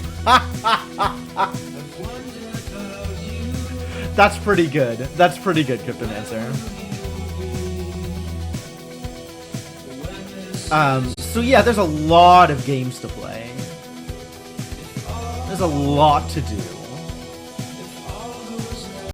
That's pretty good. That's pretty good, Cryptomancer. So yeah, there's a lot of games to play. There's a lot to do.